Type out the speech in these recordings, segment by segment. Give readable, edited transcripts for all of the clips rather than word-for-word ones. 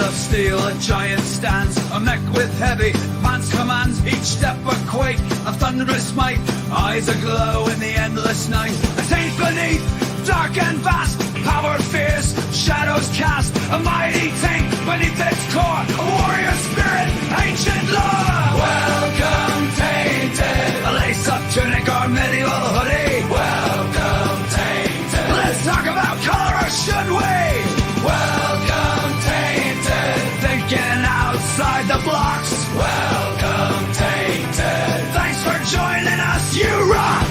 of steel, a giant stands, a mech with heavy man's commands, each step a quake of thunderous might, eyes aglow in the endless night. A taint beneath, dark and vast, power fierce, shadows cast, a mighty taint beneath its core, a warrior spirit, ancient lore. Welcome, Tainted, a lace-up tunic or medieval hoodie. Welcome, Tainted, let's talk about color, or should we? Welcome, Tainted, thinking outside the blocks. Welcome, Tainted, thanks for joining us, you rock.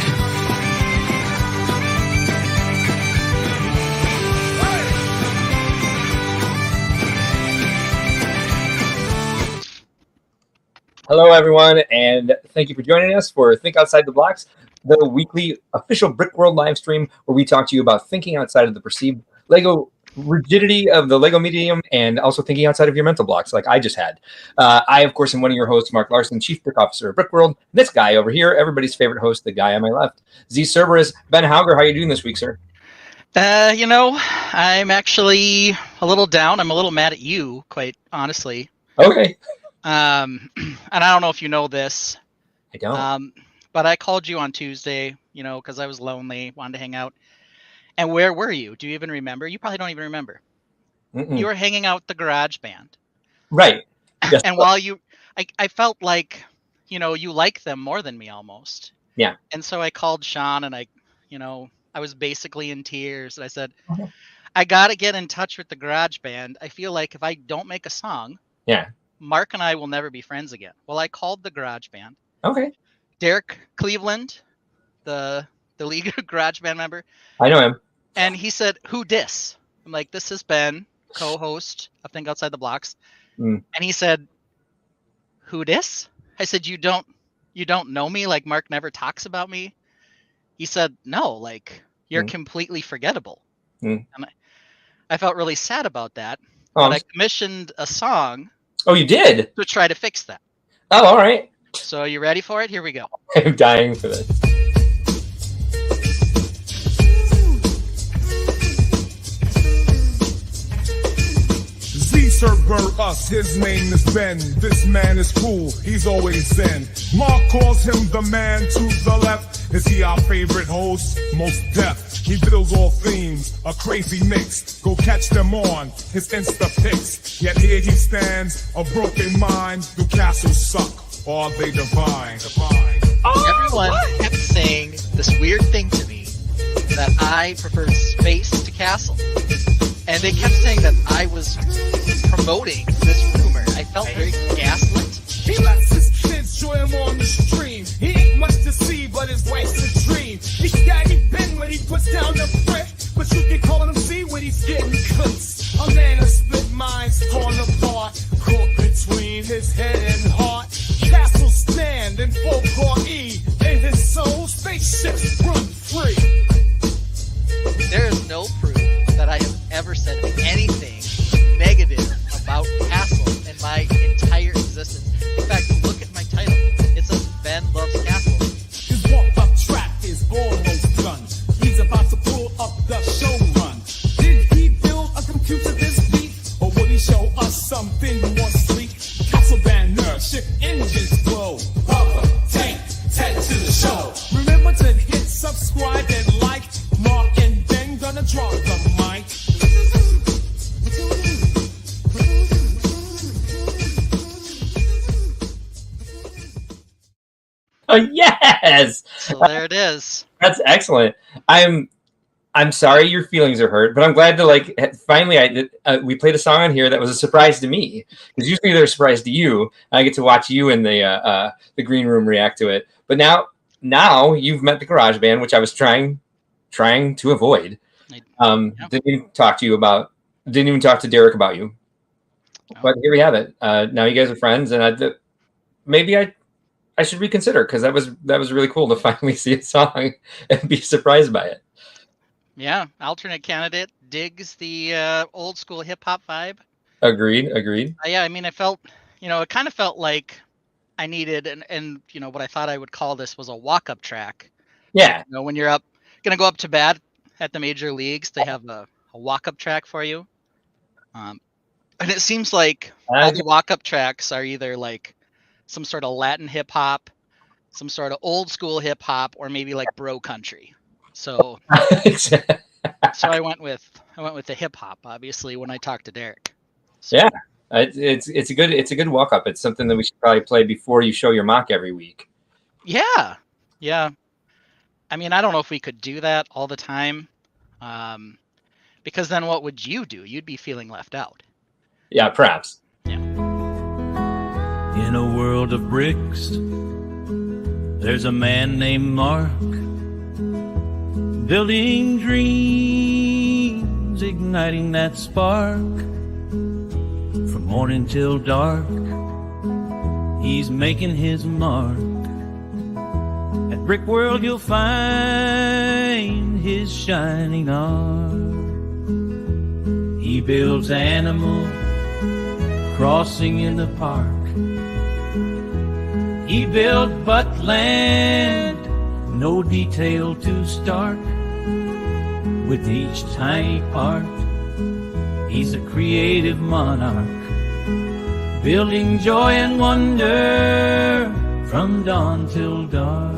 Hello, everyone, and thank you for joining us for Think Outside the Blocks, the weekly official Brickworld live stream where we talk to you about thinking outside of the perceived Lego rigidity of the Lego medium and also thinking outside of your mental blocks like I just had. I, of course, am one of your hosts, Mark Larson, Chief Brick Officer of Brickworld. This guy over here, everybody's favorite host, the guy on my left, Z Cerberus. Ben Hauger, how are you doing this week, sir? I'm actually a little down. I'm a little mad at you, quite honestly. Okay. And I don't know if you know this. I don't. But I called you on Tuesday, because I was lonely, wanted to hang out. And where were you? Do you even remember? You probably don't even remember. Mm-mm. You were hanging out with the garage band. Right. Yes. And while I felt like, you like them more than me almost. Yeah. And so I called Sean and I was basically in tears. And I said, Okay. I got to get in touch with the garage band. I feel like if I don't make a song, Yeah. Mark and I will never be friends again. Well, I called the garage band. Okay. Derek Cleveland, the League garage band member. I know him. And he said, who dis? I'm like, this is Ben, co-host of Think Outside the Blocks. Mm. And he said, who dis? I said, you don't know me? Like Mark never talks about me? He said, no, like you're completely forgettable. And I felt really sad about that. Oh, but I commissioned a song. Oh, you did? To try to fix that. Oh, all right. So are you ready for it? Here we go. I'm dying for this. Us, his name is Ben. This man is cool, he's always zen. Mark calls him the man to the left. Is he our favorite host? Most deaf. He builds all themes, a crazy mix. Go catch them on his Insta pics. Yet here he stands, a broken mind. Do castles suck, or are they divine? Everyone kept saying this weird thing to me, that I preferred space to castle. And they kept saying that I was promoting this rumor. I felt very gaslit. He lets his kids join him on the stream. He ain't much to see, but his wife's a dream. He's Daddy Ben when he puts down the brick, but you can call him C when he's getting clicks. A man of split minds torn apart, caught between his head and heart. Castles stand in full core E. In his soul, spaceships run free. There is no proof that I have ever said anything negative about Castle in my entire existence. In fact, look at my title. It says Ben Loves Castle. His walk-up track is almost done. He's about to pull up the show run. Did he build a computer this week? Or will he show us something more sleek? Castle banner, ship engines blow. Hover, tank, Ted to the show. Remember to hit subscribe and like. Mark and Ben gonna drop the mic. Oh, yes. So there it is. That's excellent. I'm sorry your feelings are hurt, but I'm glad to finally we played a song on here that was a surprise to me, because usually they're a surprise to you. And I get to watch you in the green room react to it. But now you've met the garage band, which I was trying to avoid. Didn't even talk to Derek about you. But here we have it. Now you guys are friends, and maybe I should reconsider, because that was really cool to finally see a song and be surprised by it. Yeah, alternate candidate digs the old school hip hop vibe. Agreed. Yeah, I mean, I felt, it kind of felt like I needed, and what I thought I would call this was a walk-up track. Yeah. When you're gonna go up to bat at the major leagues, they have a walk-up track for you. And it seems like all the walk-up tracks are either like some sort of Latin hip hop, some sort of old school hip hop, or maybe like bro country. So I went with the hip hop, obviously, when I talked to Derek. So. Yeah, it's a good walk up. It's something that we should probably play before you show your mock every week. Yeah. I mean, I don't know if we could do that all the time, because then what would you do? You'd be feeling left out. Yeah, perhaps. Yeah. In a world of bricks, there's a man named Mark, building dreams, igniting that spark. From morning till dark, he's making his mark. At Brickworld you'll find his shining art. He builds animals crossing in the park. He built Buttland, no detail too stark. With each tiny part, he's a creative monarch, building joy and wonder from dawn till dark.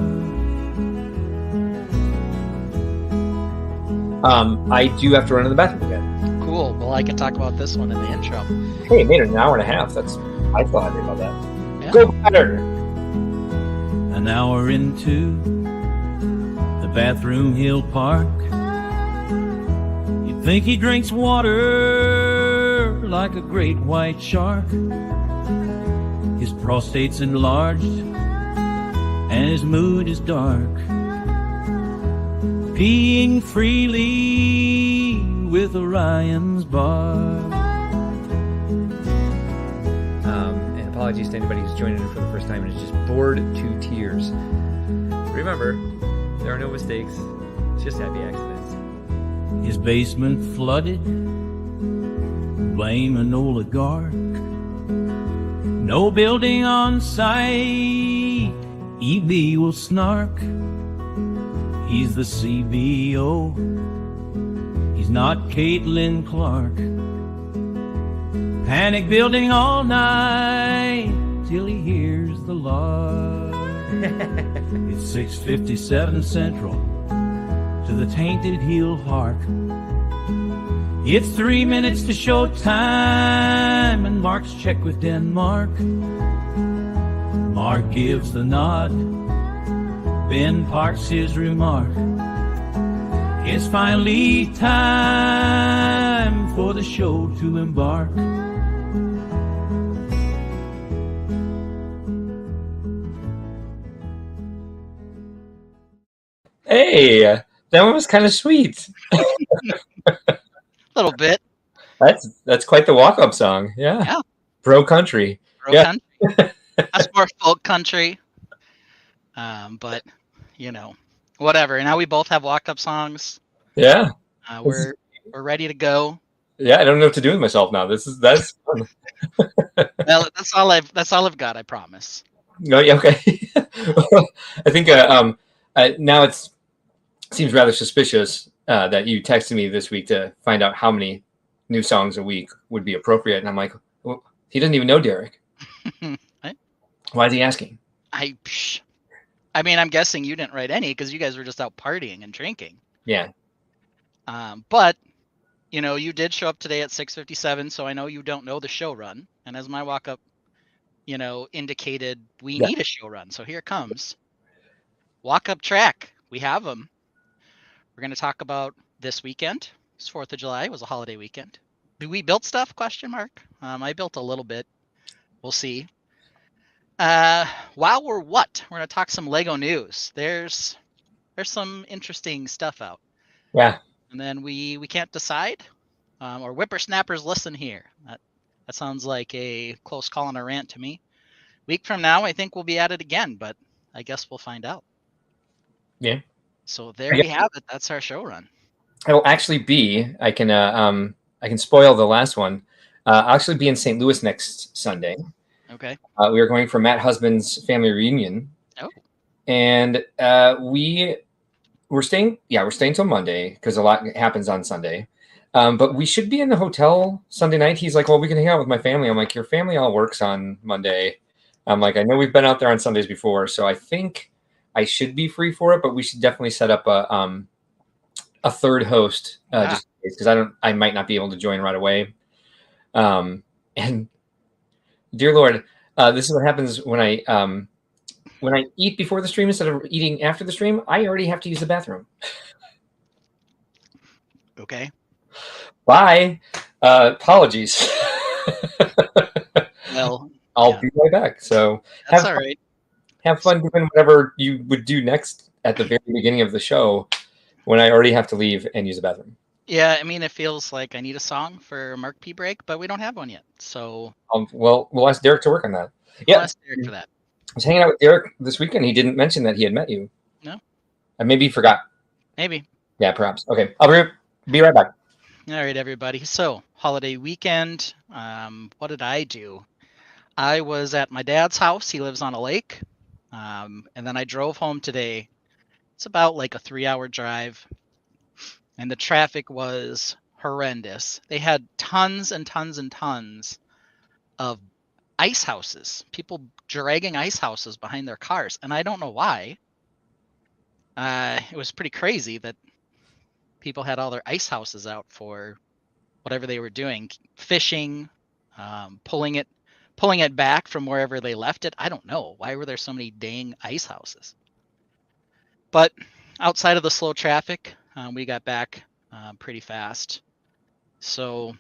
I do have to run to the bathroom again. Cool. Well, I can talk about this one in the intro. Hey, it made it an hour and a half. I feel happy about that. Yeah. Go better. An hour into the bathroom he'll park. You'd think he drinks water like a great white shark. His prostate's enlarged and his mood is dark. Peeing freely with Orion's bark. And apologies to anybody who's joining in for the first time and is just bored to tears. Remember, there are no mistakes, it's just happy accidents. His basement flooded, blame an oligarch. No building on site, EB will snark. He's the CBO, he's not Caitlin Clark. Panic building all night till he hears the lark. It's 6:57 Central, to the Tainted he'll hark. It's 3 minutes to show time, and Mark's check with Denmark. Mark gives the nod, Ben parks his remark. It's finally time for the show to embark. Hey, that one was kind of sweet. A little bit. That's quite the walk-up song. Yeah. Bro country. Country. That's more folk country. But whatever. Now we both have walk-up songs. Yeah. We're ready to go. Yeah, I don't know what to do with myself now. That's fun. Well, that's all I've got. I promise. No, yeah, okay. I think now it seems rather suspicious that you texted me this week to find out how many new songs a week would be appropriate, and I'm like, well, he doesn't even know Derek. Right? Why is he asking? I mean, I'm guessing you didn't write any because you guys were just out partying and drinking. Yeah. But you did show up today at 6:57, so I know you don't know the show run. And as my walk up, indicated, we need a show run. So here it comes. Walk up track. We have them. We're going to talk about this weekend. It's 4th of July. It was a holiday weekend. Do we build stuff? ? I built a little bit. We'll see. While we're we're going to talk some Lego news. There's some interesting stuff out. Yeah. And then we can't decide. Or whippersnappers listen here. That sounds like a close call on a rant to me. Week from now, I think we'll be at it again, but I guess we'll find out. Yeah. So there you have it. That's our show run. It'll actually be. I can spoil the last one. I'll actually be in St. Louis next Sunday. Okay. We are going for Matt Husband's family reunion. Oh. And we're staying till Monday because a lot happens on Sunday. But we should be in the hotel Sunday night. He's like, well, we can hang out with my family. I'm like, your family all works on Monday. I'm like, I know we've been out there on Sundays before, so I think I should be free for it, but we should definitely set up a third host just because I might not be able to join right away. And dear Lord, this is what happens when I eat before the stream instead of eating after the stream. I already have to use the bathroom. Okay. Bye. Apologies. Well, I'll be right back. So that's all right. Have fun doing whatever you would do next at the very beginning of the show when I already have to leave and use the bathroom. Yeah, I mean, it feels like I need a song for Mark P break, but we don't have one yet. So well, we'll ask Derek to work on that. I'll ask Derek for that. I was hanging out with Derek this weekend. He didn't mention that he had met you. No. Maybe he forgot. Maybe. Yeah, perhaps. Okay, I'll be right back. All right, everybody. So, holiday weekend. What did I do? I was at my dad's house. He lives on a lake. And then I drove home today. It's about like a 3-hour drive. And the traffic was horrendous. They had tons and tons and tons of ice houses. People dragging ice houses behind their cars. And I don't know why. It was pretty crazy that people had all their ice houses out for whatever they were doing, fishing, pulling it back from wherever they left it. I don't know. Why were there so many dang ice houses? But outside of the slow traffic, we got back pretty fast. So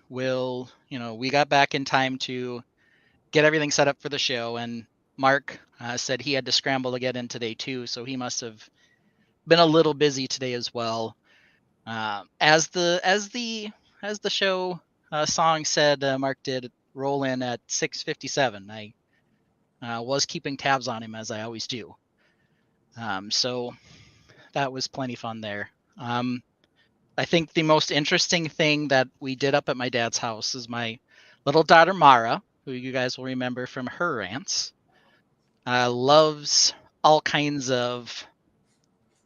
we got back in time to get everything set up for the show. And Mark said he had to scramble to get in today too. So he must have been a little busy today as well. As the show song said, Mark did roll in at 6:57. I was keeping tabs on him as I always do. So that was plenty fun there. I think the most interesting thing that we did up at my dad's house is my little daughter Mara, who you guys will remember from her rants, loves all kinds of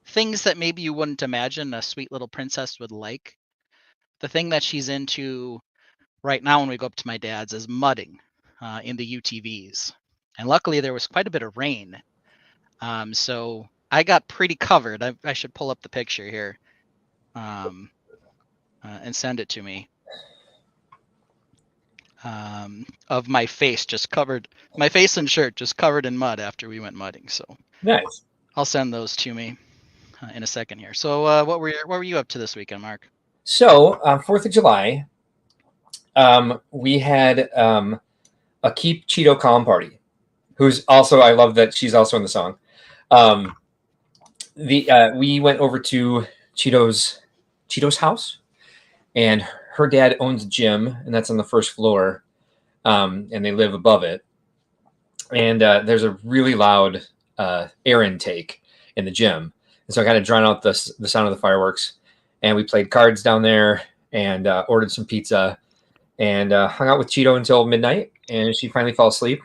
things that maybe you wouldn't imagine a sweet little princess would like. The thing that she's into right now when we go up to my dad's is mudding in the UTVs. And luckily there was quite a bit of rain. So I got pretty covered. I should pull up the picture here and send it to me. Of my face my face and shirt just covered in mud after we went mudding. So nice. I'll send those to me in a second here. So what were you up to this weekend, Mark? So 4th of July, we had a Keep Cheeto Calm party. Who's also, I love that she's also in the song. We went over to Cheeto's house, and her dad owns a gym, and that's on the first floor, and they live above it. And there's a really loud air intake in the gym, and so I kind of drowned out the sound of the fireworks. And we played cards down there, and ordered some pizza, and hung out with Cheeto until midnight. And she finally fell asleep,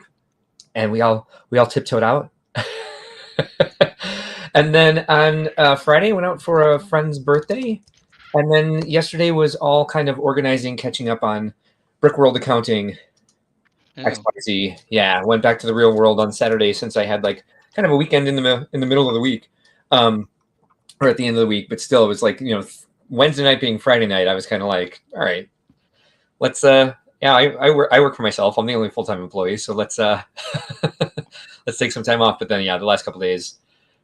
and we all tiptoed out. And then on Friday, went out for a friend's birthday. And then yesterday was all kind of organizing, catching up on Brickworld accounting, XYZ. Yeah, went back to the real world on Saturday since I had like kind of a weekend in the middle of the week, or at the end of the week. But still, it was like, Wednesday night being Friday night, I was kind of like, all right, let's I work for myself. I'm the only full-time employee, so let's let's take some time off. But then the last couple of days,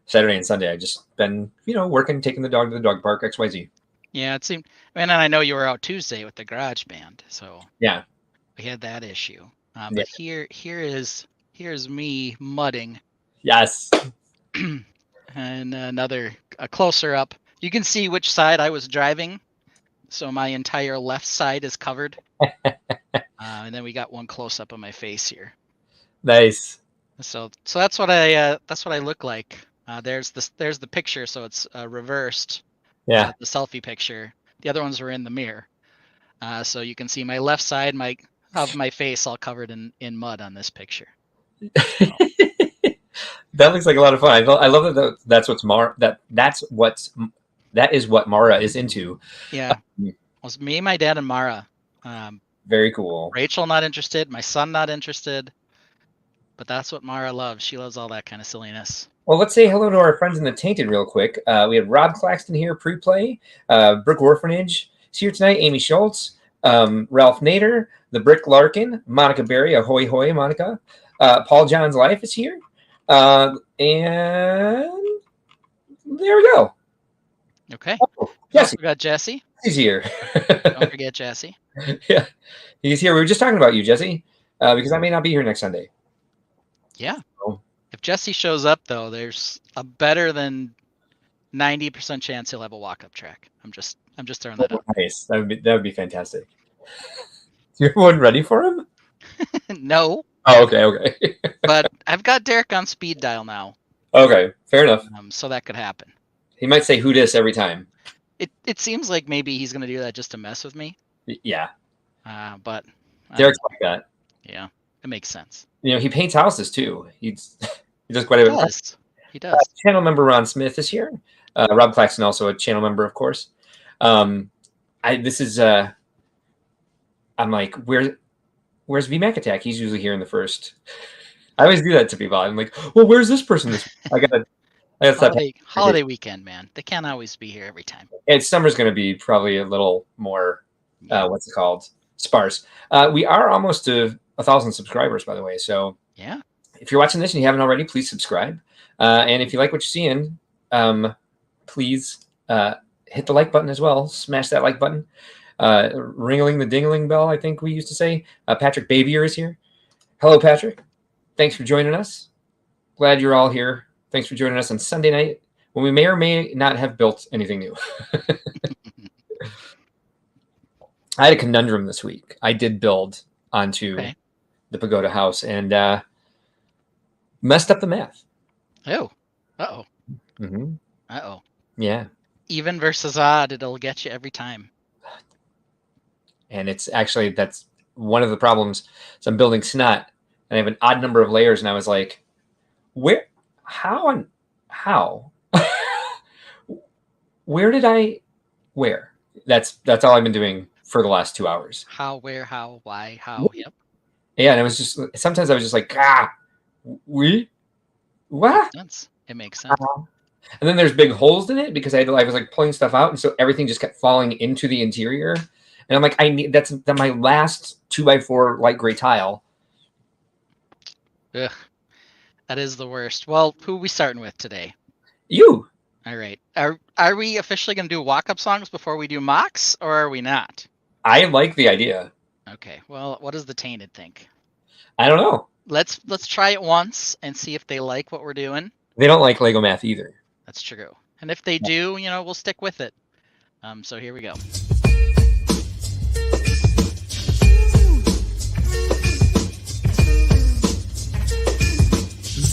Saturday and Sunday, I just been working, taking the dog to the dog park, XYZ. Yeah, it seemed. And I know you were out Tuesday with the garage band, so yeah, we had that issue. But here's me mudding. Yes. And a closer up. You can see which side I was driving, so my entire left side is covered. And then we got one close up of my face here. Nice. So that's what I look like. There's the picture, so it's reversed. Yeah. The selfie picture. The other ones were in the mirror. So you can see my left side of my face all covered in mud on this picture. So. That looks like a lot of fun. I love that. That's what's that is what Mara is into. Yeah. It was me, my dad, and Mara. Very cool. Rachel not interested. My son not interested. But that's what Mara loves. She loves all that kind of silliness. Well, let's say hello to our friends in the Tainted real quick. We have Rob Claxton here, pre-play. Brick Orphanage is here tonight. Amy Schultz, Ralph Nader, the Brick Larkin, Monica Berry, ahoy hoy, Monica. Paul John's Life is here. And there we go. Okay. Oh, Jesse. We got Jesse. He's here. Don't forget Jesse. Yeah, he's here. We were just talking about you, Jesse, because I may not be here next Sunday. Yeah. So. If Jesse shows up, though, there's a better than 90% chance he'll have a walk-up track. I'm just throwing that out. Nice. That would be fantastic. You everyone ready for him? No. Oh, okay. But I've got Derek on speed dial now. Okay, fair enough. So that could happen. He might say "who dis" every time. It seems like maybe he's gonna do that just to mess with me. Yeah. But Derek's like that. Yeah, it makes sense. You know, he paints houses too. He does quite a bit. He does. Channel member Ron Smith is here. Rob Claxton also a channel member, of course. I'm like, where's VMAC Attack? He's usually here in the first. I always do that to people. I'm like, well, where's this person this week? I gotta holiday weekend, man. They can't always be here every time. And summer's going to be probably a little more, what's it called? Sparse. We are almost to 1,000 subscribers, by the way. So yeah, if you're watching this and you haven't already, please subscribe. And if you like what you're seeing, please hit the like button as well. Smash that like button. Ringling the dingling bell, I think we used to say. Patrick Bavier is here. Hello, Patrick. Thanks for joining us. Glad you're all here. Thanks for joining us on Sunday night when we may or may not have built anything new. I had a conundrum this week. I did build onto the pagoda house and messed up the math. Oh. Uh-oh. Mm-hmm. Uh-oh. Yeah. Even versus odd, it'll get you every time. And it's actually, that's one of the problems. So I'm building Snot, and I have an odd number of layers, and I was like, how? Where? That's all I've been doing for the last 2 hours. How, where, how, why, how, yep. Yeah, and it was just, sometimes I was just like, what? It makes sense. And then there's big holes in it because I was like pulling stuff out, and so everything just kept falling into the interior. And I'm like, that's my last 2x4 light gray tile. Ugh, that is the worst. Well, who are we starting with today? You. All right. Are we officially going to do walk-up songs before we do MOCs, or are we not? I like the idea. Okay. Well, what does the Tainted think? I don't know. Let's try it once and see if they like what we're doing. They don't like Lego math either. That's true. And if they do, we'll stick with it. So here we go.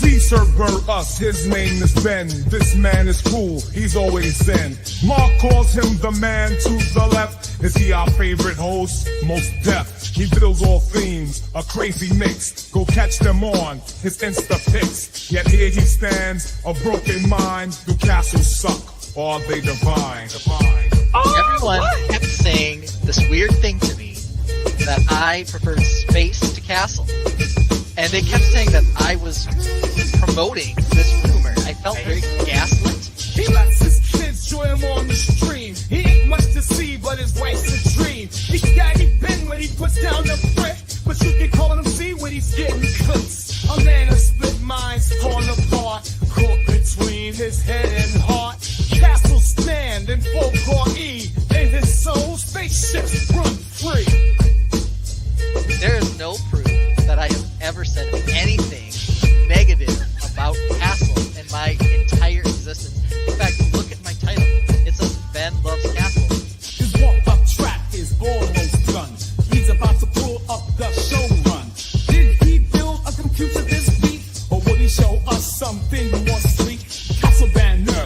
Z-Server us, his name is Ben. This man is cool, he's always zen. Mark calls him the man to the left. Is he our favorite host? Most deaf. He builds all themes, a crazy mix. Go catch them on his Insta pics. Yet here he stands, a broken mind. Do castles suck, or are they divine? Everyone kept saying this weird thing to me, that I preferred space to castle. And they kept saying that I was promoting this rumor. I felt very gaslit. He lets his kids join him on the stream. He ain't much to see, but his wife's a dream. He's Daddy Ben when he puts down the brick, but you can call him C when he's getting clicks. A man of split minds torn apart, caught between his head and heart. Castles stand in full core E, in his soul spaceships run free. There is no proof that I have ever said anything negative about Castle in my entire existence. In fact, look at my title. It says Ben Loves Castle. His walk-up track is almost done. He's about to pull up the show run. Did he build a computer this week? Or will he show us something more sleek? Castle banner,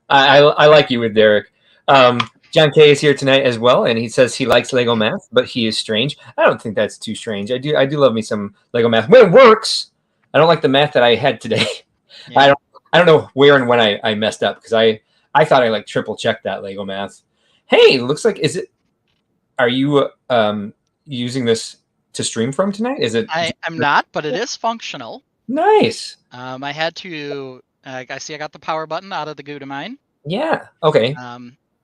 I like you with Derek. John K is here tonight as well, and he says he likes Lego math, but he is strange. I don't think that's too strange. I do love me some Lego math when it works. I don't like the math that I had today. Yeah. I don't know where and when I messed up because I thought I like triple checked that Lego math. Hey, looks like are you using this to stream from tonight? Is it I'm not, but it is functional. nice? I had to. I see I got the power button out of the goo to mine. Yeah. Okay.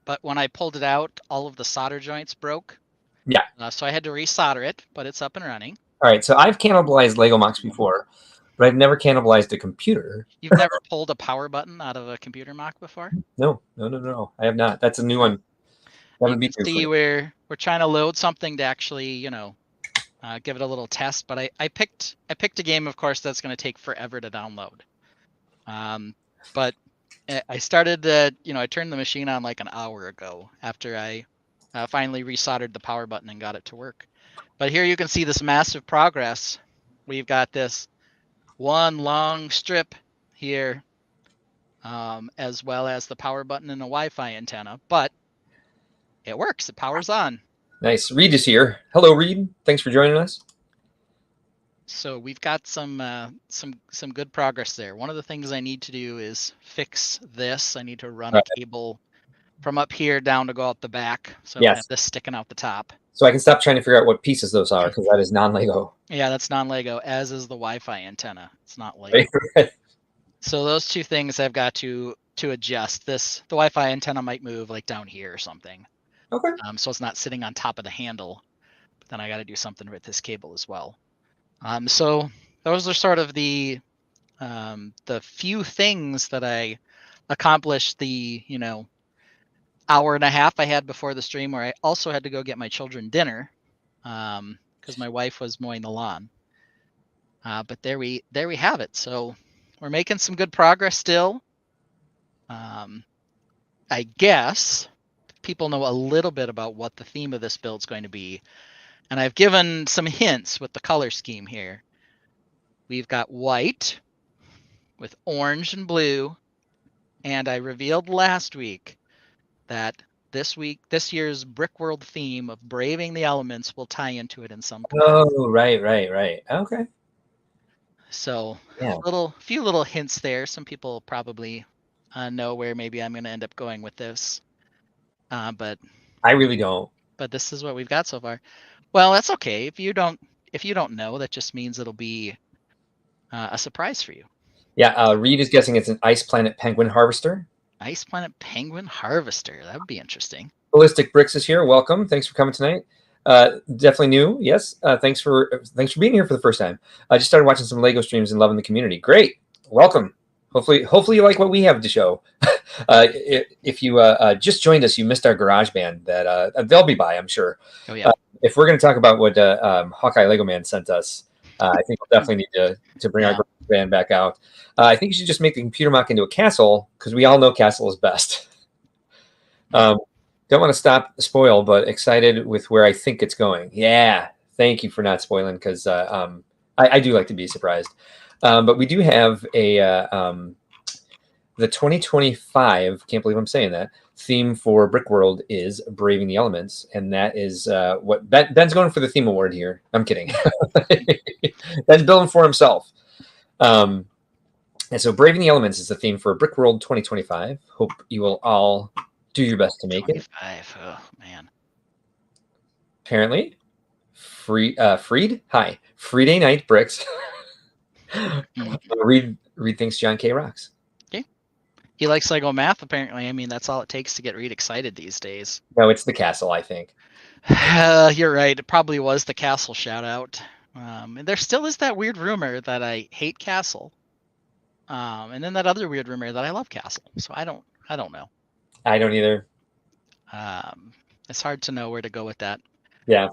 But when I pulled it out, all of the solder joints broke. Yeah. So I had to resolder it, but it's up and running. All right. So I've cannibalized Lego MOCs before, but I've never cannibalized a computer. You've never pulled a power button out of a computer MOC before? No. I have not. That's a new one. That would be You can see we're trying to load something to actually, give it a little test. But I picked a game, of course, that's going to take forever to download. But I started, I turned the machine on like an hour ago after I finally resoldered the power button and got it to work. But here you can see this massive progress. We've got this one long strip here, as well as the power button and a Wi-Fi antenna. But it works. It powers on. Nice. Reed is here. Hello, Reed. Thanks for joining us. So we've got some good progress there. One of the things I need to do is fix this. I need to run a cable from up here down to go out the back. So I have this sticking out the top. So I can stop trying to figure out what pieces those are because that is non-Lego. Yeah, that's non-Lego, as is the Wi-Fi antenna. It's not Lego. So those two things I've got to adjust. The Wi-Fi antenna might move like down here or something. Okay. So it's not sitting on top of the handle. But then I got to do something with this cable as well. So those are sort of the few things that I accomplished the hour and a half I had before the stream, where I also had to go get my children dinner because my wife was mowing the lawn. But there we have it. So we're making some good progress still. I guess people know a little bit about what the theme of this build is going to be. And I've given some hints with the color scheme here. We've got white with orange and blue. And I revealed last week that this year's Brickworld theme of braving the elements will tie into it in some capacity. Oh, right. Okay. So a few little hints there. Some people probably know where maybe I'm going to end up going with this. But I really don't. But this is what we've got so far. Well, that's okay. If you don't know, that just means it'll be a surprise for you. Yeah, Reed is guessing it's an Ice Planet Penguin Harvester. Ice Planet Penguin Harvester. That would be interesting. Ballistic Bricks is here. Welcome. Thanks for coming tonight. Definitely new. Yes. Thanks for being here for the first time. I just started watching some Lego streams and loving the community. Great. Welcome. Hopefully you like what we have to show. If you just joined us, you missed our garage band that they'll be by, I'm sure. Oh yeah. If we're going to talk about what Hawkeye Lego Man sent us, I think we'll definitely need to bring our garage band back out. I think you should just make the computer MOC into a castle because we all know castle is best. Don't want to spoil, but excited with where I think it's going. Yeah. Thank you for not spoiling because I do like to be surprised. But we do have the 2025, can't believe I'm saying that, theme for Brickworld is Braving the Elements. And that is what Ben's going for the theme award here. I'm kidding. Ben's building for himself. And so Braving the Elements is the theme for Brickworld 2025. Hope you will all do your best to make 25. Oh, man. Apparently. Freed? Hi. Free Day Night Bricks. Reed thinks John K rocks. Okay. He likes Lego math, apparently. I mean, that's all it takes to get Reed excited these days. No, it's the castle, I think. You're right. It probably was the castle shout out. And there still is that weird rumor that I hate castle. And then that other weird rumor that I love castle. So I don't know. I don't either. It's hard to know where to go with that. Yeah.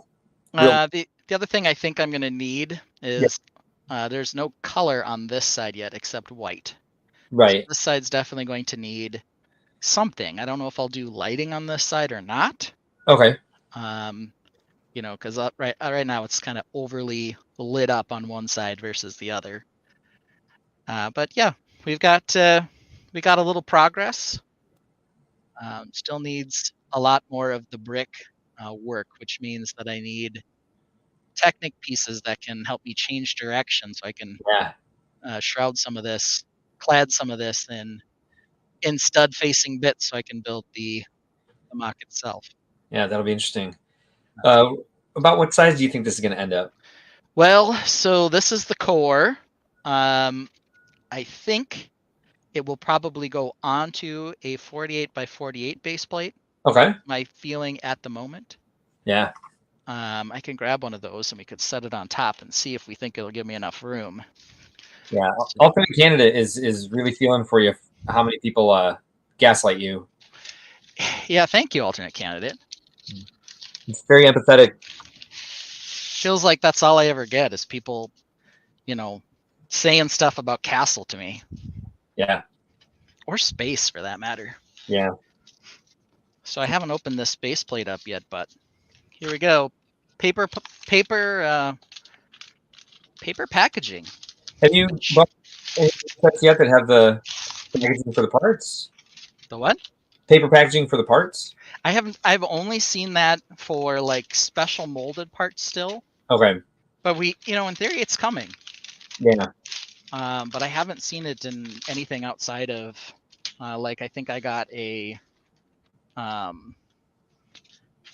The other thing I think I'm going to need is there's no color on this side yet except white. Right. So this side's definitely going to need something. I don't know if I'll do lighting on this side or not. Okay. Because right now it's kind of overly lit up on one side versus the other. But yeah, we got a little progress. Still needs a lot more of the brick work, which means that I need Technic pieces that can help me change direction so I can shroud some of this, clad some of this in stud facing bits so I can build the mock itself. Yeah, that'll be interesting. About what size do you think this is going to end up? Well, so this is the core. I think it will probably go onto a 48 by 48 base plate. Okay. My feeling at the moment. Yeah. I can grab one of those and we could set it on top and see if we think it'll give me enough room. Yeah. Alternate candidate is really feeling for you how many people gaslight you. Yeah, thank you, alternate candidate. It's very empathetic. Feels like that's all I ever get is people, saying stuff about Castle to me. Yeah. Or space for that matter. Yeah. So I haven't opened this base plate up yet, but here we go. Paper packaging. Have you bought any sets yet that have the packaging for the parts? The what? Paper packaging for the parts? I haven't. I've only seen that for like special molded parts still. Okay. But in theory, it's coming. Yeah. But I haven't seen it in anything outside of, I think I got an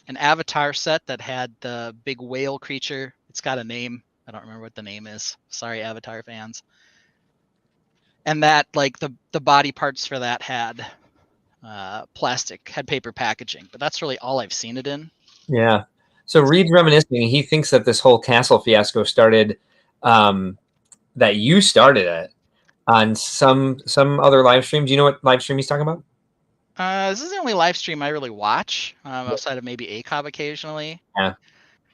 Avatar set that had the big whale creature. It's got a name. I don't remember what the name is. Sorry, Avatar fans. And that, like, the body parts for that had plastic, had paper packaging. But that's really all I've seen it in. Yeah. So Reed's reminiscing. He thinks that this whole Castle fiasco started, that you started it on some other live stream. Do you know what live stream he's talking about? This is the only live stream I really watch, outside of maybe ACOB occasionally. Yeah.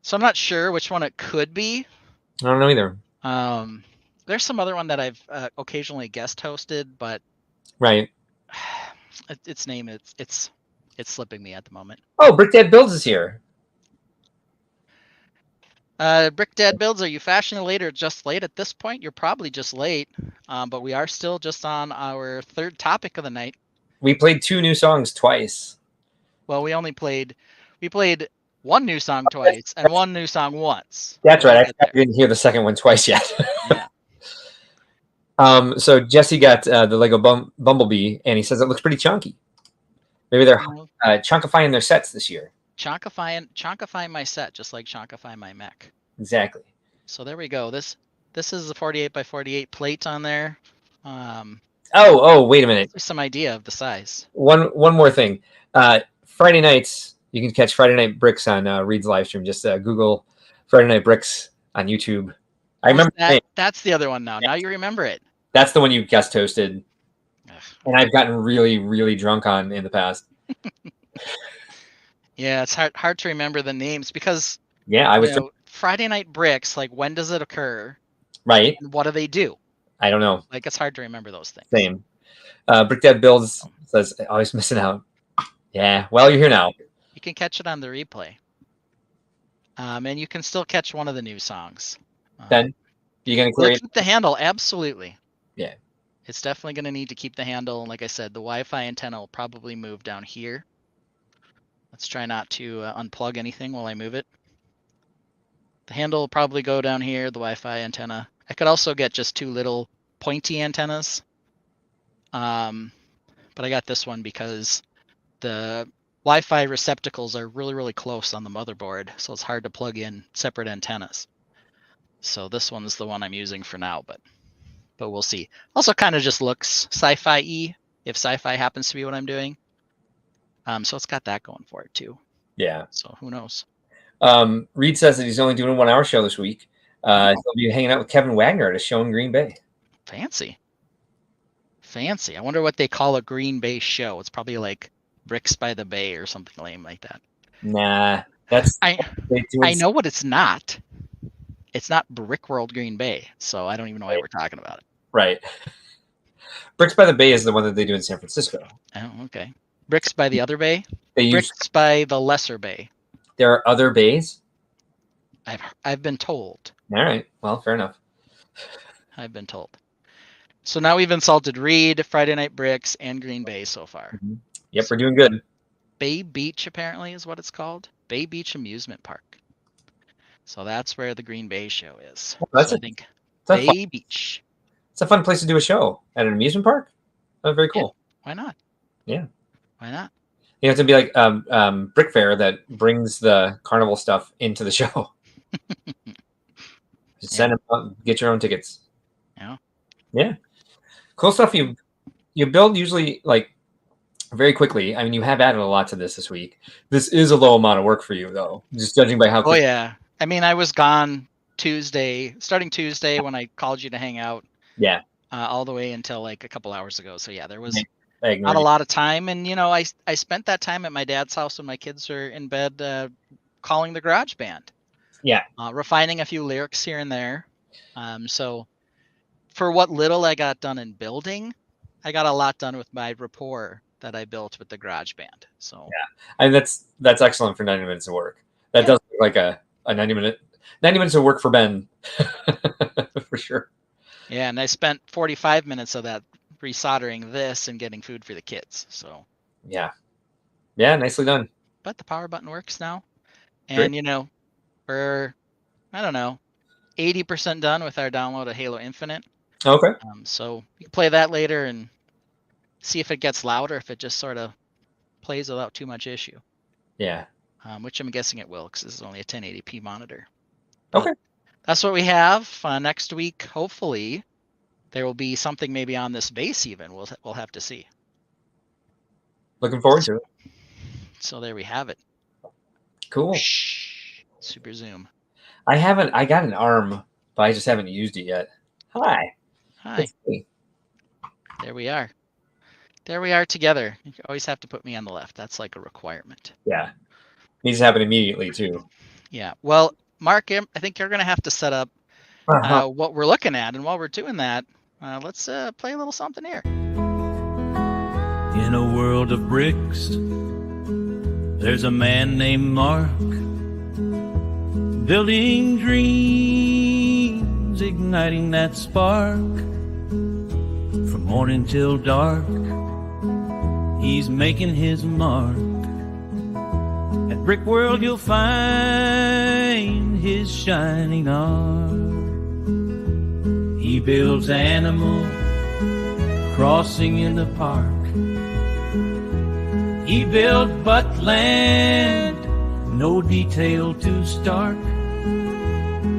So I'm not sure which one it could be. I don't know either. There's some other one that I've occasionally guest hosted, but right. Its name it's slipping me at the moment. Oh, Brick Dad Builds is here. Brick Dad Builds, are you fashioning late or just late? At this point, you're probably just late, but we are still just on our third topic of the night. We played 2 new songs twice. Well, we played one new song twice and one new song once. That's right. I didn't hear the second one twice yet. Yeah. So Jesse got the Lego Bumblebee, and he says it looks pretty chunky. Maybe they're chunkifying their sets this year. Chunkifying my set, just like chunkify my mech. Exactly. So there we go. This is the 48 by 48 plate on there. Oh, wait a minute. Some idea of the size. One more thing. Friday nights, you can catch Friday Night Bricks on Reed's live stream. Just Google Friday Night Bricks on YouTube. I remember that's the other one now. Now you remember it. That's the one you guest hosted. And I've gotten really, really drunk on in the past. Yeah, it's hard to remember the names because I was Friday Night Bricks, like when does it occur? Right. And what do they do? I don't know. Like it's hard to remember those things. Same. Brick Dad Builds says always missing out. Yeah. Well, you're here now. You can catch it on the replay. And you can still catch one of the new songs. Then you're gonna keep the handle, absolutely. Yeah. It's definitely gonna need to keep the handle. And like I said, the Wi-Fi antenna will probably move down here. Let's try not to unplug anything while I move it. The handle will probably go down here, the Wi-Fi antenna. I could also get just 2 little pointy antennas. But I got this one because the Wi-Fi receptacles are really, really close on the motherboard, so it's hard to plug in separate antennas. So this one's the one I'm using for now, but we'll see. Also kind of just looks sci-fi-y, if sci-fi happens to be what I'm doing. So it's got that going for it too. Yeah. So who knows? Reed says that he's only doing a 1-hour show this week. He'll be hanging out with Kevin Wagner at a show in Green Bay. Fancy. I wonder what they call a Green Bay show. It's probably like Bricks by the Bay or something lame like that. Nah, that's I know what it's not. It's not Brickworld Green Bay, so I don't even know why we're talking about it. Right. Bricks by the Bay is the one that they do in San Francisco. Oh, okay. Bricks by the other bay? Bricks by the lesser bay. There are other bays? I've been told. All right. Well, fair enough. I've been told. So now we've insulted Reed, Friday Night Bricks, and Green Bay so far. Yep, we're doing good. Bay Beach apparently is what it's called. Bay Beach Amusement Park. So that's where the Green Bay show is. That's so I think Bay Beach. It's a fun place to do a show at an amusement park. Oh, very cool. Yeah, why not? Yeah. Why not? You have to be like Brick Fair that brings the carnival stuff into the show. Just send them out, get your own tickets. Yeah. Yeah. Cool stuff. You build usually like very quickly. I mean, you have added a lot to this week. This is a low amount of work for you, though, just judging by how. Oh yeah. I mean, I was gone starting Tuesday when I called you to hang out. Yeah. All the way until like a couple hours ago. So yeah, there was not a lot of time, and I spent that time at my dad's house when my kids are in bed, calling the garage band. Yeah. Refining a few lyrics here and there. So for what little I got done in building, I got a lot done with my rapport that I built with the garage band. So yeah, and that's excellent for 90 minutes of work. That does look like a 90 minutes of work for Ben. For sure. Yeah, and I spent 45 minutes of that resoldering this and getting food for the kids. So yeah, nicely done. But the power button works now, Great. and we're 80% done with our download of Halo Infinite. Okay. So you can play that later and see if it gets louder, if it just sort of plays without too much issue. Yeah. Which I'm guessing it will, because this is only a 1080p monitor. Okay. That's what we have. Next week, hopefully, there will be something maybe on this base even. We'll have to see. Looking forward to it. So there we have it. Cool. Shh. Super zoom. I got an arm, but I just haven't used it yet. Hi. There we are. There we are together. You always have to put me on the left. That's like a requirement. Yeah. Needs to happen immediately, too. Yeah. Well, Mark, I think you're going to have to set up what we're looking at. And while we're doing that, let's play a little something here. In a world of bricks, there's a man named Mark, building dreams, igniting that spark. From morning till dark, he's making his mark. At Brickworld you'll find his shining art. He builds animals crossing in the park. He built Buttland, no detail too stark.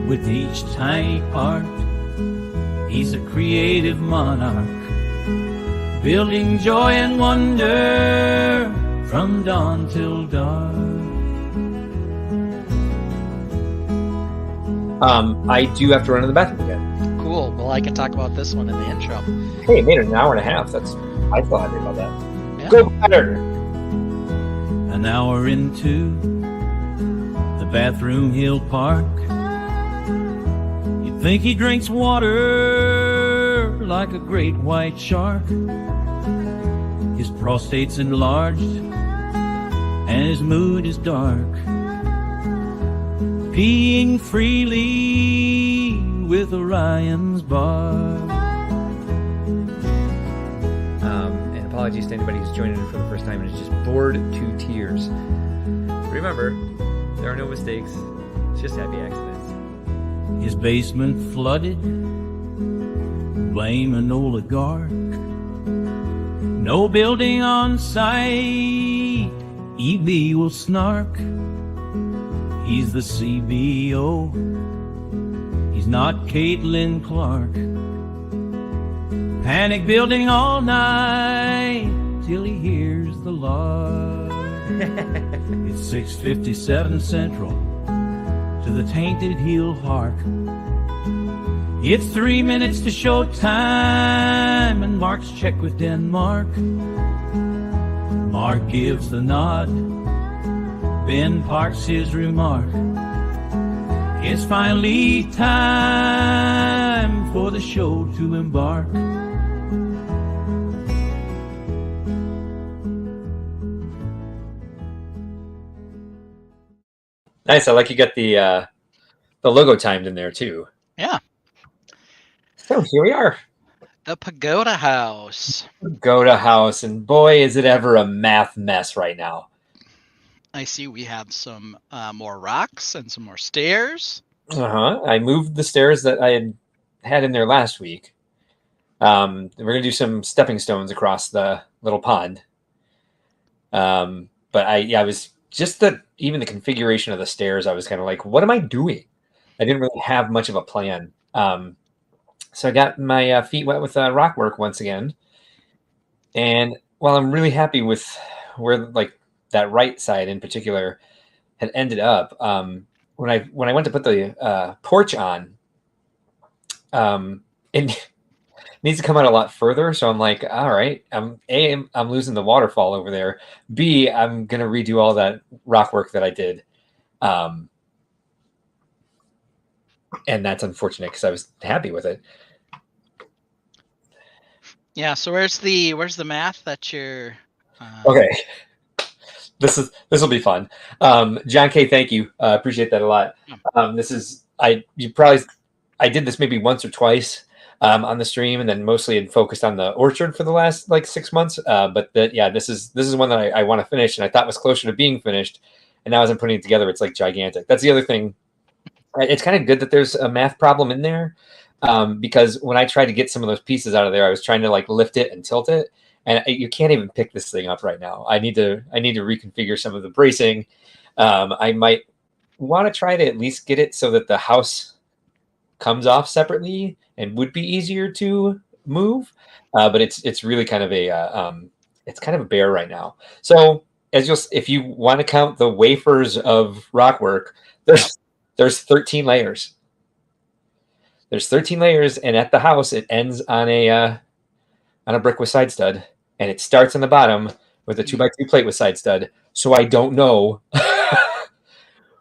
With each tiny part, he's a creative monarch, building joy and wonder from dawn till dark. I do have to run to the bathroom again. Cool. Well, I can talk about this one in the intro. Hey, it made it an hour and a half. I feel happy about that. Yeah. Go better. An hour into the bathroom he'll park. You'd think he drinks water like a great white shark. His prostate's enlarged and his mood is dark. Peeing freely with Orion's bark. And apologies to anybody who's joining in for the first time and is just bored to tears. Remember, there are no mistakes, it's just happy accidents. His basement flooded, blame an oligarch. No building on site, EB will snark. He's the CBO, he's not Caitlin Clark. Panic building all night till he hears the lark. It's 6:57 Central, to the Tainted he'll hark. It's 3 minutes to show time, and Mark's check with Denmark. Mark gives the nod, Ben parks his remark. It's finally time for the show to embark. Nice. I like you got the logo timed in there too. Yeah. So here we are. The Pagoda House. Go to house, and boy, is it ever a math mess right now. I see we have some more rocks and some more stairs. I moved the stairs that I had in there last week. We're gonna do some stepping stones across the little pond. But I was just even the configuration of the stairs. I was kind of like, what am I doing? I didn't really have much of a plan. So I got my feet wet with rock work once again. And while I'm really happy with where like that right side in particular had ended up, when I went to put the porch on, it needs to come out a lot further. So I'm like, all right, I'm losing the waterfall over there. B, I'm gonna redo all that rock work that I did, and that's unfortunate because I was happy with it. Yeah. So where's the math that you're? Okay, this will be fun. John K, thank you. Appreciate that a lot. I did this maybe once or twice on the stream, and then mostly had focused on the orchard for the last like 6 months. But this is one that I want to finish, and I thought was closer to being finished. And now as I'm putting it together, it's like gigantic. That's the other thing. It's kind of good that there's a math problem in there, because when I tried to get some of those pieces out of there, I was trying to like lift it and tilt it, and you can't even pick this thing up right now. I need to reconfigure some of the bracing. I might want to try to at least get it so that the house comes off separately and would be easier to move. But it's really kind of a bear right now. So if you want to count the wafers of rock work, there's 13 layers. There's 13 layers, and at the house it ends on a brick with side stud, and it starts on the bottom with a 2x2 plate with side stud. So I don't know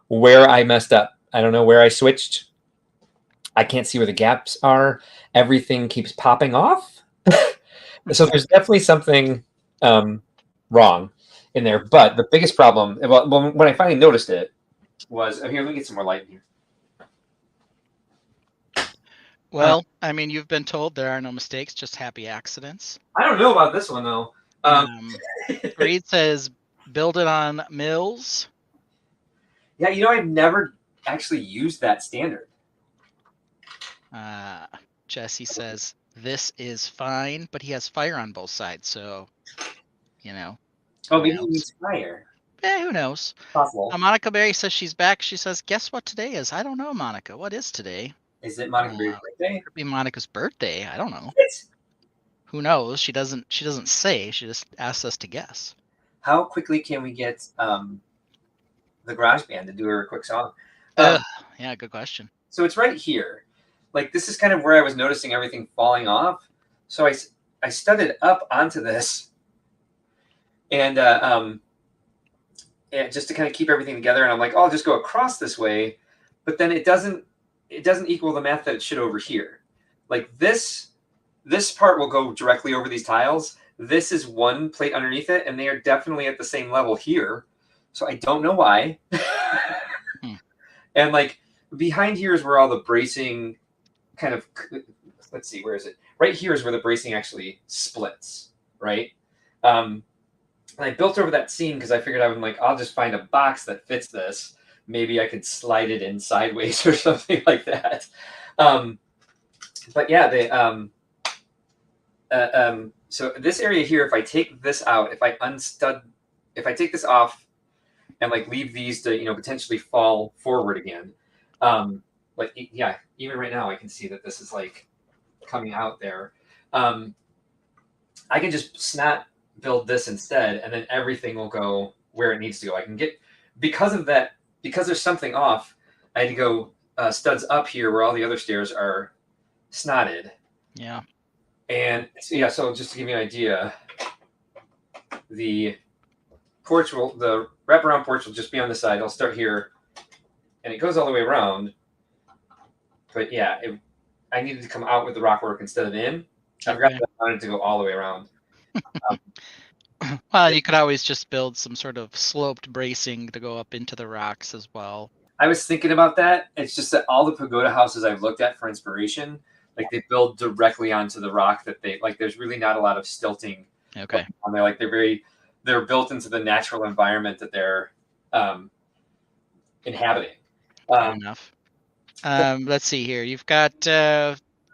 where I messed up. I don't know where I switched. I can't see where the gaps are. Everything keeps popping off. So there's definitely something wrong in there. But the biggest problem, well, when I finally noticed it, was here. Let me get some more light in here. Well, I mean, you've been told there are no mistakes, just happy accidents. I don't know about this one though. Reed says, "Build it on mills." Yeah, I've never actually used that standard. Jesse says, "This is fine," but he has fire on both sides, so Oh, maybe he needs fire. Who knows? Possible. Monica Berry says she's back. She says, "Guess what today is?" I don't know, Monica. What is today? Is it Monica Berry's birthday? Could be Monica's birthday. I don't know. What? Who knows? She doesn't say. She just asks us to guess. How quickly can we get the garage band to do a quick song? Yeah, good question. So it's right here. Like, this is kind of where I was noticing everything falling off. So I studded up onto this, and just to kind of keep everything together. And I'm like, oh, I'll just go across this way, but then it doesn't equal the math that it should over here. Like this part will go directly over these tiles. This is one plate underneath it, and they are definitely at the same level here. So I don't know why. And like behind here is where all the bracing kind of, let's see, where is it? Right here is where the bracing actually splits, right? And I built over that seam because I figured I'll just find a box that fits this. Maybe I could slide it in sideways or something like that. But yeah, so this area here, if I take this out, if I take this off and like leave these to, potentially fall forward again. Even right now I can see that this is like coming out there. I can just snap build this instead, and then everything will go where it needs to go. I can get, because of that, because there's something off, I had to go studs up here where all the other stairs are snotted. Yeah. And so just to give you an idea, the wraparound porch will just be on the side. I'll start here, and it goes all the way around. But yeah, I needed to come out with the rock work instead of in. I forgot that I wanted to go all the way around. Well, you could always just build some sort of sloped bracing to go up into the rocks as well. I was thinking about that. It's just that all the pagoda houses I've looked at for inspiration, Like they build directly onto the rock that they like. There's really not a lot of stilting Okay. on there. Like they're built into the natural environment that they're inhabiting. Fair enough. Let's see here. You've got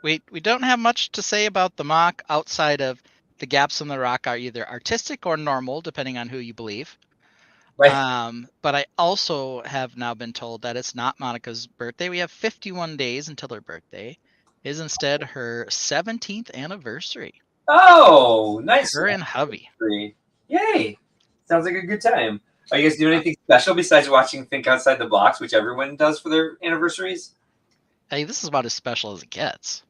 we don't have much to say about the mock outside of the gaps in the rock are either artistic or normal, depending on who you believe. Right. But I also have now been told that it's not Monica's birthday. We have 51 days until her birthday. It is instead her 17th anniversary. Oh, nice. Her and hubby. Yay. Sounds like a good time. Are you guys doing anything special besides watching Think Outside the Box, which everyone does for their anniversaries? Hey, this is about as special as it gets.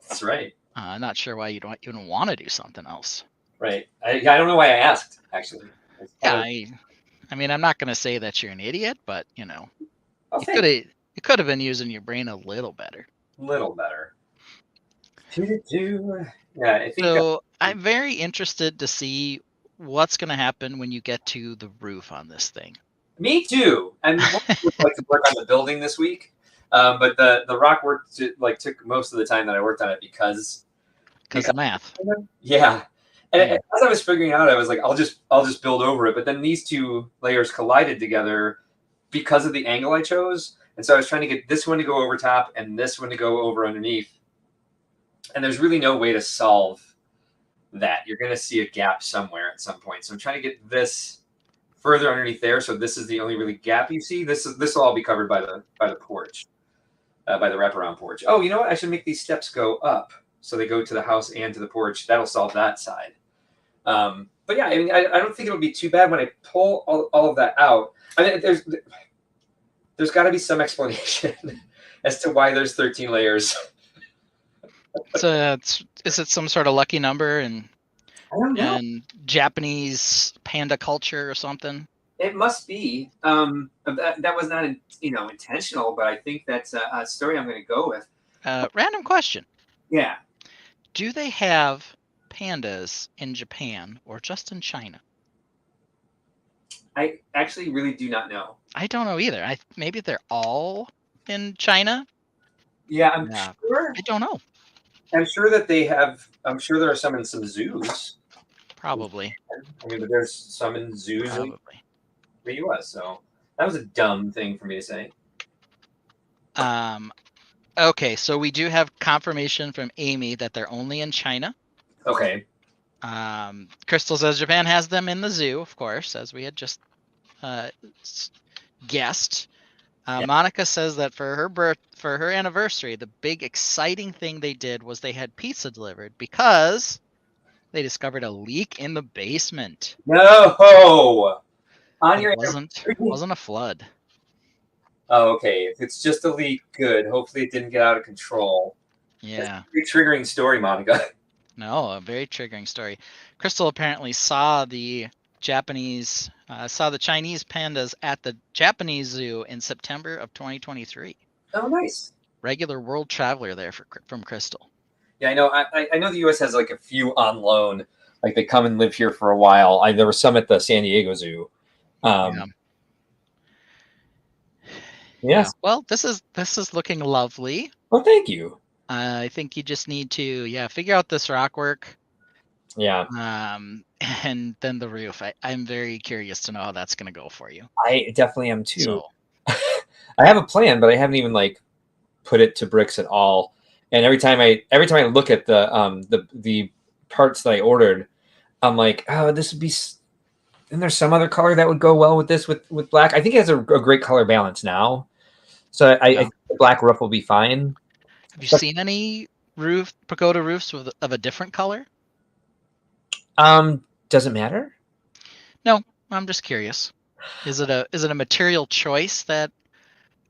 That's right. I'm not sure why you don't even want to do something else. Right. I don't know why I asked, actually. Yeah, I mean, I'm not going to say that you're an idiot, but, you know, Okay. you could have been using your brain a little better. Little better. Yeah, I think So I'm very interested to see what's going to happen when you get to the roof on this thing. me too. And I would like to work on the building this week. But the rock work took most of the time that I worked on it because of math. Yeah. And Yeah. as I was figuring out, I was like, I'll just build over it. But then these two layers collided together because of the angle I chose. And so I was trying to get this one to go over top and this one to go over underneath. And there's really no way to solve that. You're going to see a gap somewhere at some point. So I'm trying to get this further underneath there. So this is the only really gap you see. This will all be covered by the porch, by the wraparound porch. Oh, you know what? I should make these steps go up so they go to the house and to the porch. That'll solve that side. But yeah, I mean, I don't think it'll be too bad when I pull all of that out. I mean, there's got to be some explanation as to why there's 13 layers. So is it some sort of lucky number and I don't know. and Japanese panda culture or something? It must be. That was not intentional, but I think that's a story I'm going to go with. Random question. Yeah. Do they have pandas in Japan or just in China? I actually really do not know. I don't know either. Maybe they're all in China. Yeah, I'm Yeah. sure. I don't know. I'm sure that they have. I'm sure there are some in some zoos. Probably. I mean, but there's some in zoos in Probably. the U.S. So that was a dumb thing for me to say. Okay, so we do have confirmation from Amy that they're only in China. Okay. Crystal says Japan has them in the zoo, of course, as we had just guessed. Yeah. Monica says that for her anniversary, the big exciting thing they did was they had pizza delivered because they discovered a leak in the basement. No. It wasn't a flood. Oh, okay. If it's just a leak, good. Hopefully, it didn't get out of control. Yeah. That's a pretty triggering story, Monica. No, a very triggering story. Crystal apparently saw the Chinese pandas at the Japanese zoo in September of 2023. Oh, nice. Regular world traveler there from Crystal. Yeah, I know. I know the U.S. has like a few on loan. Like they come and live here for a while. There were some at the San Diego Zoo. Yeah. Well, this is looking lovely. Well, thank you. I think you just need to figure out this rock work. Yeah. And then the roof. I'm very curious to know how that's going to go for you. I definitely am too. So, I have a plan, but I haven't even like put it to bricks at all. And every time I look at the parts that I ordered, I'm like, oh, this would be. And there's some other color that would go well with this with black. I think it has a great color balance now, so I think the black roof will be fine. Have you seen any pagoda roofs of a different color? Doesn't matter. No, I'm just curious. Is it a material choice that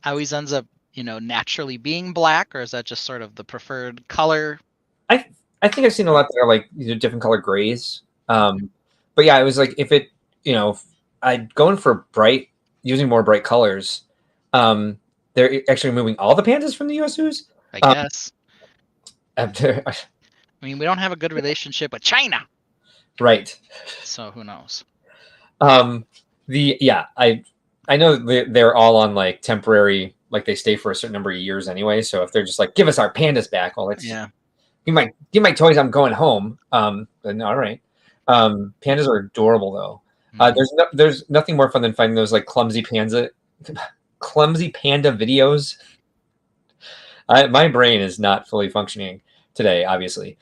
always ends up naturally being black, or is that just sort of the preferred color? I think I've seen a lot that are like different color grays. But yeah, it was like if it I'd go in for using more bright colors. They're actually moving all the pandas from the US zoos. I guess. I mean, we don't have a good relationship with China. Right. So who knows? I know they're all on like temporary like they stay for a certain number of years anyway. So if they're just like, give us our pandas back, well, it's give my toys. I'm going home. Then all right. Pandas are adorable though. There's nothing more fun than finding those like clumsy panda videos. My brain is not fully functioning today, obviously.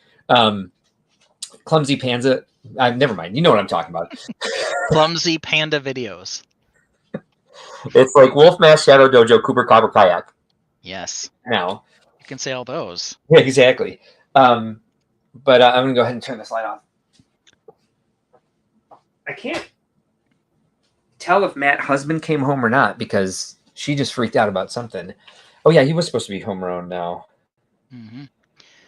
Clumsy panda. Never mind. You know what I'm talking about. Clumsy panda videos. It's like Wolf Mask, Shadow Dojo, Cooper Copper Kayak. Yes. Now you can say all those. Yeah, exactly. But I'm gonna go ahead and turn this light off. I can't tell if Matt's husband came home or not because she just freaked out about something. Oh yeah, he was supposed to be home around now. Mm-hmm.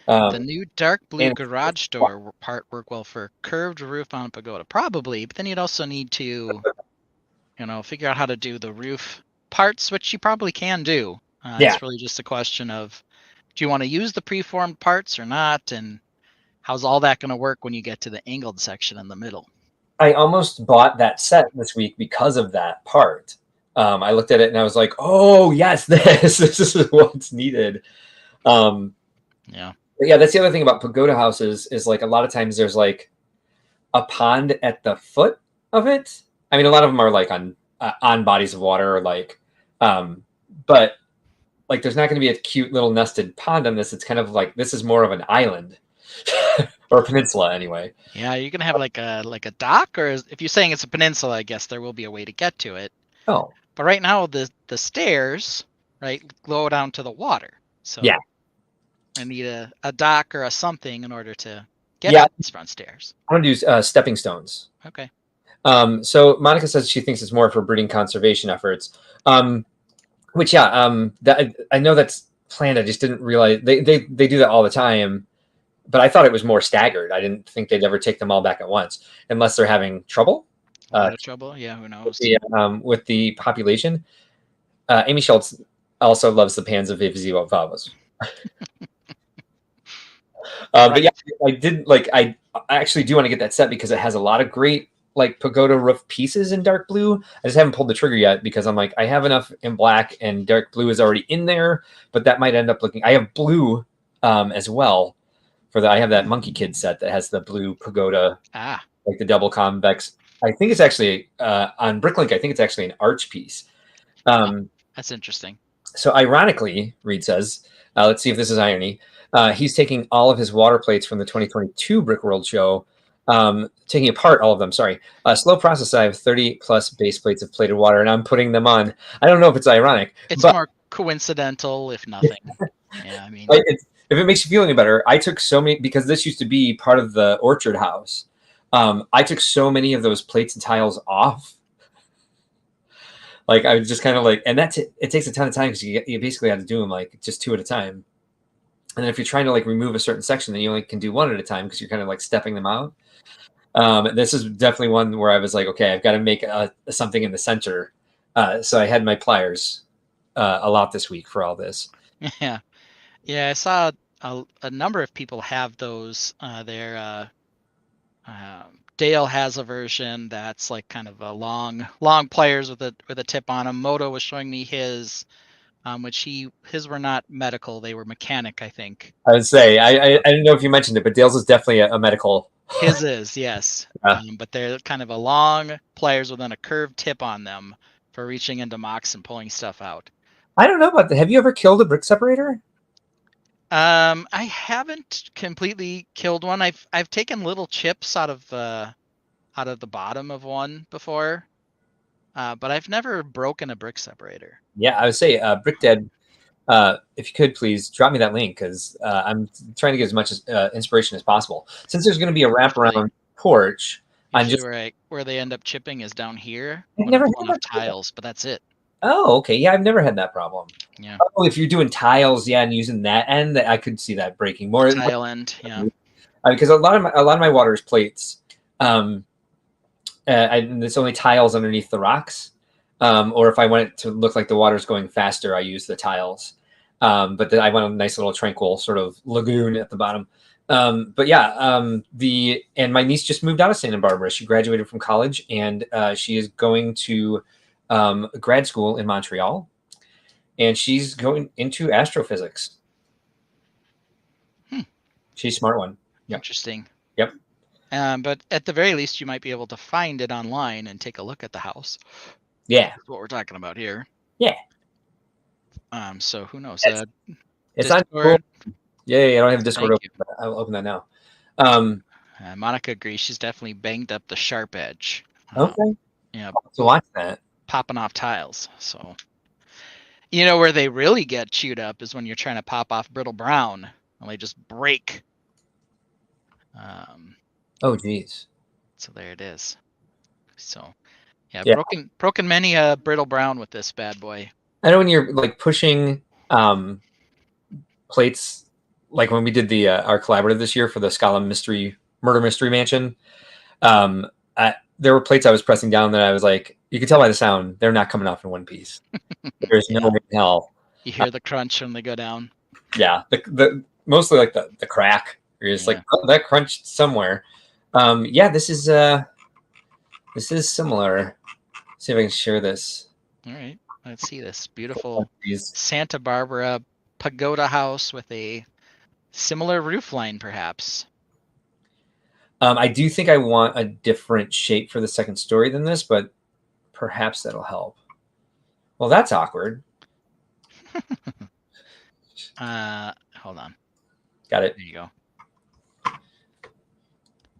The new dark blue garage door part work well for curved roof on a pagoda, probably. But then you'd also need to, figure out how to do the roof parts, which you probably can do. It's really just a question of, do you want to use the preformed parts or not, and how's all that going to work when you get to the angled section in the middle? I almost bought that set this week because of that part. I looked at it and I was like, "Oh yes, this is what's needed." Yeah. But yeah, that's the other thing about pagoda houses is like a lot of times there's like a pond at the foot of it. I mean, a lot of them are like on bodies of water, or like, but like there's not going to be a cute little nested pond on this. It's kind of like this is more of an island or a peninsula anyway. Yeah, you're gonna have like a dock, or if you're saying it's a peninsula, I guess there will be a way to get to it. Oh, but right now the stairs go down to the water. So yeah. I need a dock or a something in order to get up these front stairs. I'm going to do stepping stones. Okay. So Monica says she thinks it's more for breeding conservation efforts. Which, that I know that's planned. I just didn't realize they do that all the time. But I thought it was more staggered. I didn't think they'd ever take them all back at once, unless they're having trouble. Trouble? Yeah, who knows? With the population. Amy Schultz also loves the pans of Vivzivavas. But yeah, I did I actually do want to get that set because it has a lot of great like pagoda roof pieces in dark blue. I just haven't pulled the trigger yet because I'm like, I have enough in black and dark blue is already in there, but that might end up looking. I have blue as well I have that Monkey Kid set that has the blue pagoda, like the double convex. I think it's actually on Bricklink. I think it's actually an arch piece. That's interesting. So ironically, Reed says, let's see if this is irony. He's taking all of his water plates from the 2022 Brickworld show, taking apart all of them. Sorry. Slow process. I have 30 plus base plates of plated water, and I'm putting them on. I don't know if it's ironic. It's more coincidental, if nothing. Yeah, I mean, if it makes you feel any better, I took so many because this used to be part of the orchard house. I took so many of those plates and tiles off. Like I was just kind of like, and it takes a ton of time because you basically have to do them like just two at a time. And then if you're trying to like remove a certain section, then you only can do one at a time because you're kind of like stepping them out. This is definitely one where I was like, okay, I've got to make something in the center. So I had my pliers a lot this week for all this. Yeah. I saw a number of people have those. Dale has a version that's like kind of a long pliers with a tip on them. Moto was showing me his. Which his were not medical, they were mechanic, I think. I would say I didn't know if you mentioned it, but Dale's is definitely a medical. His is, yes. But they're kind of a long pliers with a curved tip on them for reaching into MOCs and pulling stuff out. I don't know about that. Have you ever killed a brick separator? I haven't completely killed one. I've taken little chips out of the bottom of one before. But I've never broken a brick separator. Yeah, I would say Brick Dead, if you could please drop me that link because I'm trying to get as much inspiration as possible. Since there's going to be a wraparound porch, I'm just where they end up chipping is down here. I've never had enough tiles, but that's it. Oh, okay. Yeah, I've never had that problem. Yeah. Oh, if you're doing tiles, and using that end, I could see that breaking more. Tile end, yeah. Because a lot of my water is plates. It's only tiles underneath the rocks. Or if I want it to look like the water's going faster, I use the tiles. But then I want a nice little tranquil sort of lagoon at the bottom. But yeah, and my niece just moved out of Santa Barbara. She graduated from college and she is going to grad school in Montreal. and she's going into astrophysics. She's a smart one. Yep. Interesting. Yep. But at the very least, you might be able to find it online and take a look at the house. Yeah. That's what we're talking about here. Yeah. So who knows? It's on Discord. Yeah, I don't have Discord Thank open, but I'll open that now. Monica agrees. She's definitely banged up the sharp edge. Okay. Yeah. So watch that. Popping off tiles. So, you know where they really get chewed up is when you're trying to pop off brittle brown and they just break. Oh, geez. So there it is. So, yeah. broken many a brittle brown with this bad boy. I know when you're like pushing plates, like when we did the our collaborative this year for the Scala Murder Mystery Mansion, there were plates I was pressing down that I was like, you could tell by the sound, they're not coming off in one piece. There's no way in hell. You hear the crunch when they go down. Yeah, the mostly like the crack. You're just like, oh, that crunched somewhere. Yeah, this is similar. Let's see if I can share this. All right, let's see this beautiful Santa Barbara pagoda house with a similar roof line, perhaps. I do think I want a different shape for the second story than this, but perhaps that'll help. Well, that's awkward. Hold on. Got it. There you go.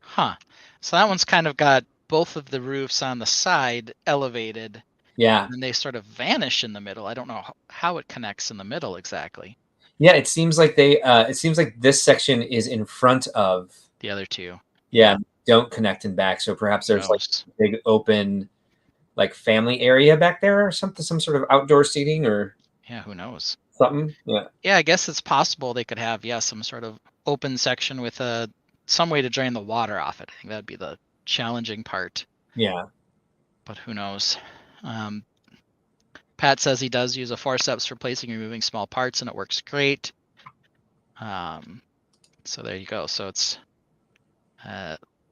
Huh. So that one's kind of got both of the roofs on the side elevated. Yeah. And they sort of vanish in the middle. I don't know how it connects in the middle exactly. Yeah, it seems like it seems like this section is in front of the other two. Yeah, don't connect in back. So perhaps there's like a big open like family area back there or something, some sort of outdoor seating or who knows? Something. Yeah. Yeah, I guess it's possible they could have some sort of open section with some way to drain the water off it. I think that'd be the challenging part. Yeah. But who knows? Pat says he does use a forceps for placing and removing small parts, and it works great. So there you go. So it's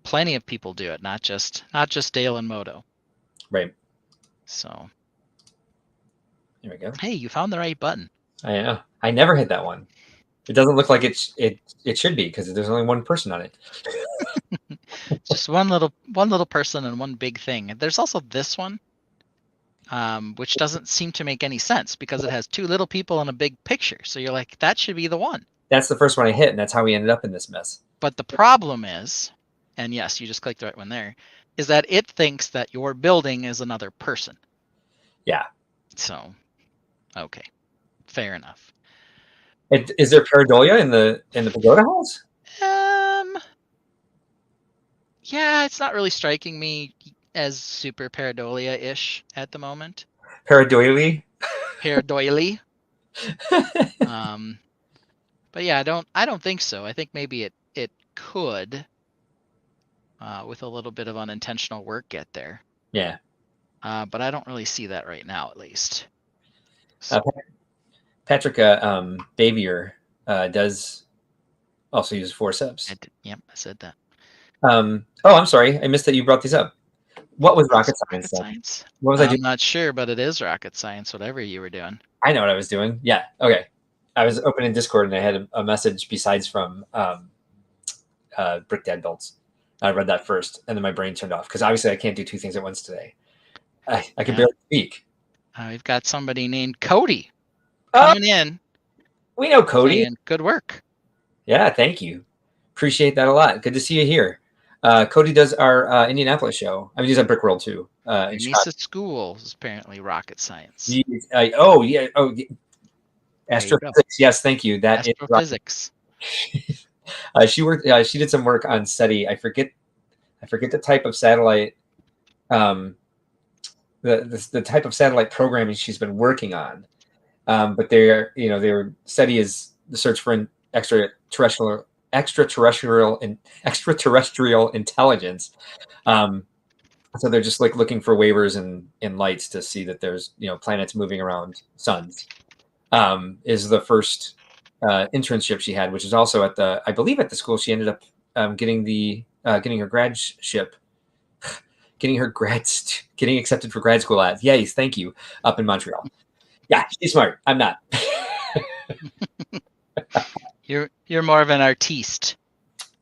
plenty of people do it, not just Dale and Moto. Right. So there we go. Hey, you found the right button. I know. I never hit that one. It doesn't look like it should be because there's only one person on it. Just one little person and one big thing. There's also this one, which doesn't seem to make any sense because it has two little people and a big picture. So you're like, that should be the one. That's the first one I hit, and that's how we ended up in this mess. But the problem is, and yes, you just clicked the right one there, is that it thinks that your building is another person. Yeah. So, okay, fair enough. Is there pareidolia in the pagoda halls? Yeah, it's not really striking me as super pareidolia-ish at the moment. Pareidoily? Pareidoily. But yeah, I don't think so. I think maybe it could, with a little bit of unintentional work, get there. Yeah. But I don't really see that right now, at least. So. Patrick Bavier does also use forceps. I said that. Oh, I'm sorry. I missed that you brought these up. What was rocket science? What was I doing? I'm not sure, but it is rocket science, whatever you were doing. I know what I was doing. Yeah. Okay. I was opening Discord and I had a message besides from Brick Dad Belts. I read that first and then my brain turned off because obviously I can't do two things at once today. I can barely speak. We've got somebody named Cody coming in. We know Cody. Good work. Yeah, thank you. Appreciate that a lot. Good to see you here. Cody does our Indianapolis show. I mean, he's at Brickworld too. Niece at school is apparently rocket science. Oh, yeah. Oh, astrophysics. Yes, thank you. That astrophysics. She worked. She did some work on SETI. I forget the type of satellite. The type of satellite programming she's been working on. But SETI is the search for an extraterrestrial intelligence. So they're just like looking for waivers in lights to see that there's planets moving around suns. Is the first internship she had, which is also at the school she ended up getting her gradship. Getting accepted for grad school at. Yes, thank you. Up in Montreal. Yeah, she's smart. I'm not. You're more of an artiste.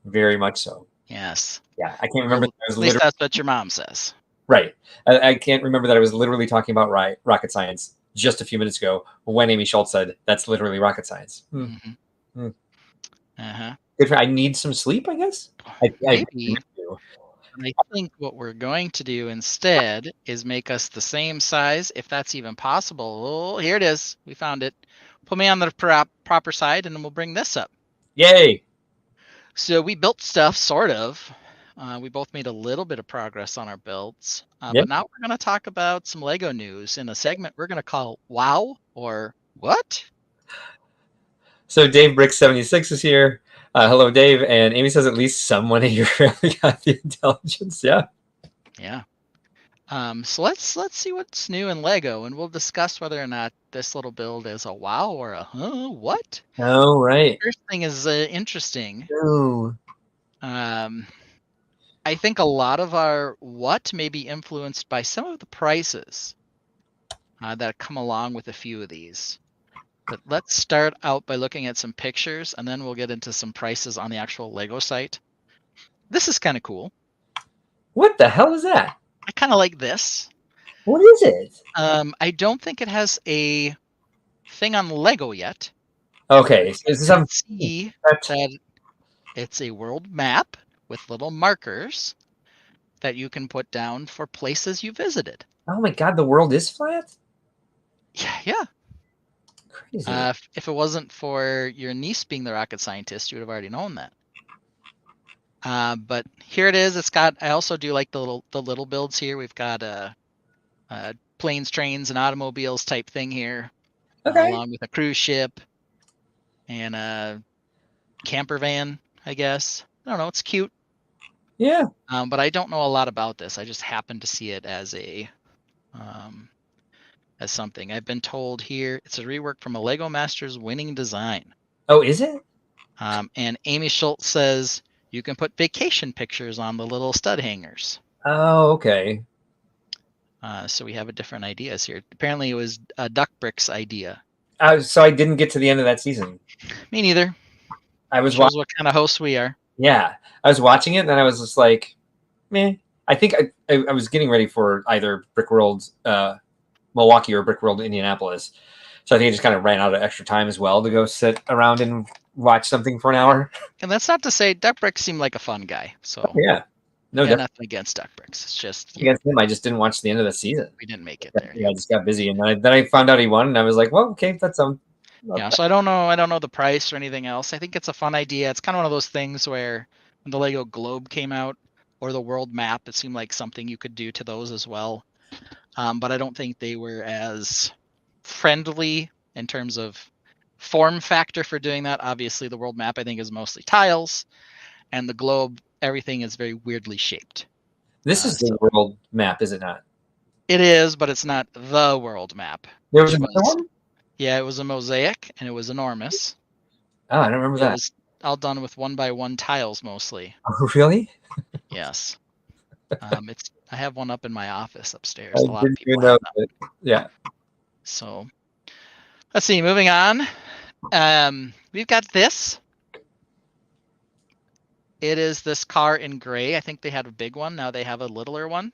Very much so. Yes. Yeah, I can't remember. Well, I was at least literally that's what your mom says. right. I can't remember that I was literally talking about rocket science just a few minutes ago when Amy Schultz said that's literally rocket science. Mm-hmm. Hmm. Uh-huh. Good I need some sleep, I guess. I Maybe. do. I think what we're going to do instead is make us the same size, if that's even possible. Oh, here it is. We found it. Put me on the proper side, and then we'll bring this up. Yay! So we built stuff, sort of. We both made a little bit of progress on our builds. Yep. But now we're going to talk about some Lego news in a segment we're going to call Wow or What? So Dave Brick 76 is here. Hello, Dave. And Amy says at least someone in your family got the intelligence. Yeah. Yeah. So let's see what's new in Lego, and we'll discuss whether or not this little build is a wow or a what. Oh, right. First thing is interesting. Oh. I think a lot of our what may be influenced by some of the prices that come along with a few of these. But let's start out by looking at some pictures, and then we'll get into some prices on the actual Lego site. This is kind of cool. What the hell is that? I kind of like this. What is it? I don't think it has a thing on Lego yet. Okay. So is this You can on see that? that it's a world map with little markers that you can put down for places you visited. Oh my God, the world is flat? Yeah. Crazy. If it wasn't for your niece being the rocket scientist, you would have already known that. But here it is. It's got. I also do like the little builds here. We've got planes, trains, and automobiles type thing here, Okay. along with a cruise ship and a camper van, I guess. I don't know. It's cute. Yeah. But I don't know a lot about this. I just happen to see it as something. I've been told here it's a rework from a Lego Masters winning design. Oh, is it? And Amy Schultz says you can put vacation pictures on the little stud hangers. Oh, okay. So we have a different ideas here. Apparently it was Duck Brick's idea. So I didn't get to the end of that season. Me neither. I was Shows what kind of hosts we are. Yeah, I was watching it, and then I was just like, meh. I think I was getting ready for either Brickworld Milwaukee or Brickworld Indianapolis. So I think I just kind of ran out of extra time as well to go sit around and watch something for an hour. And that's not to say Duck Brick seemed like a fun guy. So Yeah. No, yeah, nothing against Duck Bricks. It's just against him. I just didn't watch the end of the season. we didn't make it there. Yeah, I just got busy, and then I found out he won, and I was like, well, okay, that's okay. Yeah, so I don't know the price or anything else. I think it's a fun idea. It's kind of one of those things where when the Lego Globe came out or the world map, it seemed like something you could do to those as well. But I don't think they were as friendly in terms of form factor for doing that. Obviously, the world map I think is mostly tiles, and the globe, everything is very weirdly shaped. This is the world map, is it not? It is, but it's not the world map. There was another one? Yeah, it was a mosaic, and it was enormous. Oh, I don't remember that. It was all done with 1x1 tiles mostly. Oh, really? Yes. I have one up in my office upstairs. I A lot of didn't people even know have them. that. Yeah. So let's see. Moving on. We've got this. It is this car in gray. I think they had a big one. Now they have a littler one.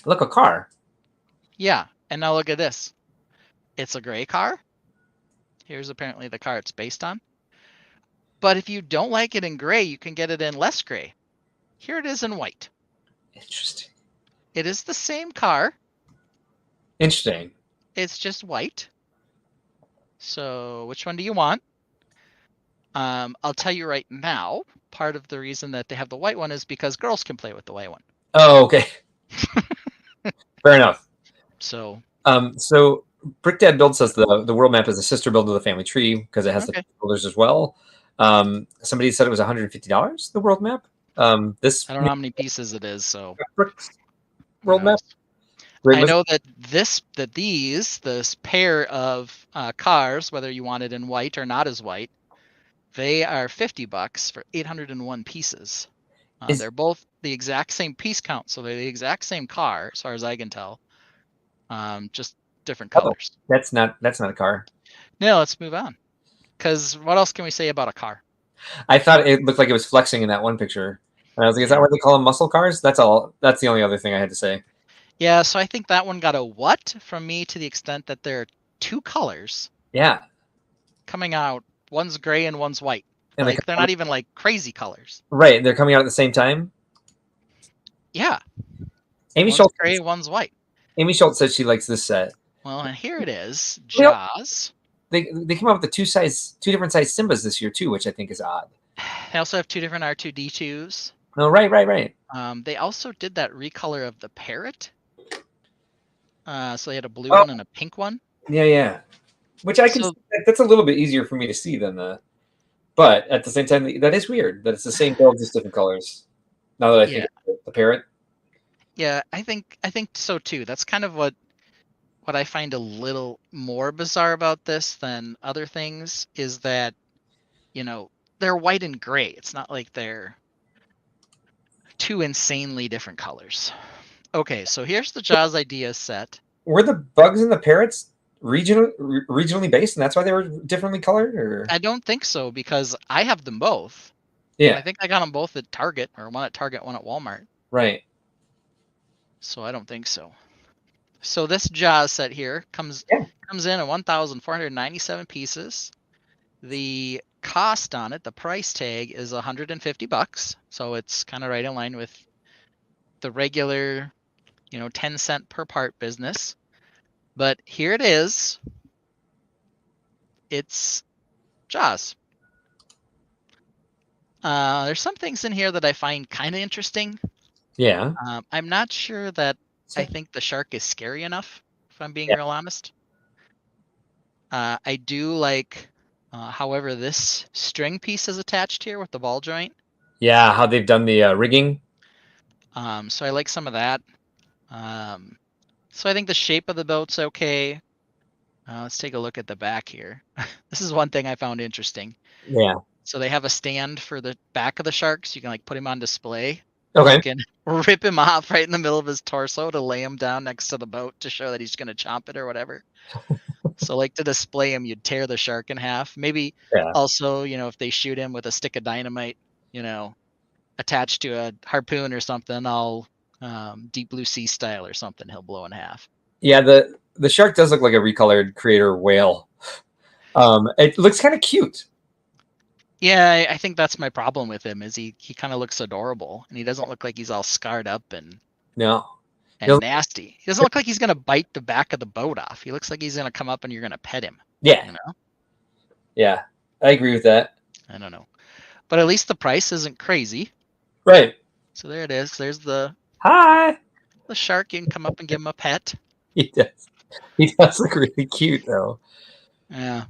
Look, a car. Yeah. And now look at this. It's a gray car. Here's apparently the car it's based on. But if you don't like it in gray, you can get it in less gray. Here it is in white. Interesting. It is the same car. Interesting. It's just white. So which one do you want? I'll tell you right now, part of the reason that they have the white one is because girls can play with the white one. Oh, okay. Fair enough. So Brick Dad Build says the world map is a sister build of the family tree because it has the builders as well. Somebody said it was $150, the world map. This I don't know how many pieces it is, so Brick's world map. I know that this pair of cars, whether you want it in white or not as white, they are $50 for 801 pieces. They're both the exact same piece count, so they're the exact same car, as far as I can tell. Just different Oh, colors. that's not a car. No, let's move on. Because what else can we say about a car? I thought it looked like it was flexing in that one picture. And I was like, is that what they call them, muscle cars? That's all. That's the only other thing I had to say. Yeah, so I think that one got a what from me to the extent that there are two colors Yeah. coming out. One's gray and one's white. And Like they're not even like crazy colors. right. They're coming out at the same time. Yeah. Amy One's Schultz. gray, one's white. Amy Schultz says she likes this set. Well, and here it is. Well, Jaws. They came out with the two different size Simbas this year too, which I think is odd. They also have two different R2D2s. No, right. They also did that recolor of the parrot. So they had a blue one and a pink one. Yeah. Which I can. That's a little bit easier for me to see than the. But at the same time, that is weird that it's the same build, just different colors. Now that I think of the parrot. Yeah, I think so too. That's kind of what I find a little more bizarre about this than other things is that, they're white and gray. It's not like they're two insanely different colors. Okay, so here's the Jaws idea set. Were the bugs and the parrots regionally based, and that's why they were differently colored? Or I don't think so because I have them both. yeah, I think I got them both at Target, or one at Target, one at Walmart. right. So I don't think so. So this Jaws set here comes in at 1,497 pieces. The cost on it, the price tag, is $150. So it's kind of right in line with the regular, 10-cent per part business. But here it is. It's Jaws. There's some things in here that I find kind of interesting. Yeah. I'm not sure that I think the shark is scary enough, if I'm being real honest. I do like, however, this string piece is attached here with the ball joint. Yeah, how they've done the rigging. So I like some of that. So I think the shape of the boat's okay. Let's take a look at the back here. This is one thing I found interesting. Yeah. So they have a stand for the back of the shark, so you can like put him on display. Okay. You can rip him off right in the middle of his torso to lay him down next to the boat to show that he's going to chomp it or whatever. So like to display him, you'd tear the shark in half. Maybe also, if they shoot him with a stick of dynamite, attached to a harpoon or something, all Deep Blue Sea style or something, he'll blow in half. Yeah, the shark does look like a recolored creator whale. It looks kind of cute. Yeah, I think that's my problem with him is he kind of looks adorable, and he doesn't look like he's all scarred up and nasty. He doesn't look like he's gonna bite the back of the boat off. He looks like he's gonna come up and you're gonna pet him. Yeah. Yeah, I agree with that. I don't know, but at least the price isn't crazy. Right. So there it is. There's the shark. You can come up and give him a pet. He does. He does look really cute though. Yeah.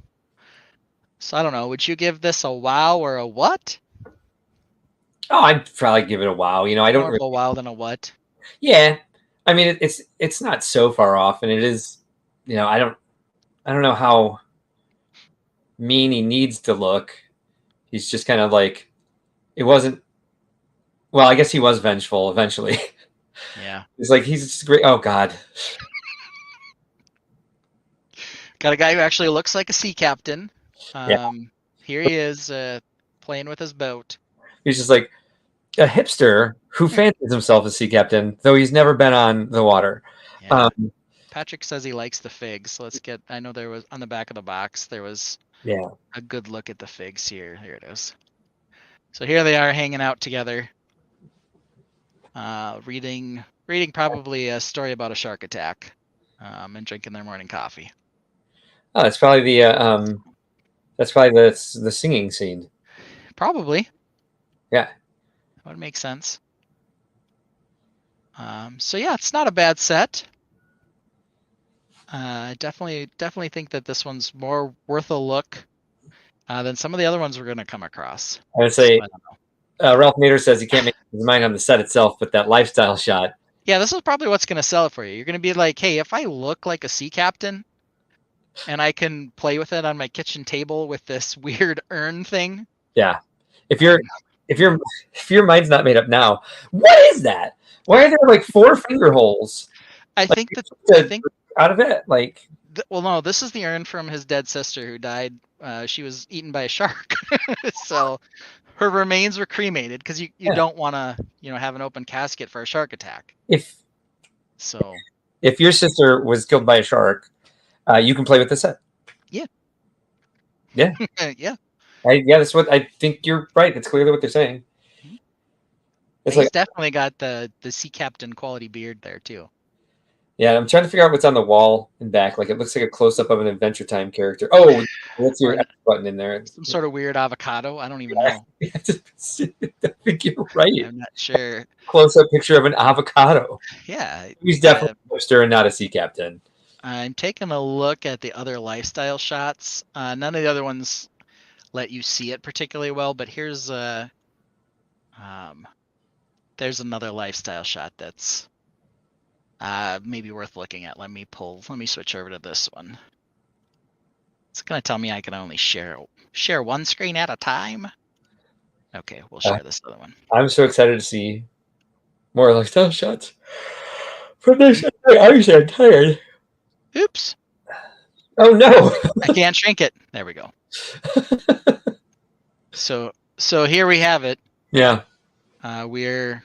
So I don't know. Would you give this a wow or a what? Oh, I'd probably give it a wow. I don't more of a wow than a what. Yeah, I mean it's not so far off, and it is. I don't know how mean he needs to look. He's just kind of like, it wasn't. Well, I guess he was vengeful eventually. Yeah. It's like he's just great. Oh God. Got a guy who actually looks like a sea captain. Here he is playing with his boat. He's just like a hipster who fancies himself a sea captain, though he's never been on the water. Yeah. Patrick says he likes the figs. So I know there was on the back of the box, there was a good look at the figs here. Here it is. So here they are hanging out together, reading probably a story about a shark attack, and drinking their morning coffee. Oh, that's probably the the singing scene. Probably. Yeah. That would make sense. So yeah, it's not a bad set. I definitely think that this one's more worth a look than some of the other ones we're going to come across. I would say, So I don't know. Ralph Nader says he can't make his mind on the set itself, but that lifestyle shot. Yeah, this is probably what's going to sell it for you. You're going to be like, hey, if I look like a sea captain and I can play with it on my kitchen table with this weird urn thing. Yeah. If your mind's not made up now, what is that? Why are there like 4 finger holes? I think that To- I think out of it, like well, no, this is the urn from his dead sister who died. She was eaten by a shark, so her remains were cremated because you Yeah. don't want to have an open casket for a shark attack. if So your sister was killed by a shark, you can play with the set. yeah, Yeah. yeah. Yeah, that's what I think. You're right. That's clearly what they're saying. It's He's like, definitely got the sea captain quality beard there too. yeah, I'm trying to figure out what's on the wall and back. Like, it looks like a close up of an Adventure Time character. Oh, what's Or your X button in there? some sort of weird avocado. I don't even know. I think you're right. I'm not sure. Close up picture of an avocado. Yeah, He's definitely a hipster and not a sea captain. I'm taking a look at the other lifestyle shots. None of the other ones let you see it particularly well, but here's there's another lifestyle shot that's maybe worth looking at. Let me switch over to this one. It's gonna tell me I can only share one screen at a time. Okay, we'll share this other one. I'm so excited to see more lifestyle shots from this. Obviously, I'm tired. Oops. Oh no! I can't shrink it. There we go. So here we have it. Yeah. We're.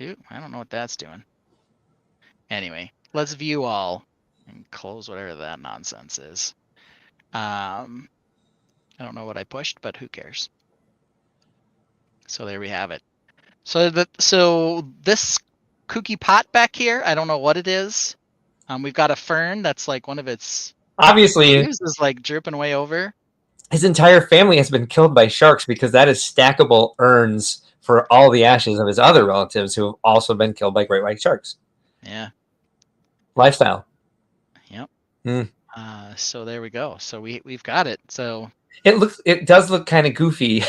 Ooh, I don't know what that's doing. Anyway, let's view all and close whatever that nonsense is. I don't know what I pushed, but who cares? So there we have it. So this kooky pot back here, I don't know what it is. We've got a fern that's like one of its Obviously, leaves is like drooping way over. his entire family has been killed by sharks because that is stackable urns for all the ashes of his other relatives who have also been killed by great white sharks. Yeah. Lifestyle. Yep. Mm. So there we go. So we've got it. So It does look kind of goofy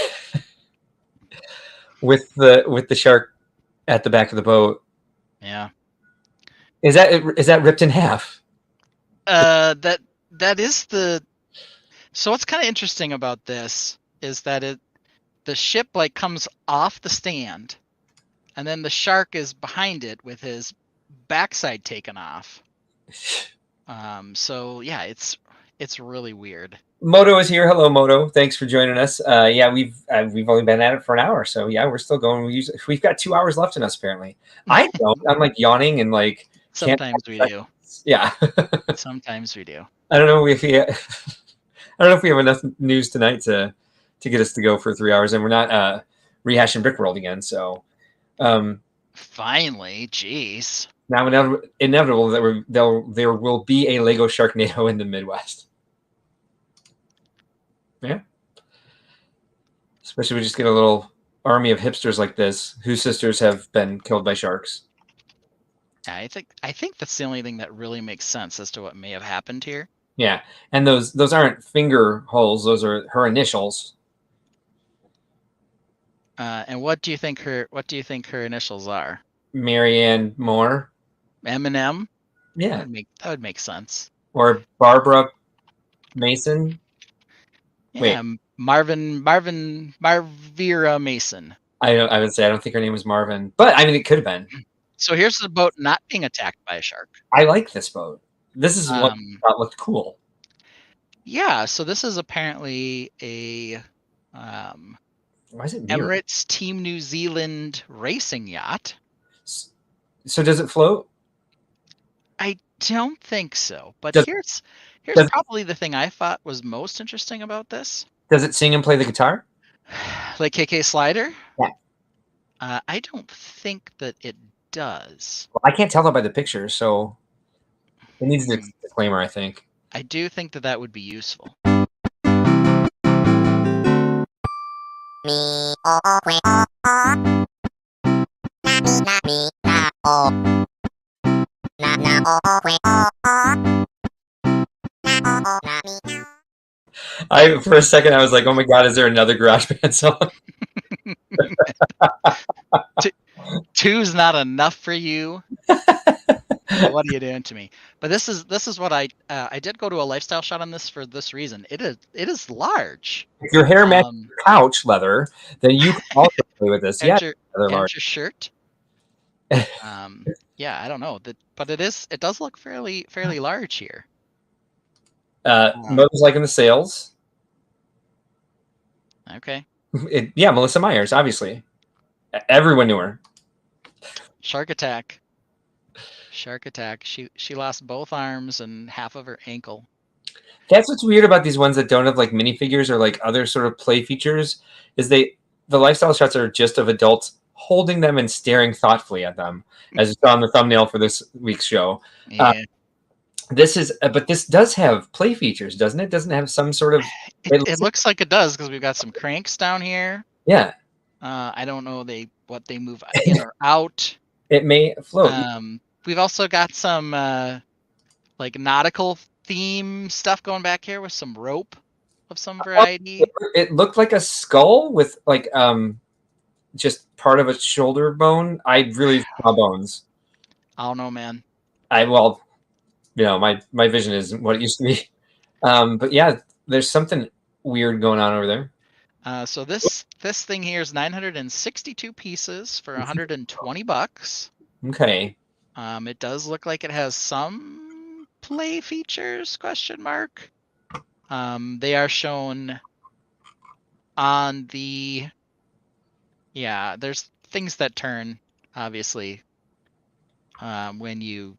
with the shark at the back of the boat. yeah. Is that ripped in half? That is the. So what's kind of interesting about this is that the ship like comes off the stand, and then the shark is behind it with his backside taken off. So yeah, it's really weird. Moto is here. Hello, Moto. Thanks for joining us. Yeah, we've only been at it for an hour, so yeah, we're still going. We've got 2 hours left in us apparently. I don't. I'm like yawning and like. Sometimes we do. Yeah. Sometimes we do. I don't know if we have enough news tonight to get us to go for 3 hours, and we're not rehashing Brickworld again. So, finally, jeez. now inevitable that there will be a Lego Sharknado in the Midwest. Yeah, especially if we just get a little army of hipsters like this whose sisters have been killed by sharks. Yeah, I think that's the only thing that really makes sense as to what may have happened here. Yeah, and those aren't finger holes; those are her initials. And what do you think her initials are? Marianne Moore. M&M? Yeah, That would make sense. or Barbara Mason. Yeah, Wait. Marvira Mason. I would say I don't think her name was Marvin, but I mean it could have been. So here's the boat not being attacked by a shark. I like this boat. This is what I thought looked cool. Yeah, so this is apparently a Why is it mirror? Emirates Team New Zealand racing yacht. So does it float? I don't think so, but here's does- probably the thing I thought was most interesting about this. Does it sing and play the guitar? Like KK Slider? Yeah. I don't think that it does. Well, I can't tell that by the picture, so it needs a disclaimer, I think. I do think that would be useful. For a second I was like, oh my god, is there another Garage Band song? Two's not enough for you. What are you doing to me? But this is what I did go to a lifestyle shot on this for this reason. It is large. If your hair matches your couch leather, then you can also play with this. And Yeah, your shirt. Yeah, I don't know. But it does look fairly large here. Mo's liking the sales. Okay. Yeah, Melissa Myers, obviously. Everyone knew her. Shark Attack. Shark Attack. She lost both arms and half of her ankle. That's what's weird about these ones that don't have like minifigures or like other sort of play features, is the lifestyle shots are just of adults holding them and staring thoughtfully at them, as you saw on the thumbnail for this week's show. Yeah. But this does have play features, doesn't it? Doesn't it have some sort of? It looks like it does because we've got some cranks down here. Yeah, I don't know what they move in or out. it may float. We've also got some like nautical theme stuff going back here with some rope of some variety. It looked like a skull with like just part of a shoulder bone. I really saw bones. I don't know, man. Well, my vision isn't what it used to be. But yeah, there's something weird going on over there. So this thing here is 962 pieces for $120. Okay. It does look like it has some play features, question mark. They are shown on the, yeah, there's things that turn, obviously, when you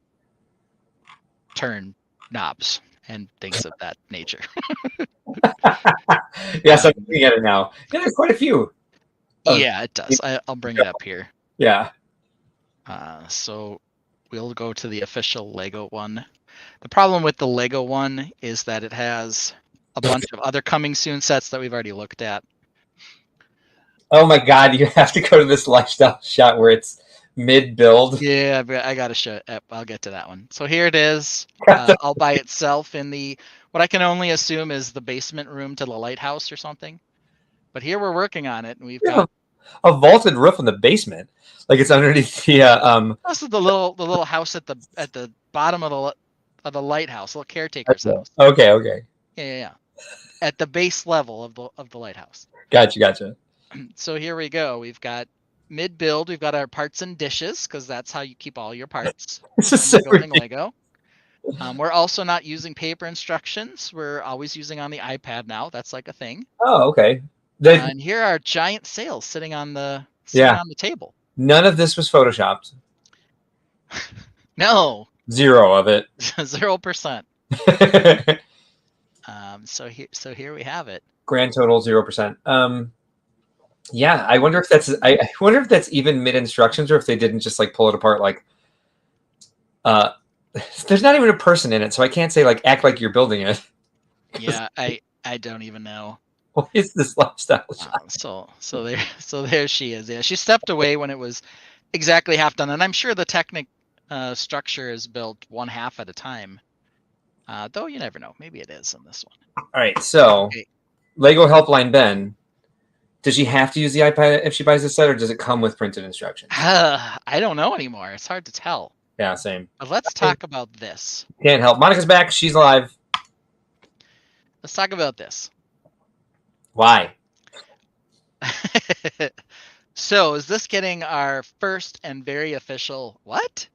turn knobs and things of that nature. Yes, I'm looking at it now. Yeah, there's quite a few. Yeah, it does. I'll bring it up here. Yeah. So we'll go to the official Lego one. The problem with the Lego one is that it has a bunch of other coming soon sets that we've already looked at. Oh my God, you have to go to this lifestyle shot where it's mid-build. Yeah, I gotta show it. I'll get to that one. So here it is, all by itself in the what I can only assume is the basement room to the lighthouse or something. But here we're working on it, and we've got a vaulted roof in the basement, like it's underneath the. This is the little house at the bottom of the lighthouse, little caretaker's house. Okay. Yeah. At the base level of the lighthouse. Gotcha. So here we go. We've got mid-build. We've got our parts and dishes because that's how you keep all your parts. This is so building ridiculous. Lego. We're also not using paper instructions. We're always using on the iPad now. That's like a thing. Oh, okay. And here are giant sails sitting on the table. None of this was photoshopped. No. 0 of it. 0%. So here we have it. Grand total 0%. Yeah, I wonder if that's even mid instructions or if they didn't just like pull it apart. Like, there's not even a person in it, so I can't say like act like you're building it. Yeah, I don't even know. What is this lifestyle shot? So there she is. Yeah, she stepped away when it was exactly half done, and I'm sure the Technic structure is built one half at a time. Though you never know. Maybe it is in this one. All right, so Okay. Lego Helpline Ben. Does she have to use the iPad if she buys this set, or does it come with printed instructions? I don't know anymore. It's hard to tell. Yeah, same. But let's talk about this. Can't help. Monica's back. She's alive. Let's talk about this. Why? So is this getting our first and very official what?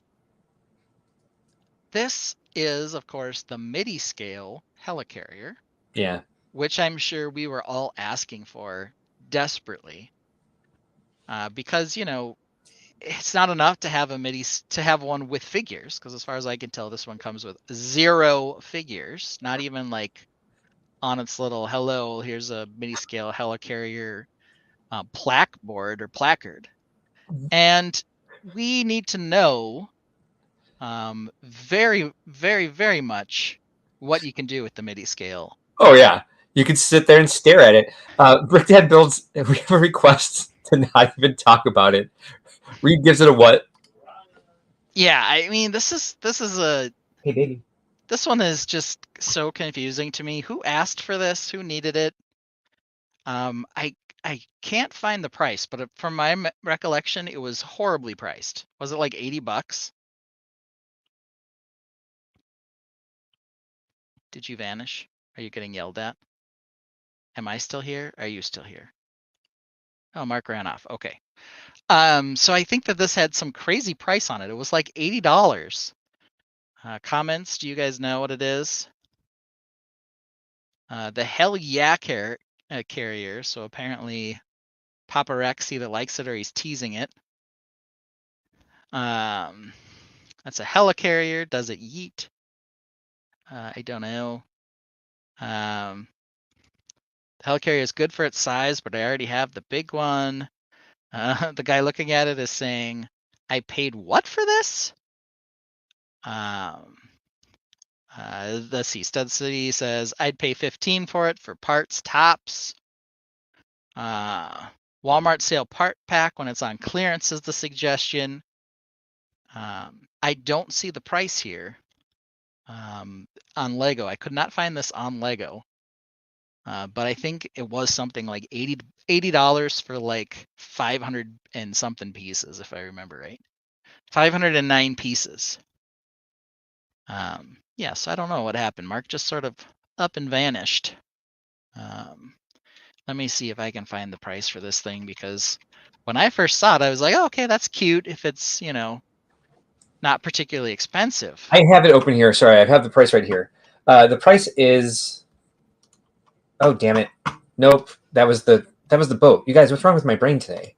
This is, of course, the MIDI scale helicarrier. Yeah. Which I'm sure we were all asking for desperately. Because, it's not enough to have one with figures, because as far as I can tell, this one comes with 0 figures, not even like on its little hello, here's a MIDI scale helicarrier plaqueboard or placard. And we need to know very, very, very much what you can do with the MIDI scale. Oh, yeah. You could sit there and stare at it. Brickdad builds, we have a request to not even talk about it. Reed gives it a what? Yeah, I mean, this is a... Hey, baby. This one is just so confusing to me. Who asked for this? Who needed it? I can't find the price, but from my recollection, it was horribly priced. Was it like $80? Did you vanish? Are you getting yelled at? Am I still here? Are you still here? Oh, Mark ran off. Okay. So I think that this had some crazy price on it. It was like $80. Comments? Do you guys know what it is? The Hell Yeah carrier. So apparently, Papa Rex either likes it or he's teasing it. That's a helicarrier. Does it yeet? I don't know. The helicarrier is good for its size, but I already have the big one. The guy looking at it is saying, "I paid what for this?" The Stud City says, "I'd pay 15 for it for parts, tops." Walmart sale part pack when it's on clearance is the suggestion. I don't see the price here on Lego. I could not find this on Lego, but I think it was something like $80 for like 500 and something pieces, if I remember right. 509 pieces. Yeah, so I don't know what happened. Mark just sort of up and vanished. Let me see if I can find the price for this thing, because when I first saw it, I was like, oh, okay, that's cute if it's, not particularly expensive. I have it open here. Sorry, I have the price right here. The price is. Oh, damn it! Nope, that was the boat. You guys, what's wrong with my brain today?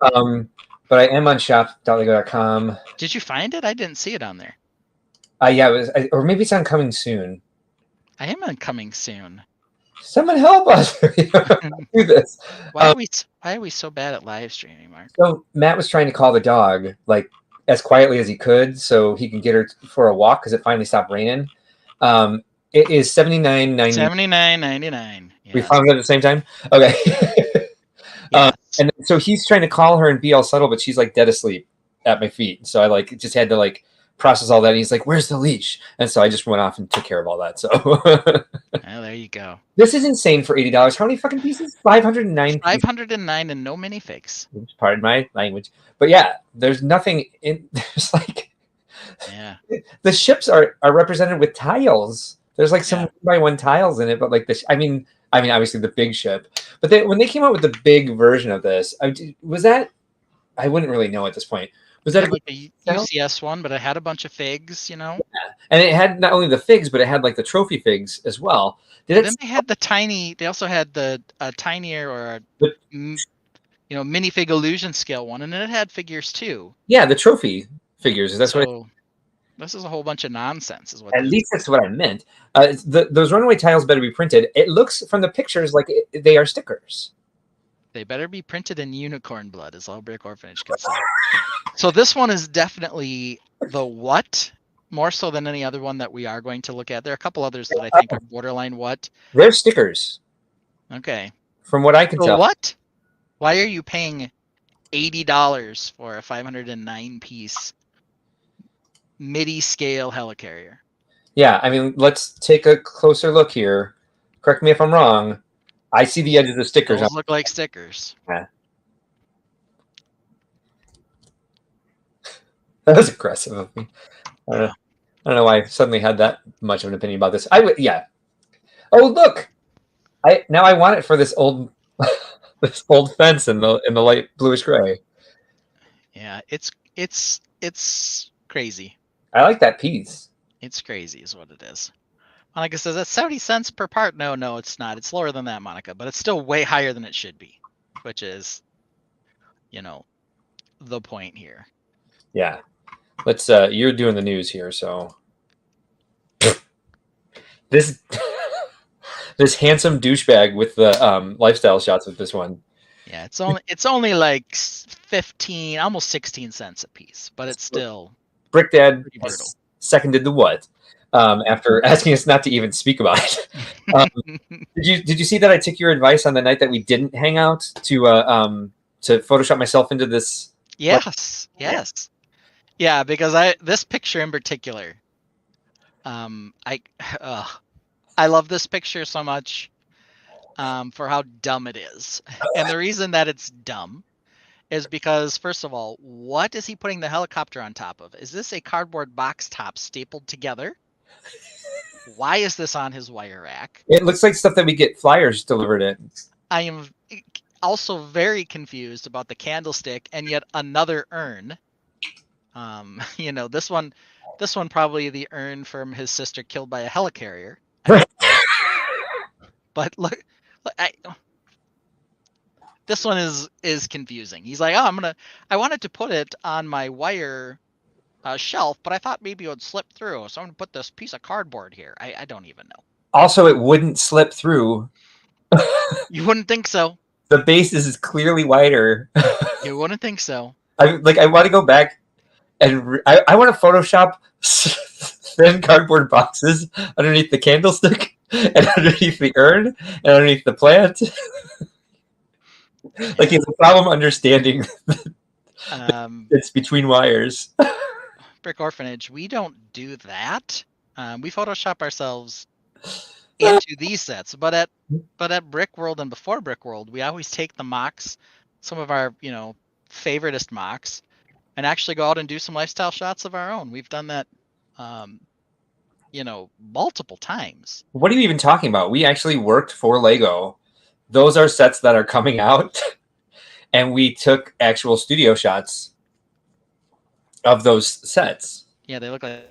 But I am on shop.lego.com. Did you find it? I didn't see it on there. Yeah, it was, or maybe it's on coming soon. I am on coming soon. Someone help us do this. Why are we so bad at live streaming, Mark? So Matt was trying to call the dog like as quietly as he could so he can get her for a walk because it finally stopped raining. It is $79.90. $79.99. Yes. We found it at the same time. Okay. Yes. And so he's trying to call her and be all subtle, but she's like dead asleep at my feet. So I just had to process all that. And he's like, "Where's the leash?" And so I just went off and took care of all that. So Well, there you go. This is insane for $80. How many fucking pieces? 509. 509 and no minifigs. Pardon my language, but yeah, there's nothing in. There's Yeah. The ships are represented with tiles. There's some 1x1 tiles in it, but I mean, obviously the big ship. But when they came out with the big version of this, was that? I wouldn't really know at this point. Was that a UCS one? But it had a bunch of figs, Yeah. And it had not only the figs, but it had the trophy figs as well. Then they had the tiny. They also had the tinier or minifig illusion scale one, and then it had figures too. Yeah, the trophy figures. That's what. This is a whole bunch of nonsense, is what. At least that's what I meant. Those runaway tiles better be printed. It looks from the pictures like they are stickers. They better be printed in unicorn blood, is all Brick Orphanage can say. So this one is definitely the what, more so than any other one that we are going to look at. There are a couple others that I think are borderline what. They're stickers. Okay. From what I can tell. What? Why are you paying $80 for a 509 piece MIDI scale helicarrier? Yeah, I mean, let's take a closer look here. Correct me if I'm wrong. I see the edges of stickers. Those look like stickers. Yeah. That was aggressive of me. I don't know why I suddenly had that much of an opinion about this. Yeah. Oh, look! I want it for this old fence in the light bluish gray. Yeah, it's crazy. I like that piece. It's crazy, is what it is. Monica says that's 70 cents per part. No, it's not. It's lower than that, Monica, but it's still way higher than it should be, which is, the point here. Yeah. Let's. You're doing the news here, so this this handsome douchebag with the lifestyle shots with this one. Yeah, it's only like 15, almost 16 cents a piece, but it's still. Brick Dad seconded the what? After asking us not to even speak about it. Did you see that I took your advice on the night that we didn't hang out to Photoshop myself into this? Yes. Yeah, because this picture in particular, I love this picture so much for how dumb it is. And the reason that it's dumb is because, first of all, what is he putting the helicopter on top of? Is this a cardboard box top stapled together? Why is this on his wire rack? It looks like stuff that we get flyers delivered in. also very confused about the candlestick and yet another urn. This one probably the urn from his sister killed by a helicarrier. But look, this one is confusing. He's like, oh, I wanted to put it on my wire shelf, but I thought maybe it would slip through, so I'm gonna put this piece of cardboard here. I don't even know. Also, it wouldn't slip through. You wouldn't think so. The base is clearly wider. You wouldn't think so. I want to go back and I want to Photoshop thin cardboard boxes underneath the candlestick and underneath the urn and underneath the plant. Like it's a problem understanding it's between wires. Brick Orphanage, we don't do that. We Photoshop ourselves into these sets, but at Brickworld and before Brickworld, we always take the MOCs, some of our favoritist MOCs, and actually go out and do some lifestyle shots of our own. We've done that, multiple times. What are you even talking about? We actually worked for Lego. Those are sets that are coming out, and we took actual studio shots of those sets. Yeah, they look like.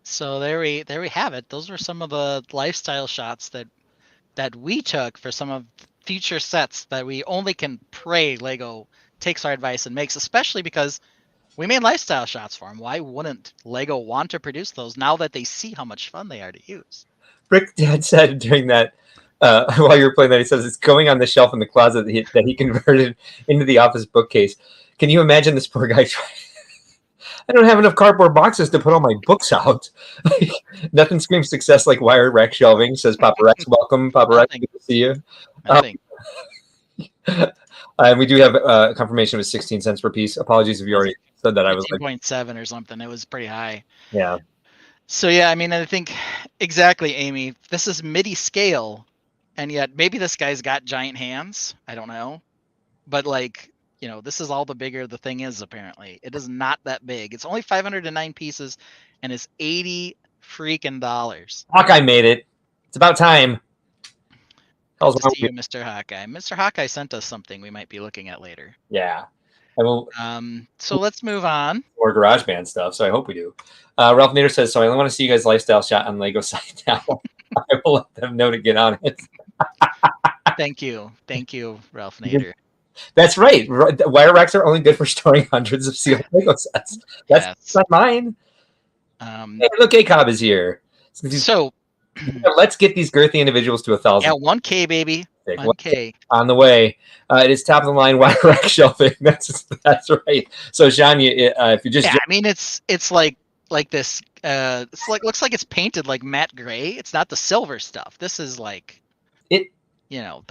So there we have it. Those were some of the lifestyle shots that we took for some of future sets that we only can pray Lego takes our advice and makes, especially because we made lifestyle shots for them. Why wouldn't Lego want to produce those now that they see how much fun they are to use? Brick Dad said during that, while you were playing that, he says it's going on the shelf in the closet that he converted into the office bookcase. Can you imagine this poor guy trying? I don't have enough cardboard boxes to put all my books out. Nothing screams success like wire rack shelving, says Papa Rex. Welcome, Papa Rex. Good to see you. And we do have confirmation of 16 cents per piece. Apologies if you already said that. I was like 0.7 or something. It was pretty high. Yeah. So yeah, I mean, I think exactly, Amy. This is MIDI scale, and yet maybe this guy's got giant hands. I don't know, but this is all the bigger the thing is, apparently. It is not that big. It's only 509 pieces, and it's $80 freaking dollars. Hawkeye made it. It's about time. Good to see you, Mr. Hawkeye. Mr. Hawkeye sent us something we might be looking at later. Yeah. I will. So let's move on. More GarageBand stuff, so I hope we do. Ralph Nader says, so I only want to see you guys' lifestyle shot on Lego site now. I will let them know to get on it. Thank you, Ralph Nader. That's right. Wire racks are only good for storing hundreds of sealed Lego sets. That's not mine. Hey, look, ACOB is here. So let's get these girthy individuals to 1,000. Yeah, 1K, baby. 1K. On the way. It is top of the line wire rack shelving. That's right. So, Sean, if you just... Yeah, I mean, it's like this... it's looks like it's painted like matte gray. It's not the silver stuff. This is the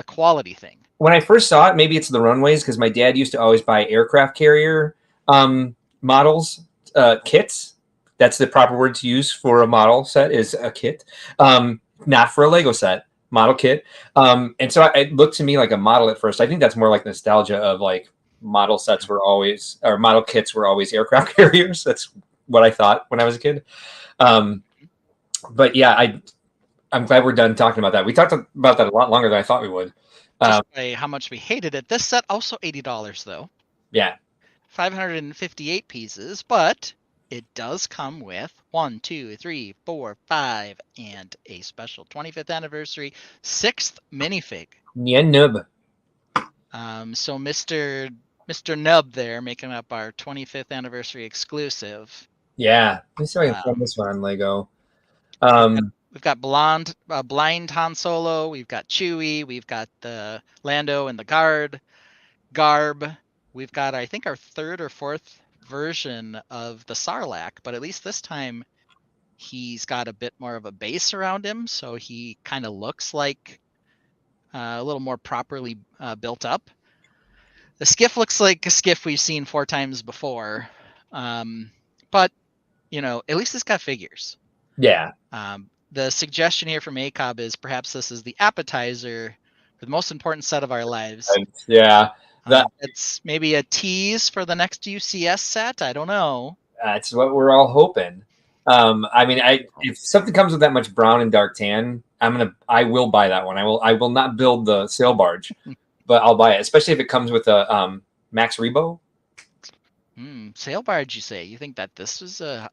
quality thing. When I first saw it, maybe it's the runways, because my dad used to always buy aircraft carrier models, kits. That's the proper word to use for a model set, is a kit, not for a Lego set, model kit. And so it looked to me like a model at first. I think that's more like nostalgia of like model sets were always, or model kits were always aircraft carriers. That's what I thought when I was a kid. But yeah, I'm glad we're done talking about that. We talked about that a lot longer than I thought we would. Just by how much we hated it. This set also $80 though. Yeah. 558 pieces, but it does come with 1, 2, 3, 4, 5, and a special 25th anniversary 6th minifig. Yeah, nub. So Mr. Nub there making up our 25th anniversary exclusive. Yeah. Let me see if I can find this one on Lego. we've got blind Han Solo. We've got Chewie. We've got the Lando and the Garb. We've got, I think, our third or fourth version of the Sarlacc, but at least this time he's got a bit more of a base around him, so he kind of looks like a little more properly built up. The skiff looks like a skiff we've seen 4 times before, but at least it's got figures. Yeah. The suggestion here from ACOB is perhaps this is the appetizer for the most important set of our lives. Yeah. It's maybe a tease for the next UCS set. I don't know. That's what we're all hoping. I mean, if something comes with that much brown and dark tan, I will buy that one. I will not build the sail barge, but I'll buy it, especially if it comes with a Max Rebo. Sail barge, you say? You think that this was the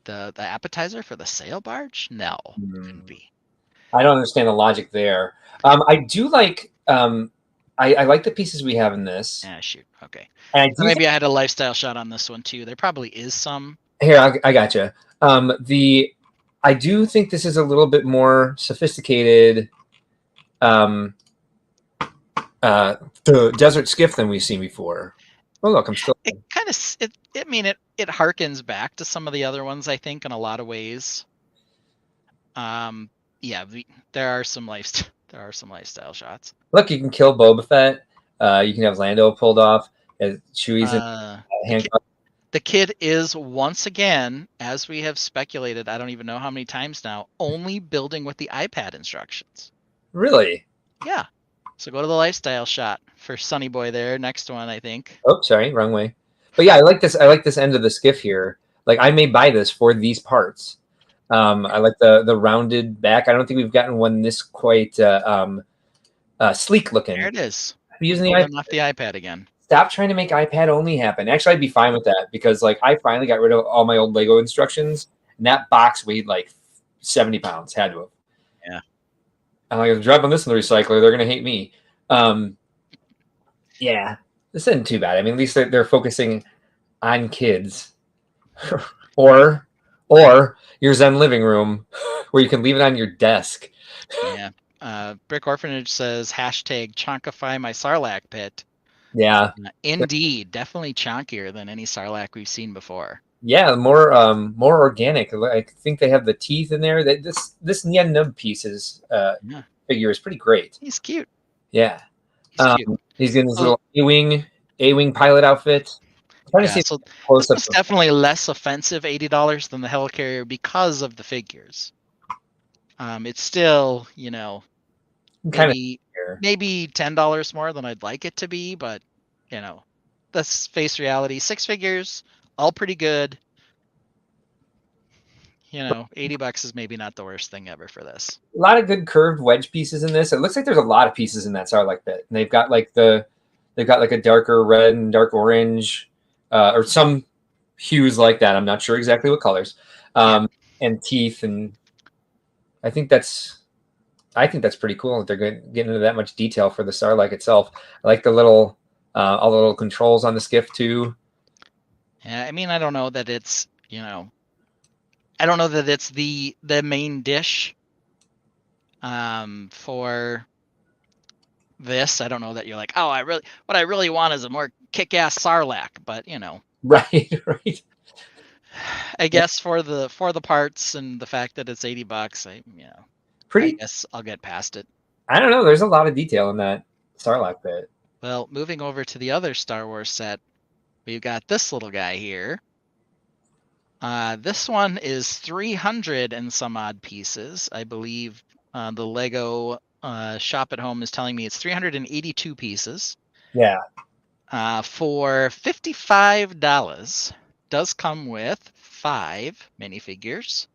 appetizer for the sail barge? No, couldn't be. I don't understand the logic there. I do like. I like the pieces we have in this. Yeah, shoot. Okay. And So maybe I had a lifestyle shot on this one too. There probably is some. Here, I gotcha. I do think this is a little bit more sophisticated the desert skiff than we've seen before. Oh, look, I'm still. It kind of. It harkens back to some of the other ones, I think, in a lot of ways. Yeah, there are some lifestyle shots. Look, you can kill Boba Fett. You can have Lando pulled off. Chewie's in handcuffs. The kid is once again, as we have speculated, I don't even know how many times now, only building with the iPad instructions. Really? Yeah. So go to the lifestyle shot for Sonny Boy there. Next one, I think. Oh, sorry, wrong way. But yeah, I like this. I like this end of the skiff here. Like, I may buy this for these parts. I like the rounded back. I don't think we've gotten one this quite sleek looking. There it is. I'm using off the iPad again. Stop trying to make iPad only happen. Actually, I'd be fine with that because like I finally got rid of all my old Lego instructions, and that box weighed like 70 pounds. Had to have. Yeah. I'm like, if I'm dropping this in the recycler, they're gonna hate me. Yeah, this isn't too bad. I mean, at least they're focusing on kids, or your Zen living room where you can leave it on your desk. Yeah. Brick Orphanage says #chonkify my Sarlacc pit. Yeah. Indeed, definitely chonkier than any Sarlacc we've seen before. Yeah, more organic. I think they have the teeth in there. This Nien Nub pieces figure is pretty great. He's cute. Yeah. He's cute. He's in his little A-wing pilot outfit. So this is definitely less offensive, $80 than the Helicarrier because of the figures. It's still, maybe $10 more than I'd like it to be, but let's face reality. 6 figures, all pretty good. $80 is maybe not the worst thing ever for this. A lot of good curved wedge pieces in this. It looks like there's a lot of pieces in that Sarlacc pit. And they've got like a darker red and dark orange, or some hues like that. I'm not sure exactly what colors. And teeth, and I think that's pretty cool that they're getting into that much detail for the Sarlacc itself. I like the little all the little controls on the skiff too. Yeah, I mean, I don't know that it's I don't know that it's the main dish for this. I don't know that you're like, oh, what I really want is a more kick-ass Sarlacc, but Right. I guess for the parts and the fact that it's $80, I guess I'll get past it. I don't know. There's a lot of detail in that Sarlacc bit. Well, moving over to the other Star Wars set, we've got this little guy here. This one is 300 and some odd pieces. I believe the Lego shop at home is telling me it's 382 pieces. Yeah. For $55, does come with 5 minifigures,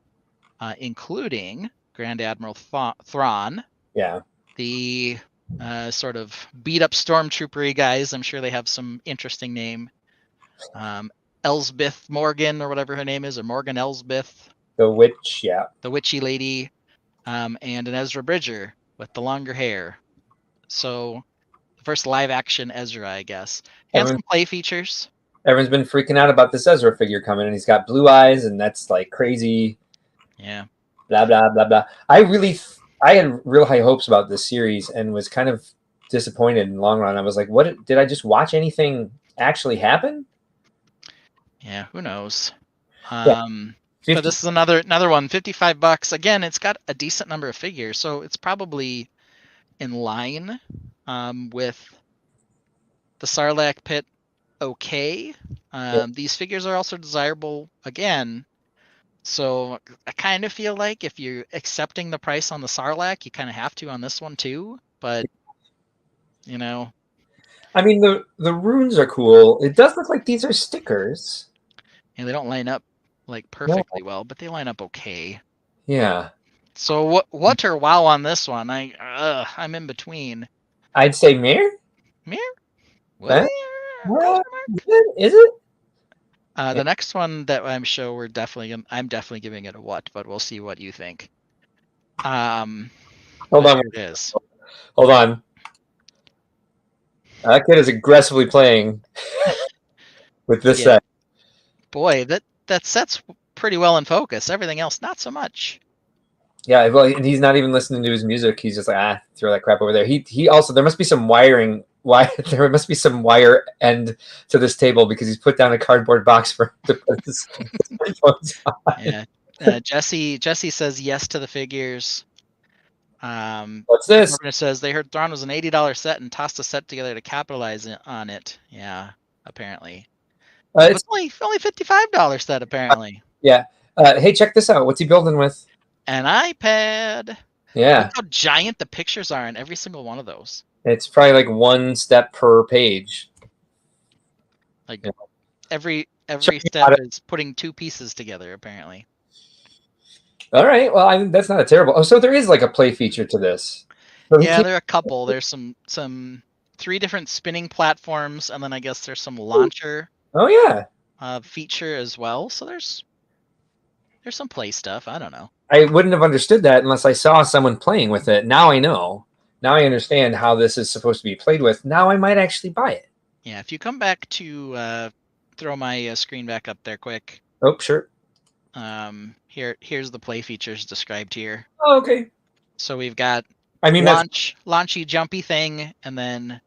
including Grand Admiral Thrawn. Yeah. The sort of beat up stormtroopery guys. I'm sure they have some interesting name. Elsbeth Morgan or whatever her name is, or Morgan Elsbeth. The witch, yeah. The witchy lady, and an Ezra Bridger with the longer hair. So the first live action Ezra, I guess. And some play features. Everyone's been freaking out about this Ezra figure coming, and he's got blue eyes, and that's like crazy. Yeah. blah blah blah blah. I had real high hopes about this series and was kind of disappointed in the long run. I was like, what did I just watch anything actually happen? Yeah, who knows? Yeah, But 50, this is another one, $55. Again, it's got a decent number of figures, so it's probably in line with the Sarlacc pit. Okay. These figures are also desirable again. So I kind of feel like if you're accepting the price on the Sarlacc, you kind of have to on this one too. But you know, I mean the runes are cool. It does look like these are stickers. and they don't line up like No. perfectly well, but they line up okay. Yeah. So what or wow on this one? I'm in between. I'd say Mayor? Mirror? Eh? What? Is it? The next one that I'm sure I'm definitely giving it a what, but we'll see what you think. Hold There on. it is. Hold on. That kid is aggressively playing with this Yeah. set. Boy, that set's pretty well in focus. Everything else, not so much. Yeah, well, and he's not even listening to his music. He's just like, throw that crap over there. He also, there must be some wiring. Why there must be some wire end to this table because he's put down a cardboard box for to put his headphones on. Yeah. Jesse says yes to the figures. What's this? Governor says they heard Thrawn was an $80 set and tossed a set together to capitalize on it. Yeah, apparently. It's It's only $55 set apparently. yeah. Hey, check this out. What's he building with? An iPad. Yeah, Look how giant the pictures are in every single one of those. it's probably like one step per page. Like Yeah. every Check step out is putting two pieces together apparently. All right. Well, that's not a terrible. Oh, so there is like a play feature to this. So Yeah, there are a couple. There's some 3 different spinning platforms, and then I guess there's some launcher Oh yeah. feature as well. So there's some play stuff. I don't know. I wouldn't have understood that unless I saw someone playing with it. Now I know. Now I understand how this is supposed to be played with. Now I might actually buy it. Yeah, if you come back to throw my screen back up there quick. Oh, sure. Here's the play features described here. Oh, okay. So we've got I mean, launchy jumpy thing, and then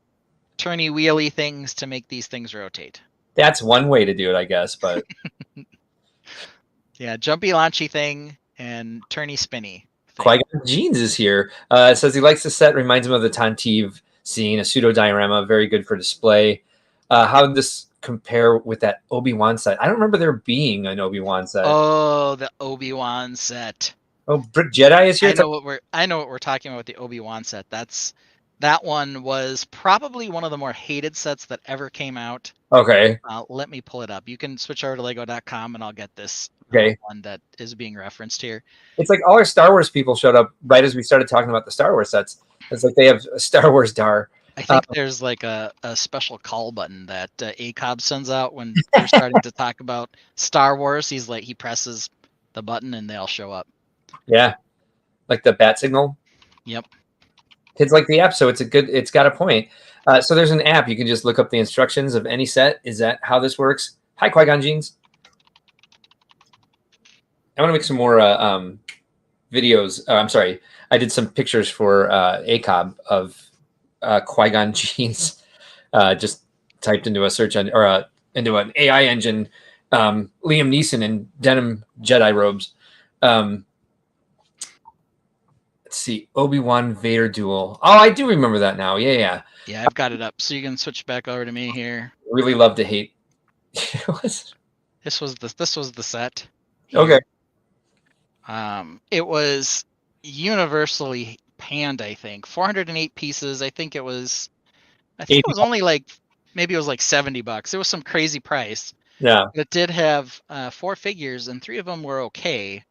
turny wheelie things to make these things rotate. that's one way to do it, I guess. But Yeah, jumpy launchy thing and turny spinny thing. Qui-Gon Jeans is here. It says he likes the set. Reminds him of the Tainted scene, a pseudo diorama, very good for display. How did this compare with that Obi-Wan set? I don't remember there being an Obi-Wan set. Oh, the Obi-Wan set. Oh, Brick Jedi is here. I know what we're talking about with the Obi-Wan set. That one was probably one of the more hated sets that ever came out. Okay. Let me pull it up. You can switch over to Lego.com and I'll get this one that is being referenced here. It's like all our Star Wars people showed up right as we started talking about the Star Wars sets. It's like they have a Star Wars DAR. I think there's like a special call button that ACOB sends out when they're starting to talk about Star Wars. He presses the button and they all show up. Yeah. Like the bat signal. Yep. Kids like the app, so it's got a point. So there's an app. You can just look up the instructions of any set. Is that how this works? Hi, Qui-Gon Jeans. I want to make some more videos. I'm sorry. I did some pictures for ACOB of Qui-Gon Jeans. Just typed into a search or into an AI engine. Liam Neeson in denim Jedi robes. Let's see. Obi-Wan Vader duel. Oh, I do remember that now. Yeah. Yeah, I've got it up. So you can switch back over to me here. Really love to hate. This was the set. Okay. It was universally panned, I think. 408 pieces. I think it was only like maybe it was like $70. It was some crazy price. Yeah. It did have 4 figures and 3 of them were okay.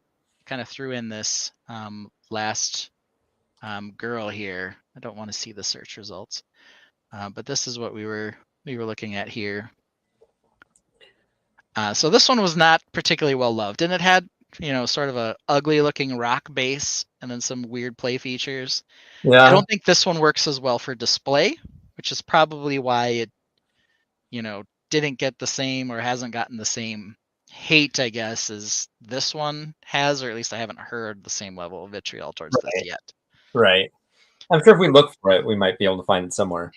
Kind of threw in this last girl here. I don't want to see the search results. But this is what we were looking at here. So this one was not particularly well loved, and it had sort of a ugly looking rock base and then some weird play features. Yeah. I don't think this one works as well for display, which is probably why it didn't get the same or hasn't gotten the same hate, I guess, is this one has, or at least I haven't heard the same level of vitriol towards this Right. yet. Right. I'm sure if we look for it, we might be able to find it somewhere.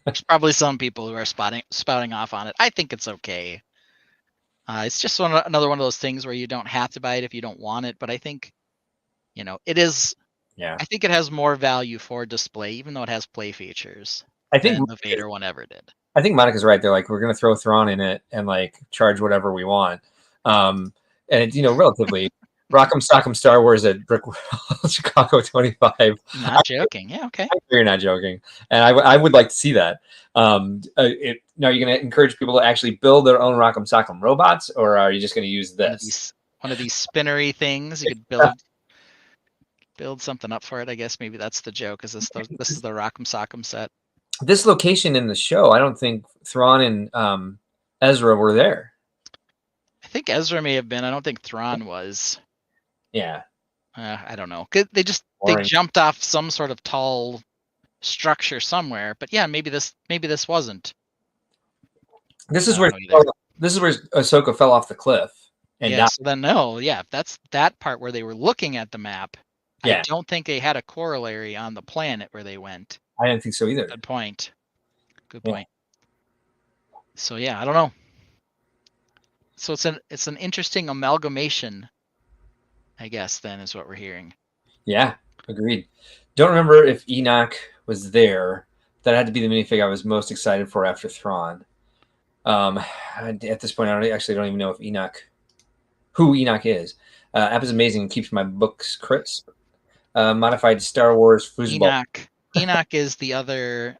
There's probably some people who are spouting off on it. I think it's okay. It's just another one of those things where you don't have to buy it if you don't want it. But I think, it is. Yeah. I think it has more value for display, even though it has play features, I think than the Vader one ever did. I think Monica's right. They're like, we're going to throw Thrawn in it and like charge whatever we want. And it's, relatively Rock'em Sock'em Star Wars at Brickworld Chicago 25. Not joking. Yeah, okay. I'm sure you're not joking. And I would like to see that. Now, are you going to encourage people to actually build their own Rock'em Sock'em robots, or are you just going to use this? One of these spinnery things. You could build something up for it. I guess maybe that's the joke. Is this is the Rock'em Sock'em set? This location in the show, I don't think Thrawn and Ezra were there. I think Ezra may have been. I don't think Thrawn was. Yeah. I don't know. They jumped off some sort of tall structure somewhere. But yeah, maybe this wasn't. This is where Ahsoka fell off the cliff. And yeah. So then if that's that part where they were looking at the map. Yeah. I don't think they had a corollary on the planet where they went. I didn't think so either. Good point. So yeah, I don't know. So it's an interesting amalgamation, I guess, then is what we're hearing. Yeah, agreed. Don't remember if Enoch was there. That had to be the minifig I was most excited for after Thrawn. At this point, I don't even know if who Enoch is. App is amazing and keeps my books crisp. Modified Star Wars foosball. Enoch is the other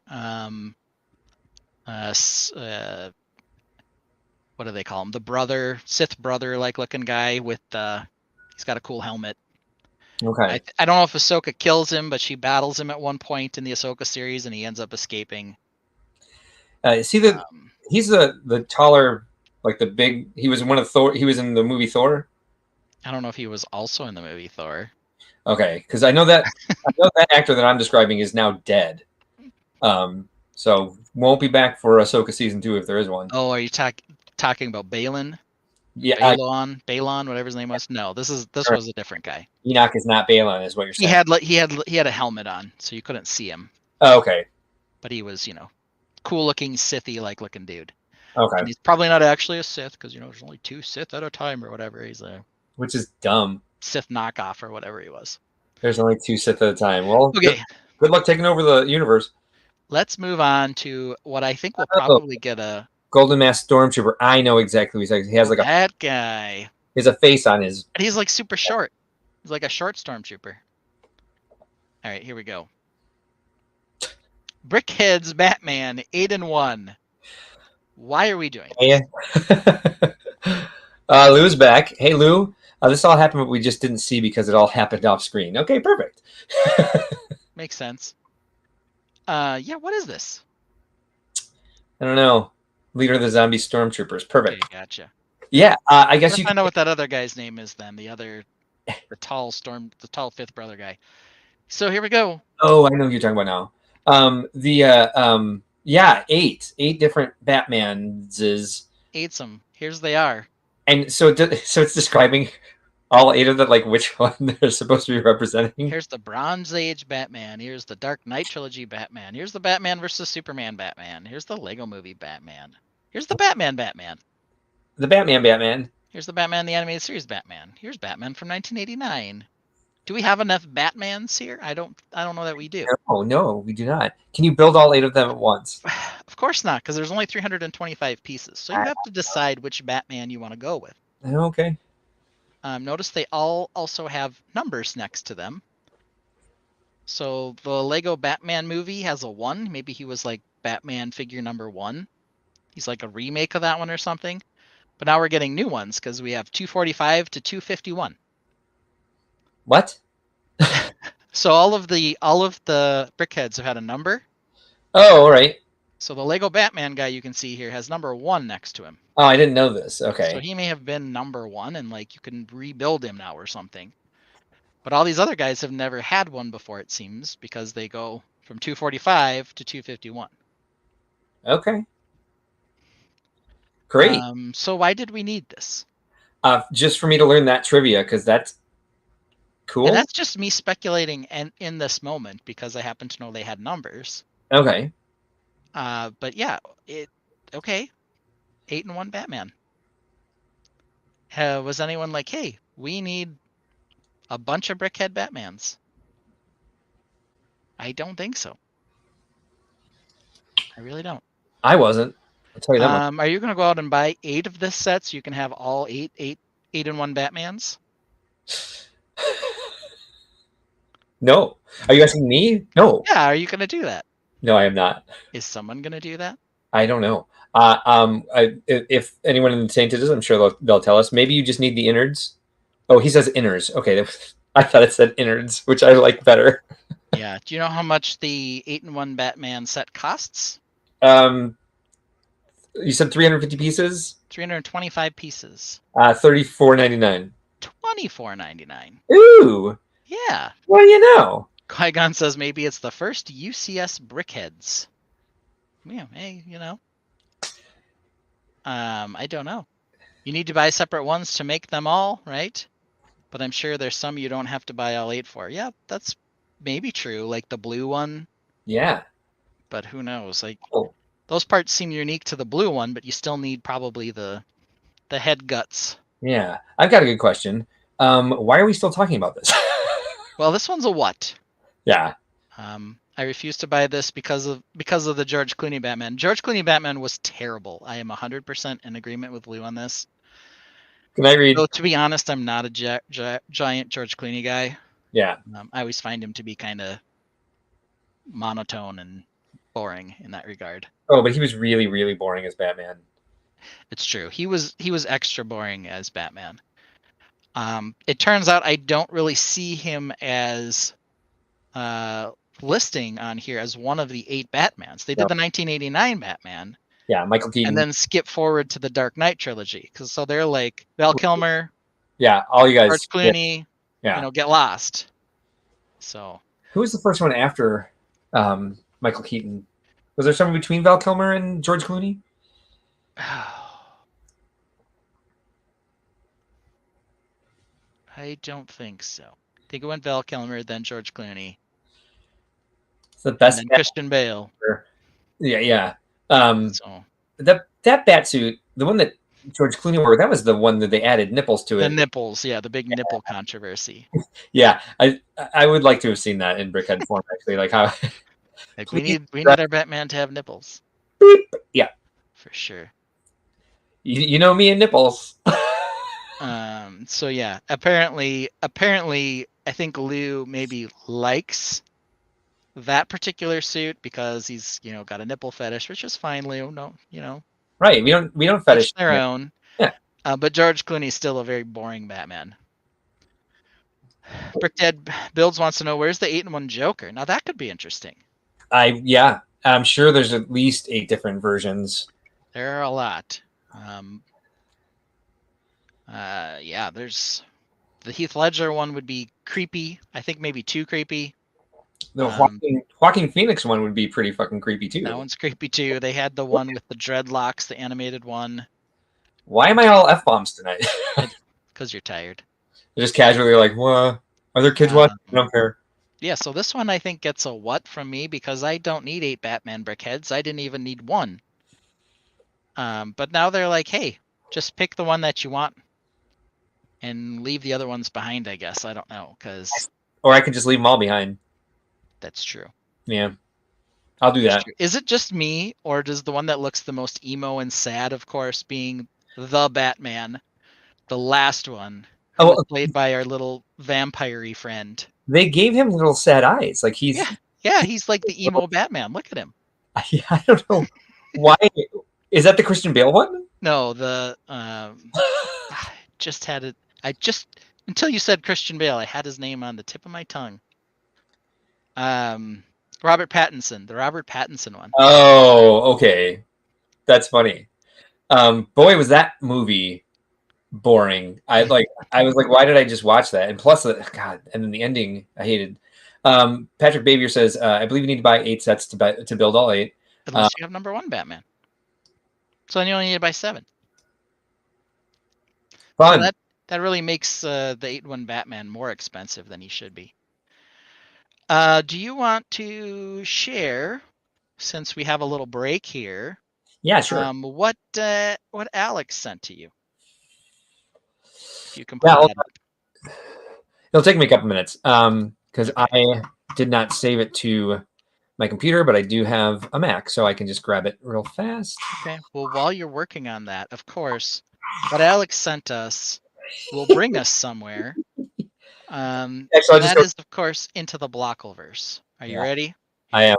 what do they call him? The brother, Sith brother like looking guy with he's got a cool helmet. Okay. I don't know if Ahsoka kills him, but she battles him at one point in the Ahsoka series and he ends up escaping. He's the taller, like the big, he was one of Thor, he was in the movie Thor. I don't know if he was also in the movie Thor. Okay, because I know that actor that I'm describing is now dead. So won't be back for Ahsoka season 2 if there is one. Oh, are you talking about Balin? Yeah, Balon, whatever his name was. No, this was a different guy. Enoch is not Balon, is what you're saying. He had a helmet on, so you couldn't see him. Oh, okay. But he was, cool looking Sithy like looking dude. Okay. And he's probably not actually a Sith because there's only 2 Sith at a time or whatever. He's a which is dumb. Sith knockoff or whatever he was. There's only 2 Sith at a time. Well, okay. Good luck taking over the universe. Let's move on to what I think will probably get a Golden Mask Stormtrooper. I know exactly what he's like. He has like that guy. He has a face on his. And he's like super short. He's like a short stormtrooper. All right, here we go. Brickhead's Batman 8-1. Why are we doing this? Lou's back. Hey, Lou. This all happened, but we just didn't see because it all happened off screen. Okay, perfect. Makes sense. Yeah, what is this? I don't know. Leader of the Zombie Stormtroopers. Perfect. Okay, gotcha. Yeah, I guess you. I know what that other guy's name is then. The tall 5th brother guy. So here we go. Oh, I know who you're talking about now. 8 different Batmans. 8 some. Here's they are. And so it's describing all 8 of them, like which one they're supposed to be representing. Here's the Bronze Age Batman. Here's the Dark Knight trilogy Batman. Here's the Batman versus Superman Batman. Here's the Lego movie Batman. Here's the Batman. The Batman. Here's the Batman the Animated Series Batman. Here's Batman from 1989. Do we have enough Batmans here? I don't know that we do. Oh no, we do not. Can you build all 8 of them at once? Of course not, because there's only 325 pieces. So you have to decide which Batman you want to go with. Okay. Notice they all also have numbers next to them. So the Lego Batman movie has a 1. Maybe he was like Batman figure number 1. He's like a remake of that one or something. But now we're getting new ones because we have 245 to 251. What? So all of the brickheads have had a number. Oh, all right. So the Lego Batman guy you can see here has number 1 next to him. Oh, I didn't know this. Okay. So he may have been number 1 and like you can rebuild him now or something. But all these other guys have never had one before, it seems, because they go from 245 to 251. Okay. Great. So why did we need this? Just for me to learn that trivia, because that's cool. And that's just me speculating and in this moment because I happen to know they had numbers. Okay. But yeah, okay. 8-in-1 Batman. Was anyone like, hey, we need a bunch of Brickhead Batmans? I don't think so. I really don't. I wasn't. I'll tell you that much. Are you going to go out and buy 8 of this set so you can have all 8-in-1 Batmans? No. Are you asking me? No. Yeah, are you going to do that? No, I am not. Is someone going to do that? I don't know. If anyone in the Tainted is, I'm sure they'll tell us. Maybe you just need the innards. Oh, he says innards. Okay, I thought it said innards, which I like better. Yeah. Do you know how much the 8-in-1 Batman set costs? You said 350 pieces. 325 pieces. $34.99. $24.99. Ooh. Yeah. What do you know? Qui-Gon says maybe it's the first UCS Brickheads. Yeah, hey, you know. I don't know. You need to buy separate ones to make them all, right? But I'm sure there's some you don't have to buy all 8 for. Yeah, that's maybe true. Like the blue one. Yeah. But who knows? Like Oh. those parts seem unique to the blue one, but you still need probably the head guts. Yeah. I've got a good question. Why are we still talking about this? Well, this one's a what? Yeah. I refuse to buy this because of the George Clooney Batman. George Clooney Batman was terrible. I am 100% in agreement with Lou on this. Can I read? Though, to be honest, I'm not a giant George Clooney guy. Yeah. I always find him to be kind of monotone and boring in that regard. Oh, but he was really, really boring as Batman. It's true. He was extra boring as Batman. It turns out I don't really see him as listing on here as one of the 8 Batmans. They did the 1989 Batman. Yeah, Michael Keaton. And then skip forward to the Dark Knight trilogy. So they're like Val Kilmer, yeah, all you guys. George Clooney, yeah. get lost. So who was the first one after Michael Keaton? Was there someone between Val Kilmer and George Clooney? I don't think so. I think it went Val Kilmer, then George Clooney. It's the best. And then Christian Bale. Yeah, yeah. So that Batsuit, the one that George Clooney wore, that was the one that they added nipples to it. The nipples, yeah, the big nipple controversy. Yeah, I would like to have seen that in Brickhead form, actually. Like how like we need our Batman to have nipples. Yeah, for sure. You know me and nipples. So yeah, apparently, I think Lou maybe likes that particular suit because he's got a nipple fetish, which is fine, Lou. No, right. We don't fetish their own. Yeah. But George Clooney's still a very boring Batman. Brickdead Builds wants to know where's the 8-in-1 Joker. Now that could be interesting. I'm sure there's at least 8 different versions. There are a lot. Yeah, there's the Heath Ledger one would be creepy. I think maybe too creepy. The Joaquin Phoenix one would be pretty fucking creepy too. That one's creepy too. They had the one with the dreadlocks, the animated one. Why am I all F-bombs tonight? Because you're tired. They're just casually like, what? Are there kids watching? I don't care. Yeah, so this one I think gets a what from me because I don't need 8 Batman Brickheads. I didn't even need 1. But now they're like, hey, just pick the one that you want and leave the other ones behind, I guess. I don't know, because... Or I could just leave them all behind. That's true. Yeah. I'll do that. Is it just me, or does the one that looks the most emo and sad, of course, being the Batman, the last one, played by our little vampire-y friend? They gave him little sad eyes. Like he's... Yeah, he's like the emo Batman. Look at him. I don't know. Why? Is that the Christian Bale one? No, the... just had it... Until you said Christian Bale, I had his name on the tip of my tongue. Robert Pattinson, the Robert Pattinson one. Oh, okay. That's funny. Boy, was that movie boring. I was like, why did I just watch that? And plus, God, and then the ending, I hated. Patrick Bavier says, I believe you need to buy 8 sets to build all 8. Unless you have number 1 Batman. So then you only need to buy 7. Fun. So that really makes the 8-1 Batman more expensive than he should be. Do you want to share, since we have a little break here, Yeah, sure. what Alex sent to you? If you can Yeah, pull that up. it'll take me a couple minutes because I did not save it to my computer, but I do have a Mac, so I can just grab it real fast. Okay. Well, while you're working on that, of course, what Alex sent us will bring us somewhere. Actually, And that is, of course, into the Blockleverse. Are you ready? I am.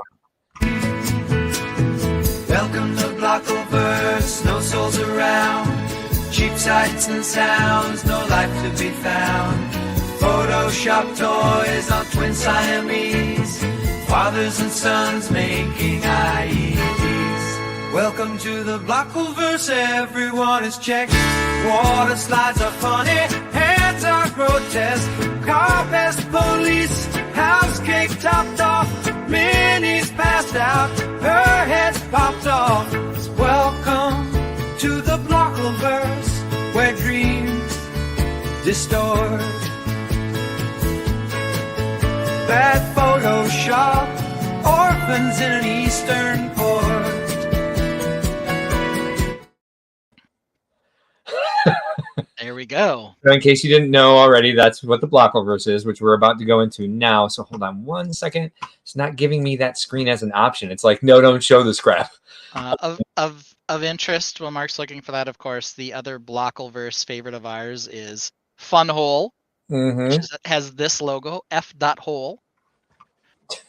Welcome to Blockleverse, no souls around. Cheap sights and sounds, no life to be found. Photoshop toys on twin Siamese. Fathers and sons making IEDs. Welcome to the Blockleverse, everyone is checked. Water slides are funny, hands are grotesque. Car pest police, house cake topped off. Minnie's passed out, her head's popped off. Welcome to the Blockleverse, where dreams distort. Bad Photoshop, orphans in an eastern port. There we go. So in case you didn't know already, that's what the Blockleverse is, which we're about to go into now. So hold on one second. It's not giving me that screen as an option. It's like, no, don't show this crap. Of interest, while Mark's looking for that, of course, the other Blockleverse favorite of ours is Funhole, which has this logo, f.hole.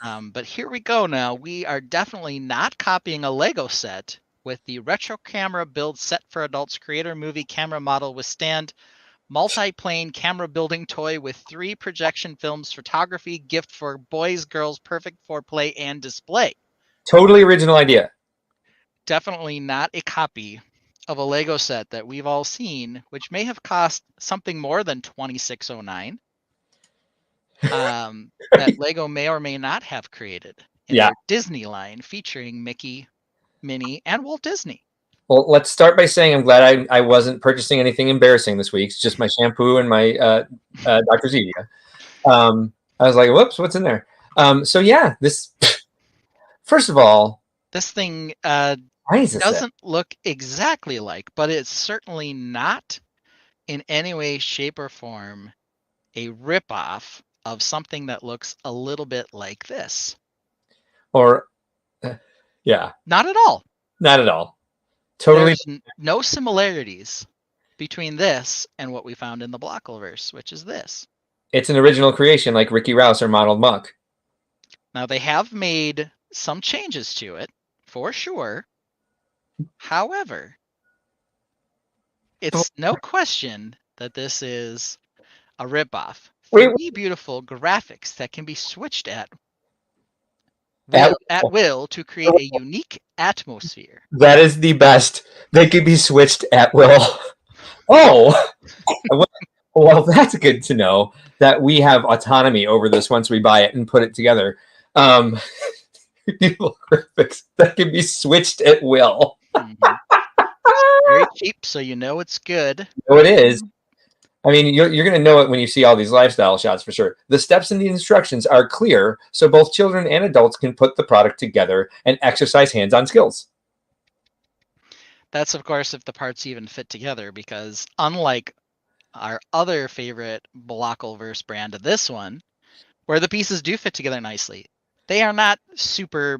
But here we go now. We are definitely not copying a Lego set with the retro camera build set for adults creator movie camera model with stand, multi-plane camera building toy with 3 projection films, photography, gift for boys, girls, perfect for play and display. Totally original idea. Definitely not a copy of a Lego set that we've all seen, which may have cost something more than $26.09. That Lego may or may not have created in their Disney line featuring Mickey, Minnie, and Walt Disney. Well, let's start by saying I'm glad I wasn't purchasing anything embarrassing this week. It's just my shampoo and my Dr. Zevia. I was like, whoops, what's in there? So yeah, this, first of all, this thing doesn't look exactly like, but it's certainly not in any way, shape, or form a ripoff of something that looks a little bit like this. Or, yeah. Not at all. Not at all. Totally. There's no similarities between this and what we found in the Blockleverse, which is this. It's an original creation like Ricky Rouse or Modeled Muck. Now, they have made some changes to it, for sure. However, it's no question that this is a ripoff. 3D beautiful graphics that can be switched at will to create a unique atmosphere. That is the best. They can be switched at will. Oh, well, that's good to know that we have autonomy over this once we buy it and put it together. Beautiful graphics that can be switched at will. It's very cheap, so you know it's good. No, it is. I mean, you're going to know it when you see all these lifestyle shots for sure. The steps in the instructions are clear, so both children and adults can put the product together and exercise hands-on skills. That's, of course, if the parts even fit together, because unlike our other favorite Blockleverse brand of this one, where the pieces do fit together nicely, they are not super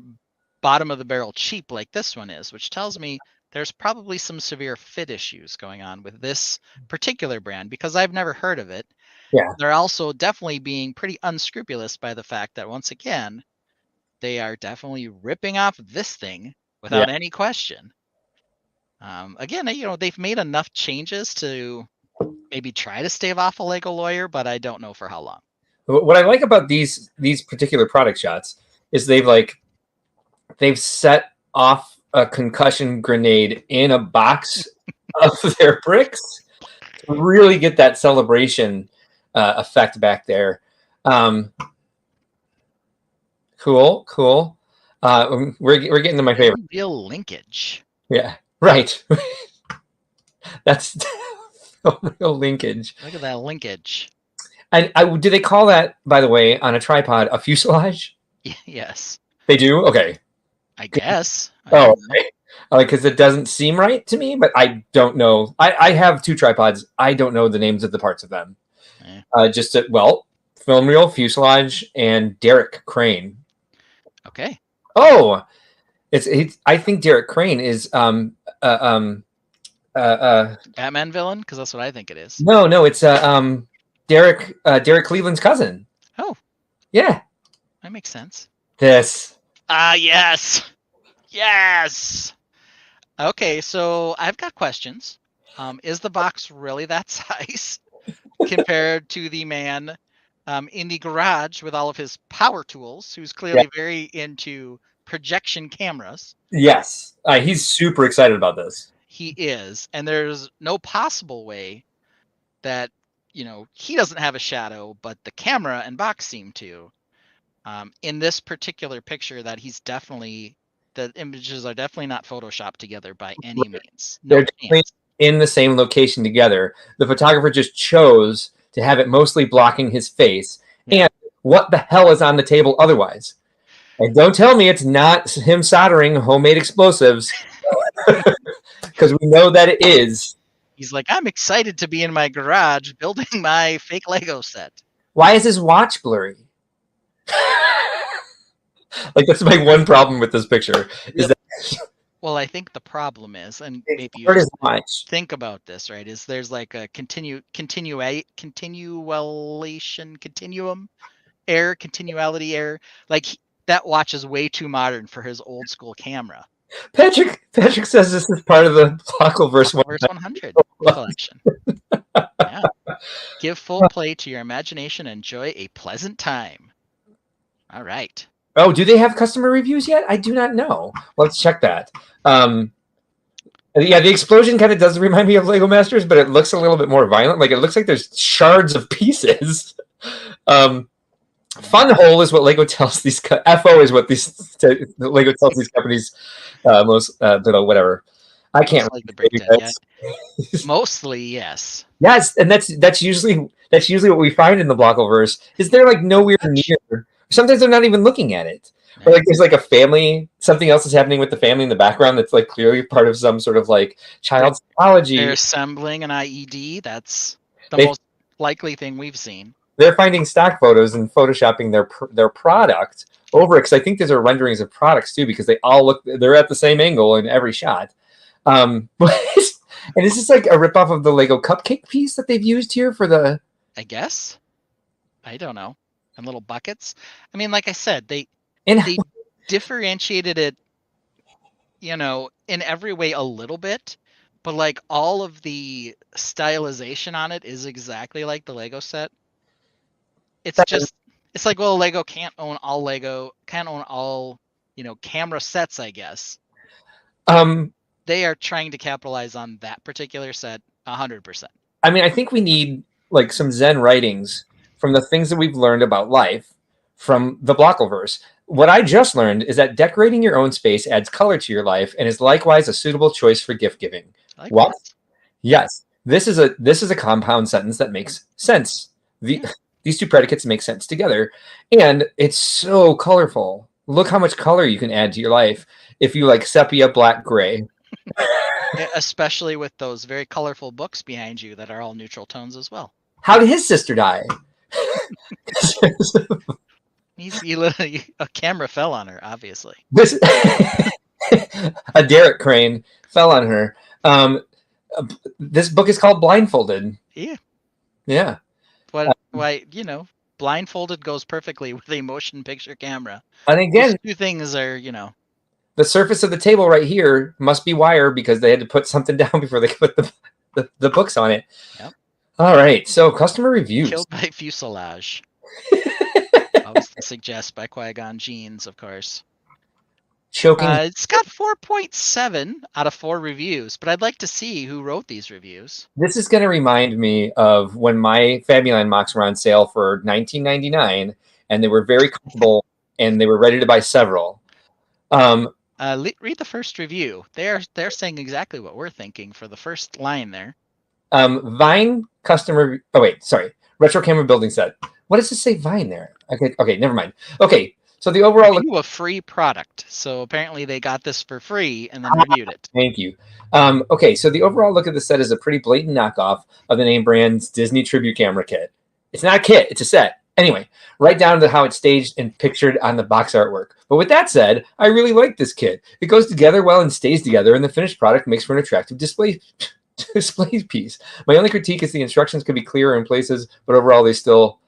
bottom-of-the-barrel cheap like this one is, which tells me there's probably some severe fit issues going on with this particular brand because I've never heard of it. Yeah. They're also definitely being pretty unscrupulous by the fact that, once again, they are definitely ripping off this thing without any question. Again, they've made enough changes to maybe try to stave off a Lego lawyer, but I don't know for how long. What I like about these particular product shots is they've set off a concussion grenade in a box of their bricks to really get that celebration effect back there. Cool. We're getting to my favorite. Real linkage. Yeah, right. That's Real linkage. Look at that linkage. And do they call that, by the way, on a tripod, a fuselage? Yes, They do? Okay. I guess. I Oh, don't know. okay. Because it doesn't seem right to me, but I don't know. I have 2 tripods. I don't know the names of the parts of them. Yeah. Film reel, fuselage, and derrick crane. Okay. Oh, I think Derek Crane is Batman villain, because that's what I think it is. no, it's Derek Cleveland's cousin. Oh, Yeah, that makes sense. this. Yes. Yes. Okay, so I've got questions. Is the box really that size compared to the man in the garage with all of his power tools, who's clearly very into projection cameras? Yes, he's super excited about this. He is, and there's no possible way that he doesn't have a shadow, but the camera and box seem to. In this particular picture, that the images are definitely not photoshopped together by any means. No They're chance. in the same location together. The photographer just chose to have it mostly blocking his face. Yeah. And what the hell is on the table otherwise? And don't tell me it's not him soldering homemade explosives, because we know that it is. He's like, I'm excited to be in my garage building my fake Lego set. Why is his watch blurry? Like, that's my one problem with this picture. Is that Well, I think the problem is, and maybe you part just is watch. think about this, right? Is there's like a continuum continuality error. Like that watch is way too modern for his old school camera. Patrick says this is part of the Blockleverse 100 collection. Yeah. Give full play to your imagination. Enjoy a pleasant time. All right. Oh, do they have customer reviews yet? I do not know. Let's check that. Yeah, the explosion kind of does remind me of Lego Masters, but it looks a little bit more violent. Like, it looks like there's shards of pieces. Fun hole is what Lego tells these. FO is what Lego tells these companies most. Whatever. I can't like the breakdown yet. Mostly, yes. Yes, and that's usually what we find in the Blockleverse. Is they're like nowhere near. Sometimes they're not even looking at it. Or like there's like a family, something else is happening with the family in the background that's like clearly part of some sort of like child psychology. They're assembling an IED. That's the most likely thing we've seen. They're finding stock photos and photoshopping their product over it, because I think these are renderings of products too, because they're at the same angle in every shot. And is this like a ripoff of the Lego cupcake piece that they've used here for the? I guess. I don't know. And little buckets. I mean, like I said, they differentiated it, in every way a little bit, but like all of the stylization on it is exactly like the Lego set. It's like, well, Lego can't own all camera sets, I guess. They are trying to capitalize on that particular set 100%. I mean, I think we need like some Zen writings from the things that we've learned about life from the Blockleverse. What I just learned is that decorating your own space adds color to your life and is likewise a suitable choice for gift giving. What? Yes. This is a compound sentence that makes sense. These two predicates make sense together, and it's so colorful. Look how much color you can add to your life if you like sepia, black, gray. Especially with those very colorful books behind you that are all neutral tones as well. How did his sister die? A camera fell on her, obviously. A derrick crane fell on her. This book is called Blindfolded. Yeah. Yeah. Why, blindfolded goes perfectly with a motion picture camera. And again, those two things are, the surface of the table right here must be wire because they had to put something down before they put the books on it. Yep. All right. So customer reviews. Killed by fuselage. Always suggest by Qui-Gon Jeans, of course. Choking. It's got 4.7 out of 4 reviews, but I'd like to see who wrote these reviews. This is going to remind me of when my Fabuline MOCs were on sale for $19.99, and they were very comfortable, and they were ready to buy several. Read the first review. They're saying exactly what we're thinking for the first line there. Vine customer. Oh wait, sorry. Retro camera building set. What does it say Vine there? Okay, never mind. Okay, so the overall Review a free product. So apparently they got this for free and then reviewed it. Thank you. Okay, so the overall look of the set is a pretty blatant knockoff of the name brand's Disney tribute camera kit. It's not a kit, it's a set. Anyway, right down to how it's staged and pictured on the box artwork. But with that said, I really like this kit. It goes together well and stays together, and the finished product makes for an attractive display piece. My only critique is the instructions could be clearer in places, but overall they still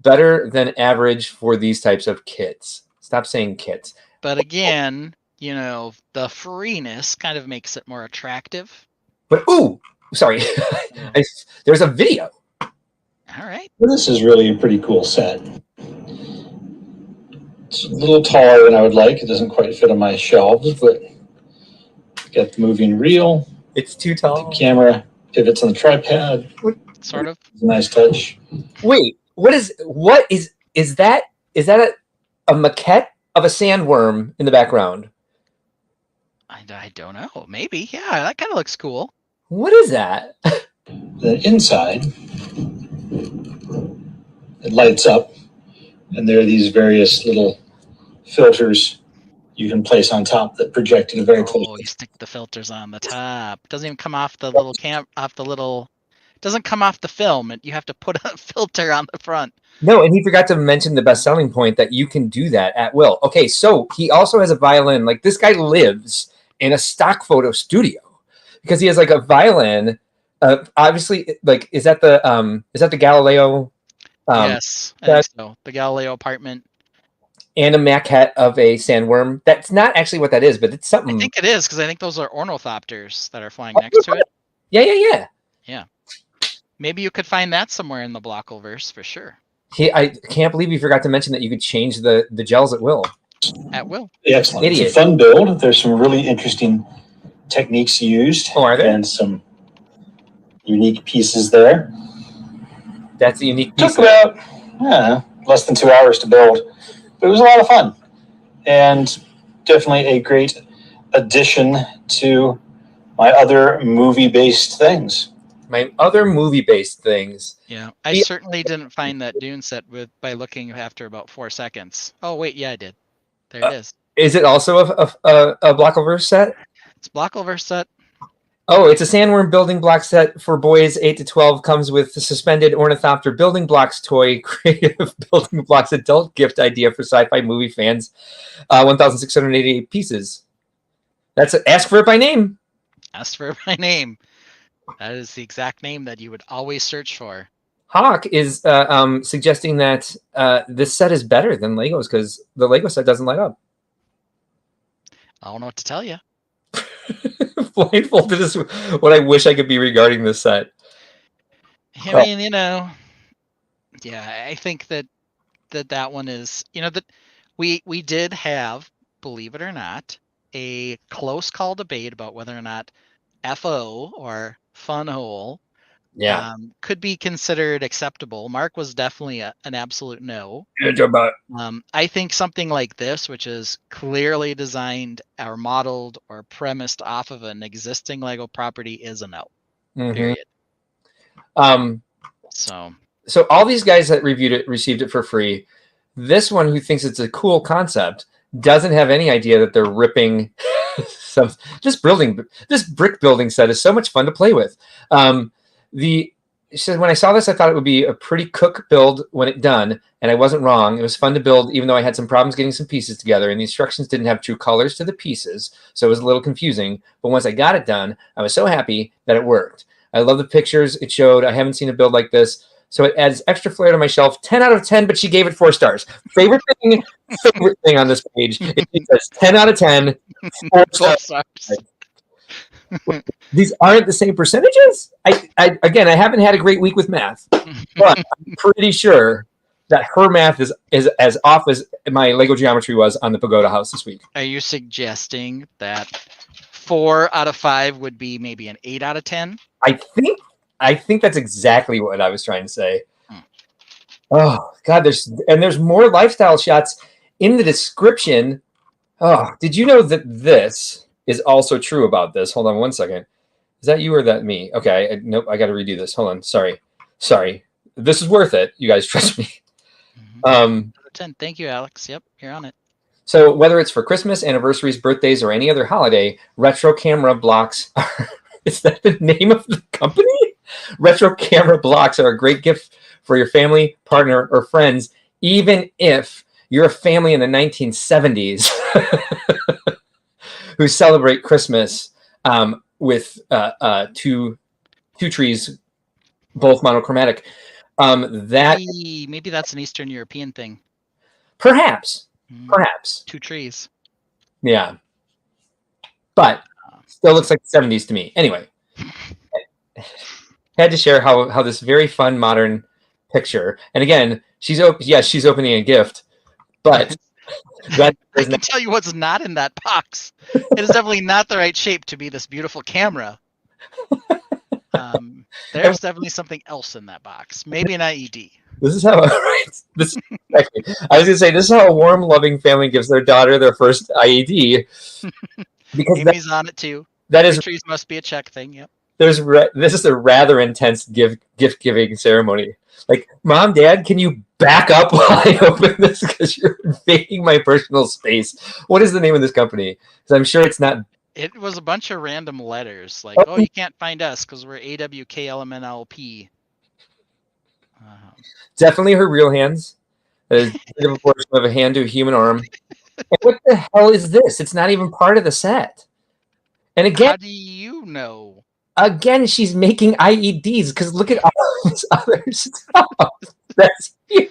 better than average for these types of kits. Stop saying kits. But again, the freeness kind of makes it more attractive. But sorry, there's a video. All right. Well, this is really a pretty cool set. It's a little taller than I would like. It doesn't quite fit on my shelves, but got the moving reel. It's too tall. The camera pivots on the tripod. Sort of. It's a nice touch. Wait, what is that? Is that a maquette of a sandworm in the background? I don't know. Maybe. Yeah, that kind of looks cool. What is that? The inside, it lights up, and there are these various little filters you can place on top that project it very close. Oh, you stick the filters on the top. It doesn't even come off the little doesn't come off the film. You have to put a filter on the front. No, and he forgot to mention the best selling point that you can do that at will. Okay, so he also has a violin. Like, this guy lives in a stock photo studio because he has like a violin. Obviously, like, is that the Galileo? Yes, I think so. The Galileo apartment. And a maquette of a sandworm. That's not actually what that is, but it's something. I think it is, because I think those are ornithopters that are flying next to it. Yeah. Maybe you could find that somewhere in the Blockleverse for sure. I can't believe you forgot to mention that you could change the gels at will. At will. Excellent. Idiot. It's a fun build. There's some really interesting techniques used. Oh, are there? And some unique pieces there. That's a unique piece. Took about less than 2 hours to build, but it was a lot of fun. And definitely a great addition to my other movie-based things. My other movie-based things. Yeah, I certainly didn't find that Dune set by looking after about 4 seconds. Oh, wait, yeah, I did. There it is. Is it also a Blockleverse set? It's Blockleverse set. Oh, it's a sandworm building block set for boys 8 to 12. Comes with the suspended ornithopter building blocks toy, creative building blocks adult gift idea for sci-fi movie fans. 1,688 pieces. Ask for it by name. Ask for it by name. That is the exact name that you would always search for. Hawk is suggesting that this set is better than Legos because the Lego set doesn't light up. I don't know what to tell you. Blindfolded is what I wish I could be regarding this set. I mean, yeah, I think that one is, that we did have, believe it or not, a close call debate about whether or not FO or Fun Hole could be considered acceptable. Mark was definitely an absolute no. I think something like this, which is clearly designed or modeled or premised off of an existing Lego property, is a no. Period. So all these guys that reviewed it received it for free. This one, who thinks it's a cool concept, doesn't have any idea that they're ripping this brick building set is so much fun to play with. She said, when I saw this, I thought it would be a pretty cook build when it's done, and I wasn't wrong. It was fun to build, even though I had some problems getting some pieces together, and the instructions didn't have true colors to the pieces, so it was a little confusing. But once I got it done, I was so happy that it worked. I love the pictures it showed. I haven't seen a build like this, so it adds extra flair to my shelf. 10 out of 10, but she gave it 4 stars. Favorite thing on this page. It says 10 out of 10, 4 stars. These aren't the same percentages? I haven't had a great week with math, but I'm pretty sure that her math is as off as my Lego geometry was on the Pagoda House this week. Are you suggesting that 4 out of 5 would be maybe an 8 out of 10? I think that's exactly what I was trying to say. Oh God, there's more lifestyle shots in the description. Oh, did you know that this is also true about this? Hold on one second. Is that you or that me? Okay, nope, I got to redo this. Hold on. Sorry. This is worth it. You guys trust me. 10. Thank you, Alex. Yep, you're on it. So whether it's for Christmas, anniversaries, birthdays, or any other holiday, retro camera blocks are, is that the name of the company? Retro camera blocks are a great gift for your family, partner, or friends, even if you're a family in the 1970s who celebrate Christmas with two trees, both monochromatic. Maybe that's an Eastern European thing. Perhaps. 2 trees. Yeah. But still looks like the 70s to me. Anyway, had to share how this very fun modern picture. And again, she's opening a gift, but I can tell you what's not in that box. It is definitely not the right shape to be this beautiful camera. There's definitely something else in that box. Maybe an IED. This is how I was gonna say this is how a warm, loving family gives their daughter their first IED. Because Amy's on it too. That is trees must be a check thing. Yep. This is a rather intense gift giving ceremony. Like, Mom, Dad, can you back up while I open this because you're invading my personal space? What is the name of this company? Because I'm sure it's not. It was a bunch of random letters like, oh, you can't find us because we're AWKLMNLP. Definitely her real hands. That is a proportion of a hand to a human arm. And what the hell is this? It's not even part of the set. And again, how do you know? Again, she's making IEDs because look at all this other stuff that's here.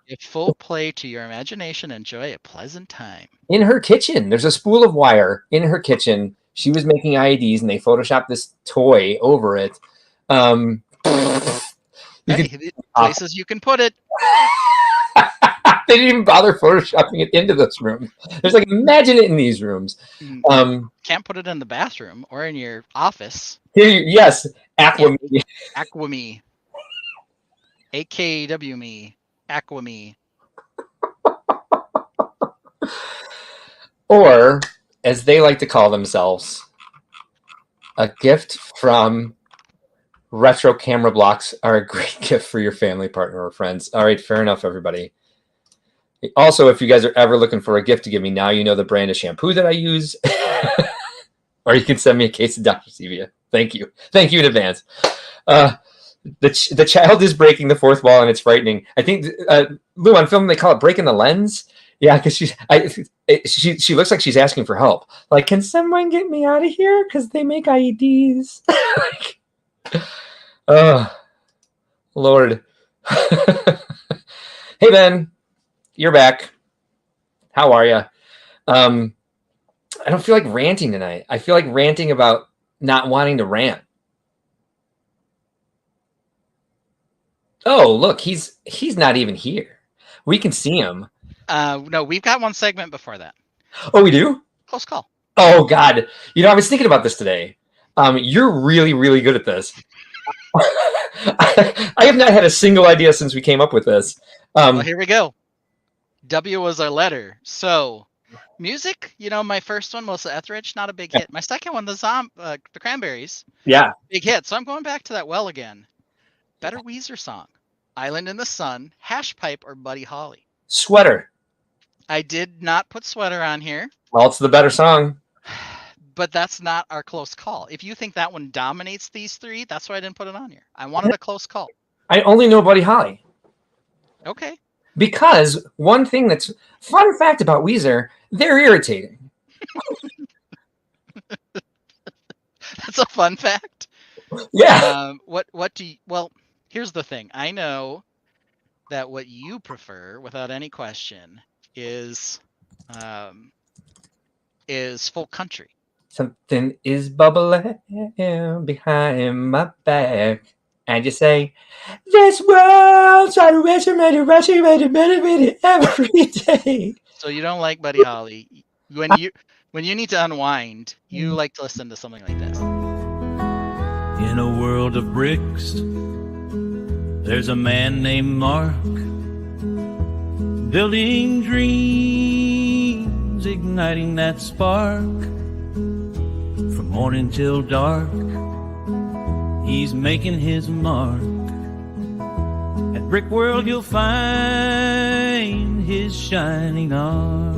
Give full play to your imagination. Enjoy a pleasant time. In her kitchen, there's a spool of wire in her kitchen. She was making IEDs, and they photoshopped this toy over it. Places you can put it. They didn't even bother photoshopping it into this room. There's like, imagine it in these rooms. Can't put it in the bathroom or in your office. Yes, Aquame. Aquame. AKW me. Aquame. Or, as they like to call themselves, a gift from retro camera blocks are a great gift for your family, partner, or friends. All right, fair enough, everybody. Also, if you guys are ever looking for a gift to give me, now you know the brand of shampoo that I use. Or you can send me a case of Dr. Sevia. Thank you. Thank you in advance. The child is breaking the fourth wall, and it's frightening. I think, Lou, on film, they call it breaking the lens. Yeah, because she looks like she's asking for help. Like, can someone get me out of here? Because they make IEDs. Oh, Lord. Hey, Ben. You're back. How are you? I don't feel like ranting tonight. I feel like ranting about not wanting to rant. Oh, look, he's not even here. We can see him. No, we've got one segment before that. Oh, we do? Close call. Oh, God. You know, I was thinking about this today. You're really, really good at this. I have not had a single idea since we came up with this. Well, here we go. W was our letter. So, music, my first one, Melissa Etheridge, not a big hit. My second one, the Cranberries. Yeah. Big hit. So I'm going back to that well again. Better Weezer song. Island in the Sun, Hash Pipe, or Buddy Holly? Sweater. I did not put Sweater on here. Well, it's the better song. But that's not our close call. If you think that one dominates these three, that's why I didn't put it on here. I wanted a close call. I only know Buddy Holly. Okay. Because one thing that's fun fact about Weezer, they're irritating. That's a fun fact. Yeah. Well, here's the thing. I know that what you prefer, without any question, is folk country. Something is bubbling behind my back. And you say, this world's trying to ready every day. So you don't like Buddy Holly. When you need to unwind, you like to listen to something like this. In a world of bricks, there's a man named Mark, building dreams, igniting that spark. From morning till dark, He's making his mark. At Brickworld you'll find his shining art.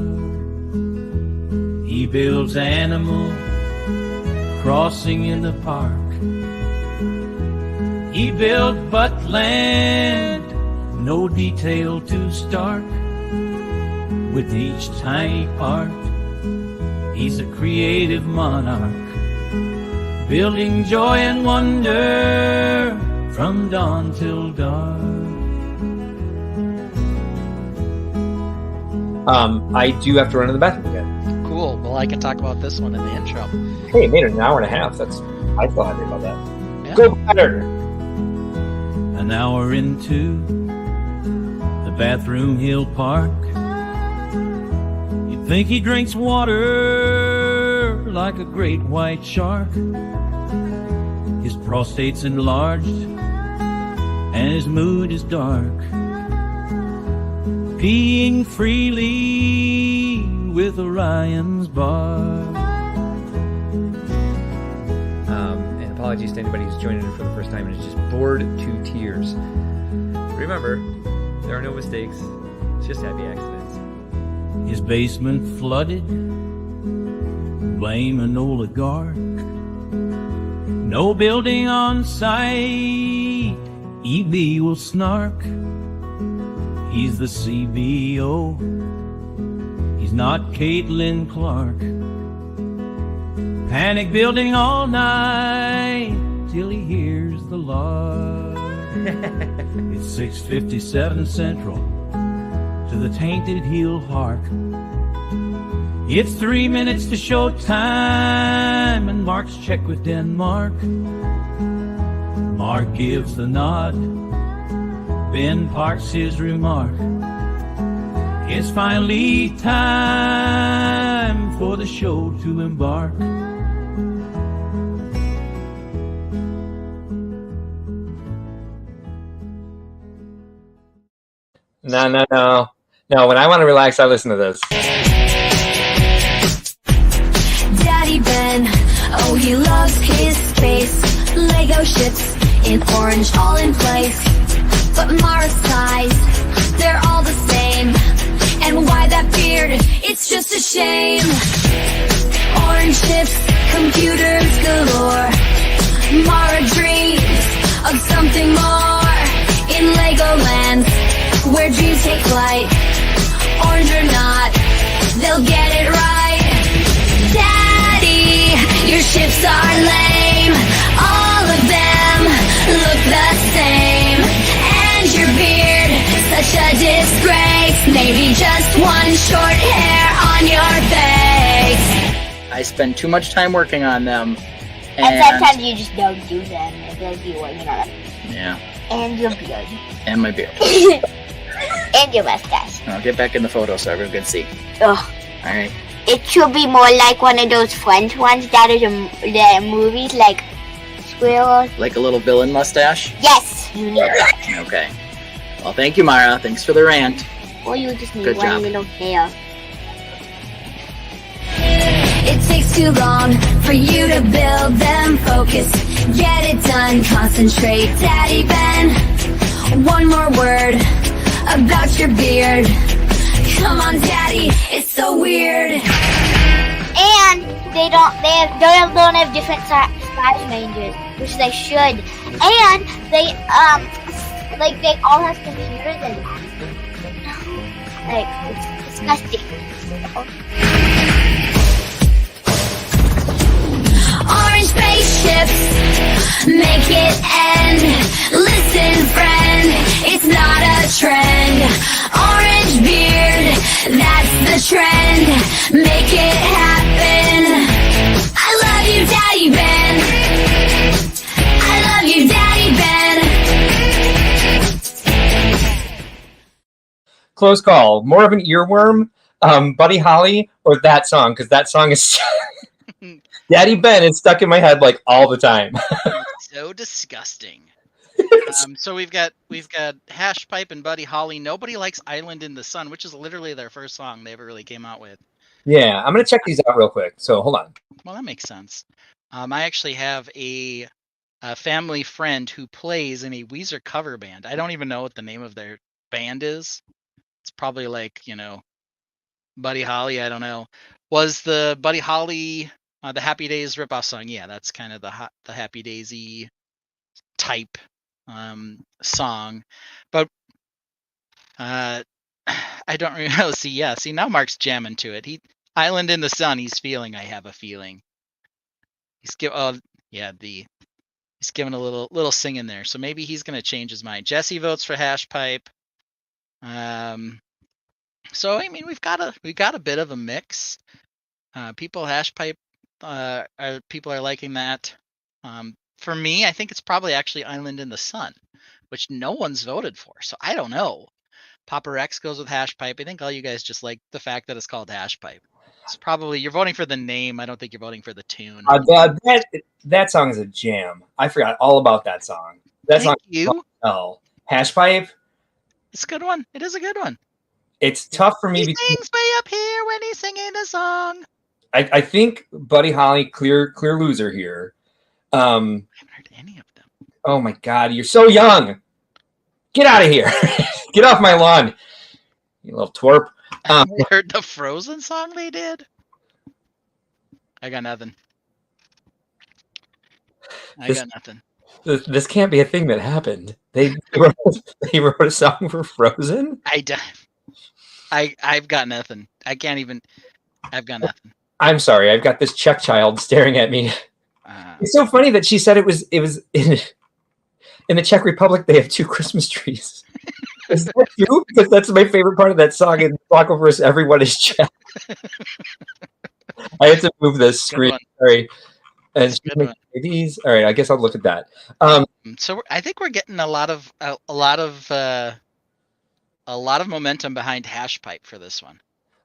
He builds Animal Crossing in the park. He built Buttland, no detail too stark. With each tiny part, he's a creative monarch, building joy and wonder from dawn till dark. I do have to run to the bathroom again. Cool. Well, I can talk about this one in the intro. Hey, made it an hour and a half. I feel happy about that. Yeah. Go better. An hour into the bathroom he'll park. You'd think he drinks water like a great white shark. His prostate's enlarged and his mood is dark. Peeing freely with Orion's bark. And apologies to anybody who's joining in for the first time and is just bored to tears. Remember, there are no mistakes, it's just happy accidents. His basement flooded, blame an oligarch. No building on site, EB will snark. He's the CBO, he's not Caitlin Clark. Panic building all night till he hears the lark. It's 6:57 Central, to the Tainted he'll hark. It's 3 minutes to show time, and Mark's check with Denmark. Mark gives the nod, Ben parks his remark. It's finally time for the show to embark. No. When I want to relax, I listen to this. Daddy Ben, oh, he loves his space. Lego ships in orange, all in place. But Mara's ties, they're all the same. And why that beard? It's just a shame. Orange ships, computers galore. Mara dreams of something more. In Legoland, where dreams take flight. Orange or not, they'll get it right. Daddy, your ships are lame. All of them look the same. And your beard, such a disgrace. Maybe just one short hair on your face. I spend too much time working on them. And sometimes you just don't do them. Because you know. Yeah. And your beard. And my beard. And your mustache. I'll get back in the photo so everyone can see. Ugh. Alright. It should be more like one of those French ones that is in the movies, like squirrels. Like a little villain mustache? Yes, you need that. Okay. Well, thank you, Mara. Thanks for the rant. Or you just need Good one job. little hair. It takes too long for you to build them. Focus, get it done, concentrate. Daddy Ben, one more word about your beard. Come on, Daddy, it's so weird. And they don't have different size ranges, which they should. And they they all have computers and like it's disgusting. Orange spaceships, make it end. Listen, friend, it's not a trend. Orange beard, that's the trend. Make it happen. I love you, Daddy Ben. I love you, Daddy Ben. Close call. More of an earworm, Buddy Holly, or that song? Because that song is Daddy Ben is stuck in my head like all the time. So disgusting. So we've got Hash Pipe and Buddy Holly. Nobody likes Island in the Sun, which is literally their first song they ever really came out with. Yeah, I'm gonna check these out real quick. So hold on. Well, that makes sense. I actually have a a family friend who plays in a Weezer cover band. I don't even know what the name of their band is. It's probably like, Buddy Holly, I don't know. Was the Buddy Holly the Happy Days ripoff song? Yeah, that's kind of the Happy Daisy type song. But I don't really know. See now Mark's jamming to it. Island in the Sun, he's feeling I have a feeling. He's giving a little sing in there. So maybe he's gonna change his mind. Jesse votes for Hash Pipe. So I mean we've got a bit of a mix. People Hash Pipe people are liking that. For me, I think it's probably actually Island in the Sun, which no one's voted for. So I don't know. Papa Rex goes with Hash Pipe. I think all you guys just like the fact that it's called Hash Pipe. It's probably you're voting for the name. I don't think you're voting for the tune. That song is a jam. I forgot all about that song. That Thank song. you. Oh, Hash Pipe. It's a good one. It is a good one. It's tough for me. He sings way up here when he's singing a song. I think Buddy Holly clear loser here. I haven't heard any of them. Oh my God, you're so young. Get out of here. Get off my lawn, you little twerp. I heard the Frozen song they did. I got nothing. Got nothing. This can't be a thing that happened. They wrote a song for Frozen? I've got nothing. I've got nothing. I'm sorry. I've got this Czech child staring at me. It's so funny that she said it was in the Czech Republic. They have 2 Christmas trees. Is that true? Because that's my favorite part of that song. In Blockoverse, everyone is Czech. I had to move this screen. Sorry. And these. All right. I guess I'll look at that. So I think we're getting a lot of momentum behind Hash Pipe for this one.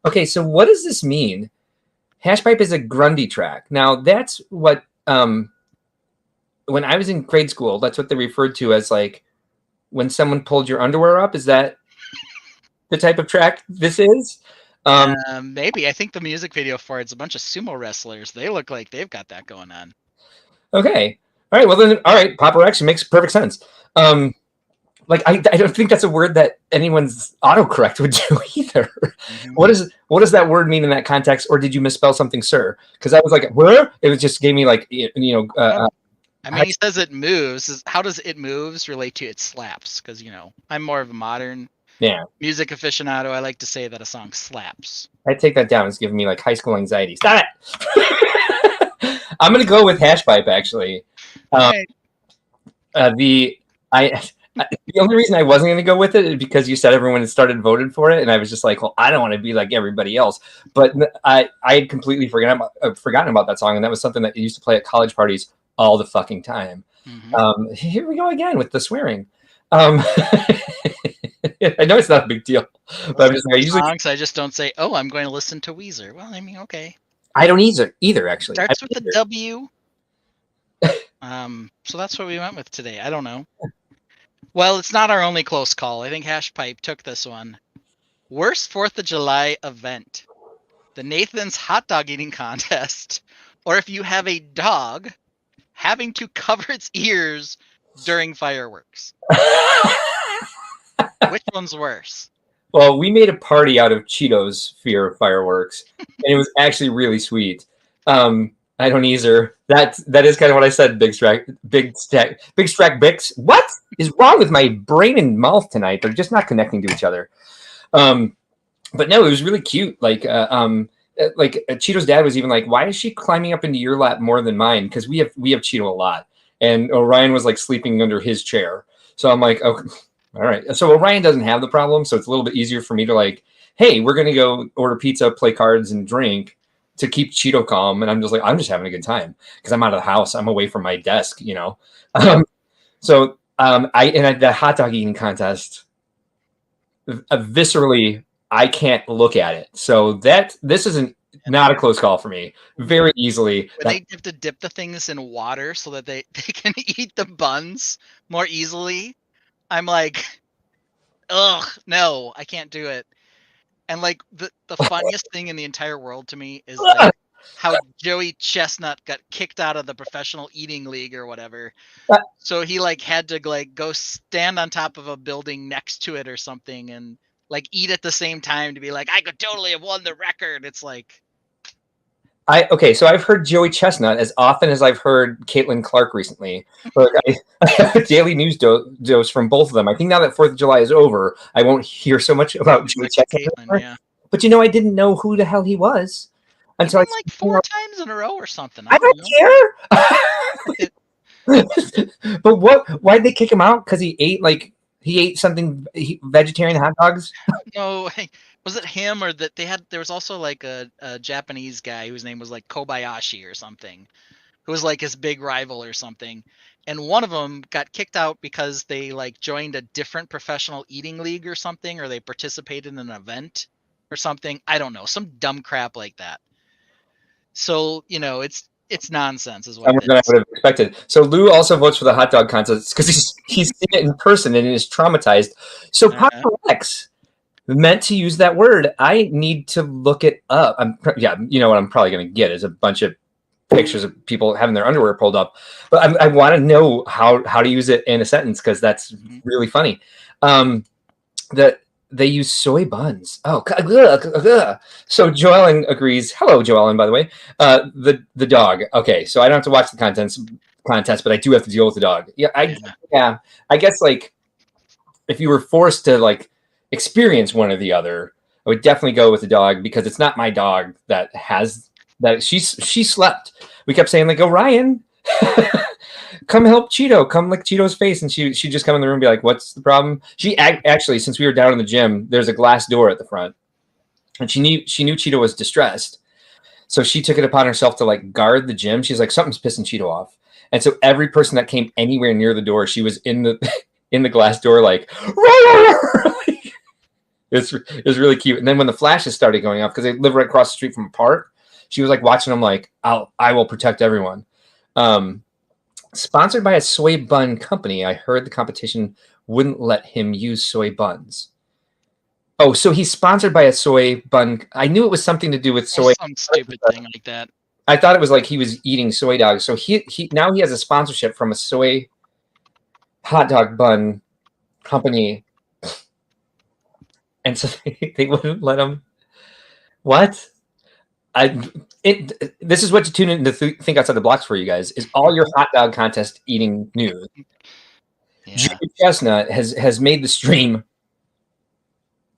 Okay. So what does this mean? Hash Pipe is a Grundy track. Now that's what. When I was in grade school, that's what they referred to as like when someone pulled your underwear up. Is that the type of track this is? Maybe. I think the music video for it's a bunch of sumo wrestlers. They look like they've got that going on. Okay. All right. Well then, all right. Pop Rex makes perfect sense. Like I don't think that's a word that anyone's autocorrect would do either. Mm-hmm. What does that word mean in that context? Or did you misspell something, sir? Because I was like, where? It was just gave me like I mean, he says it moves. How does it moves relate to it slaps? Because I'm more of a modern music aficionado. I like to say that a song slaps. I take that down. It's giving me like high school anxiety. Stop it. I'm gonna go with Hash Pipe actually. The only reason I wasn't going to go with it is because you said everyone had started voted for it, and I was just like, well, I don't want to be like everybody else. But I had completely forgotten about that song, and that was something that I used to play at college parties all the fucking time. Mm-hmm. Here we go again with the swearing. I know it's not a big deal, but I'm just like, songs I just don't say, oh, I'm going to listen to Weezer. Well, I mean, okay. I don't either actually. Starts with a W. So that's what we went with today. I don't know. Well, it's not our only close call. I think Hash Pipe took this one. Worst 4th of July event. The Nathan's hot dog eating contest. Or if you have a dog, having to cover its ears during fireworks. Which one's worse? Well, we made a party out of Cheetos' fear of fireworks. And it was actually really sweet. I don't either. That is kind of what I said. Big Strack Bix. What is wrong with my brain and mouth tonight? They're just not connecting to each other. But no, it was really cute. Like Cheeto's dad was even like, "Why is she climbing up into your lap more than mine?" Because we have Cheeto a lot, and Orion was like sleeping under his chair. So I'm like, "Okay, all right." So Orion doesn't have the problem, so it's a little bit easier for me to like, "Hey, we're gonna go order pizza, play cards, and drink." To keep Cheeto calm, and I'm just like, I'm just having a good time because I'm out of the house, I'm away from my desk, the hot dog eating contest, viscerally, I can't look at it. So this isn't not a close call for me. Very easily, they have to dip the things in water so that they can eat the buns more easily. I'm like, ugh, no, I can't do it. And like the funniest thing in the entire world to me is that how Joey Chestnut got kicked out of the professional eating league or whatever. Uh, So he like had to like go stand on top of a building next to it or something and like eat at the same time to be like, I could totally have won the record. It's like, Okay, so I've heard Joey Chestnut as often as I've heard Caitlin Clark recently. But I have a daily news dose from both of them. I think now that 4th of July is over, I won't hear so much about Joey Chestnut. Caitlin, yeah. But you know, I didn't know who the hell he was until Even like 4 times in a row or something. I don't care. But why'd they kick him out? Because he ate something vegetarian hot dogs. No, was it him or that there was also like a Japanese guy whose name was like Kobayashi or something, who was like his big rival or something. And one of them got kicked out because they like joined a different professional eating league or something, or they participated in an event or something. I don't know, some dumb crap like that. So, you know, it's nonsense is what it Than I is. would have expected. So Lou also votes for the hot dog contest because he's seen it in person and is traumatized. So Papa Rex meant to use that word. I need to look it up. You know what I'm probably going to get is a bunch of pictures of people having their underwear pulled up. But I want to know how to use it in a sentence because that's really funny. That they use soy buns. Oh, so Joellen agrees. Hello, Joellen, by the way. The dog. Okay, so I don't have to watch the contest, but I do have to deal with the dog. Yeah, I guess like if you were forced to like experience one or the other, I would definitely go with the dog because it's not my dog that has that. She slept. We kept saying like, Orion, come help Cheeto, come lick Cheeto's face. And she'd just come in the room and be like, what's the problem? She actually, since we were down in the gym, there's a glass door at the front and she knew Cheeto was distressed. So she took it upon herself to like guard the gym. She's like, something's pissing Cheeto off. And so every person that came anywhere near the door, she was in the glass door, like, it was really cute. And then when the flashes started going off, because they live right across the street from a park, she was like watching them like, I will protect everyone. Sponsored by a soy bun company, I heard the competition wouldn't let him use soy buns. Oh, so he's sponsored by a soy bun. I knew it was something to do with soy. Some stupid thing like that. I thought it was like he was eating soy dogs. So he now he has a sponsorship from a soy hot dog bun company. And so they wouldn't let him. What? This is what you tune in to think outside the blocks for, you guys, is all your hot dog contest eating news. Yeah. Joey Chestnut has made the stream.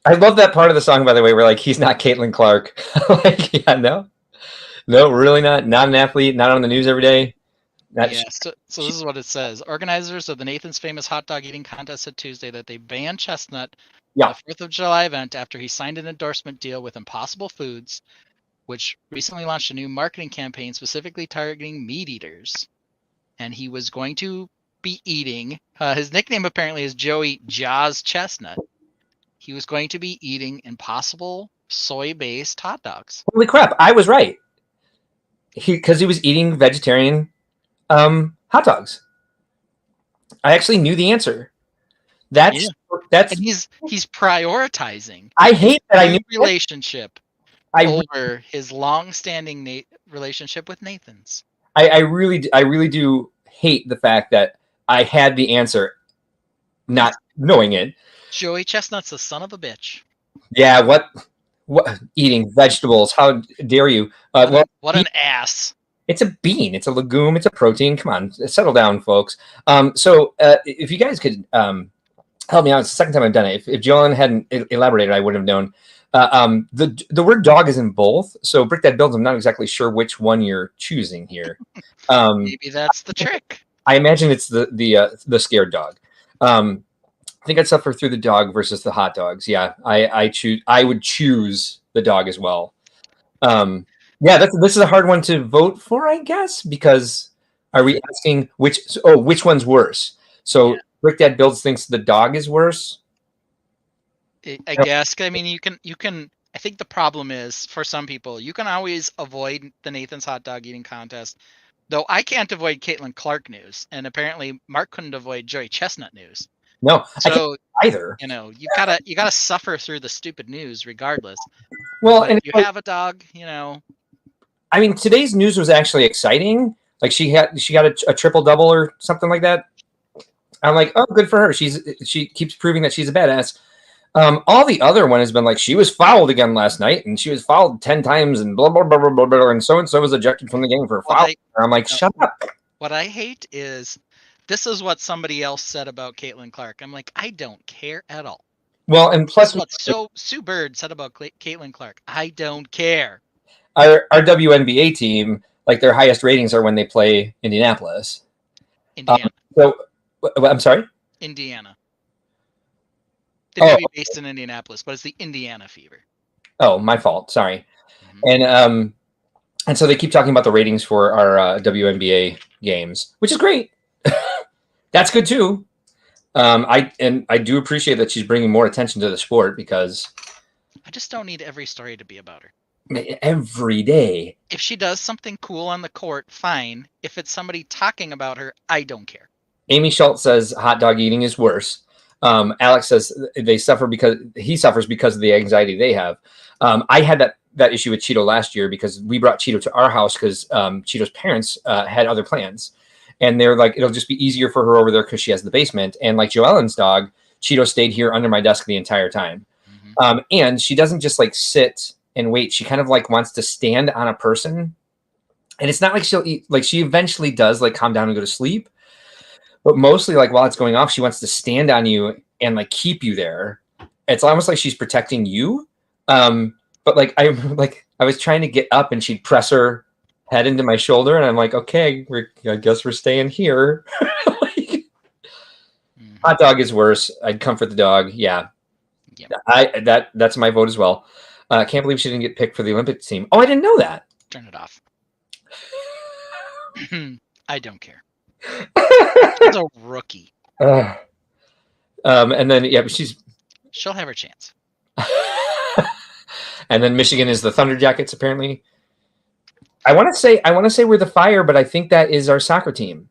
I love that part of the song, by the way, where like he's not Caitlin Clark. Like, yeah, no, really not an athlete, not on the news every day. So this is what it says. Organizers of the Nathan's Famous Hot Dog Eating Contest said Tuesday that they banned Chestnut the 4th of July event after he signed an endorsement deal with Impossible Foods, which recently launched a new marketing campaign specifically targeting meat eaters. And he was going to be eating, his nickname apparently is Joey Jaws Chestnut. He was going to be eating Impossible soy-based hot dogs. Holy crap, I was right. Because he was eating vegetarian hot dogs. I actually knew the answer. That's and he's prioritizing. I hate that I knew relationship over his long-standing relationship with Nathan's. I really do hate the fact that I had the answer, not knowing it. Joey Chestnut's a son of a bitch. Yeah, what eating vegetables? How dare you? What an ass! It's a bean. It's a legume. It's a protein. Come on, settle down, folks. So if you guys could help me out, it's the second time I've done it. If Joellen hadn't elaborated, I wouldn't have known. The word dog is in both. So Brick That Builds, I'm not exactly sure which one you're choosing here. Maybe that's the trick. I imagine it's the scared dog. I think I'd suffer through the dog versus the hot dogs. Yeah, I would choose the dog as well. Yeah, this is a hard one to vote for, I guess, because are we asking which one's worse? So Brick Dad Builds thinks the dog is worse. I guess. I mean, you can. I think the problem is for some people, you can always avoid the Nathan's hot dog eating contest. Though I can't avoid Caitlin Clark news, and apparently Mark couldn't avoid Joey Chestnut news. No, so I can't either. You know, you gotta suffer through the stupid news regardless. Well, but and if you have a dog, you know. I mean, today's news was actually exciting. Like she got a triple double or something like that. I'm like, oh, good for her. She keeps proving that she's a badass. All the other one has been like, she was fouled again last night, and she was fouled 10 times, and blah blah blah blah blah, blah and so was ejected from the game for a foul. I'm like, shut up. What I hate is this is what somebody else said about Caitlin Clark. I'm like, I don't care at all. Well, and plus, what Sue Bird said about Caitlin Clark. I don't care. Our WNBA team, like their highest ratings are when they play Indianapolis. Indiana. I'm sorry? Indiana. They may be based in Indianapolis, but it's the Indiana Fever. Oh, my fault. Sorry. Mm-hmm. And so they keep talking about the ratings for our WNBA games, which is great. That's good too. I do appreciate that she's bringing more attention to the sport because I just don't need every story to be about her. Every day. If she does something cool on the court, fine. If it's somebody talking about her, I don't care. Amy Schultz says hot dog eating is worse. Alex says he suffers because of the anxiety they have. I had that issue with Cheeto last year because we brought Cheeto to our house because Cheeto's parents had other plans. And they're like, it'll just be easier for her over there because she has the basement. And like Joellen's dog, Cheeto stayed here under my desk the entire time. Mm-hmm. And she doesn't just like sit and wait. She kind of like wants to stand on a person. And it's not like she'll eat, like she eventually does like calm down and go to sleep. But mostly like while it's going off, she wants to stand on you and like keep you there. It's almost like she's protecting you. But like I was trying to get up and she'd press her head into my shoulder and I'm like, okay, I guess we're staying here. Hot dog is worse. I'd comfort the dog. Yeah. Yep. That's my vote as well. Can't believe she didn't get picked for the Olympics team. Oh, I didn't know that. Turn it off. I don't care. She's a rookie. And then but she'll have her chance. And then Michigan is the Thunder Jackets, apparently. I want to say we're the Fire, but I think that is our soccer team.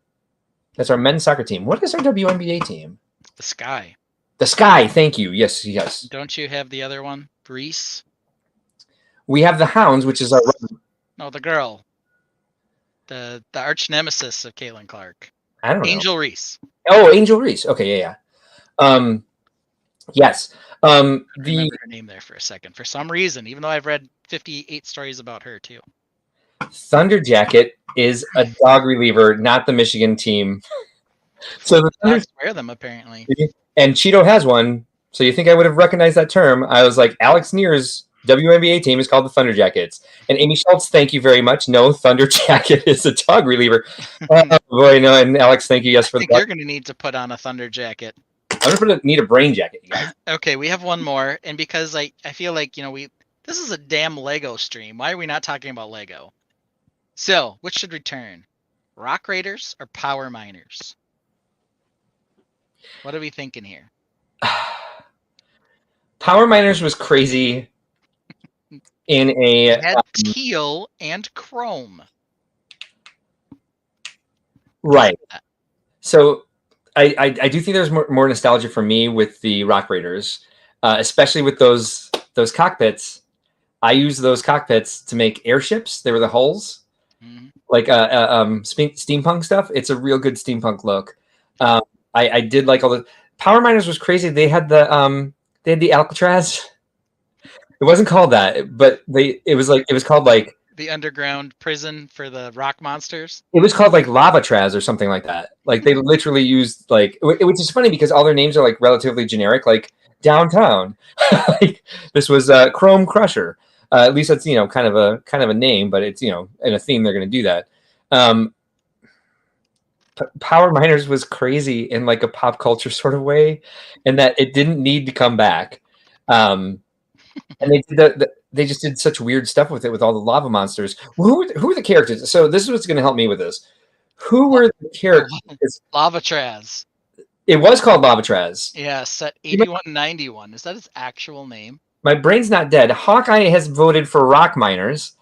That's our men's soccer team. What is our WNBA team? The Sky. The Sky. Thank you. Yes. Don't you have the other one, Reese? We have the Hounds, which is our. No, the girl. The arch nemesis of Caitlin Clark. I don't know. Angel Reese. Oh, Angel Reese. Okay, yeah. Yes. I remember her name there for a second. For some reason, even though I've read 58 stories about her too. Thunder Jacket is a dog reliever, not the Michigan team. So the Thunder wear them apparently. And Cheeto has one. So you think I would have recognized that term? I was like, Alex Neer's WNBA team is called the Thunder Jackets. And Amy Schultz, thank you very much. No, Thunder Jacket is a dog reliever. Oh boy, no. And Alex, thank you. Yes, I think you're going to need to put on a Thunder Jacket. I'm going to need a brain jacket, you guys. Okay, we have one more. And because I feel like, this is a damn Lego stream. Why are we not talking about Lego? So, which should return? Rock Raiders or Power Miners? What are we thinking here? Power Miners was crazy in a... It had teal and chrome. Right. So, I do think there's more nostalgia for me with the Rock Raiders, especially with those cockpits. I used those cockpits to make airships. They were the hulls. Mm-hmm. Like steampunk stuff. It's a real good steampunk look. I did like all the Power Miners was crazy. They had the Alcatraz. It wasn't called that, but it was called like the underground prison for the rock monsters. It was called like Lavatraz or something like that. Like they literally used like, which is funny because all their names are like relatively generic, like Downtown. Like this was Chrome Crusher. At least that's kind of a name, but it's in a theme they're going to do that. Power Miners was crazy in like a pop culture sort of way, and that it didn't need to come back. And they just did such weird stuff with it with all the lava monsters. Who were the characters? So this is what's going to help me with this. Who were the characters? Lavatraz. It was called Lavatraz. Yeah, set 8191. Is that his actual name? My brain's not dead. Hawkeye has voted for Rock Miners,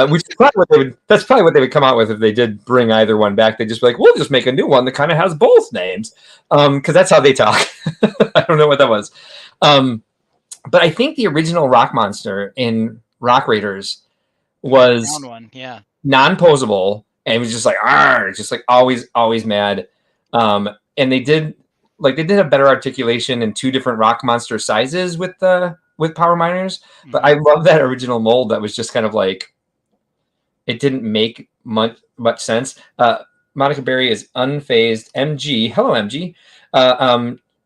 which is probably that's probably what they would come out with if they did bring either one back. They'd just be like, we'll just make a new one that kind of has both names. Because that's how they talk. I don't know what that was. But I think the original rock monster in Rock Raiders was Round one, yeah. non-posable and was just like, "Arr!" Just like always mad. And they did a better articulation in 2 different rock monster sizes with power miners. But I love that original mold that was just kind of like, it didn't make much sense. Monica Berry is unfazed. MG, hello MG,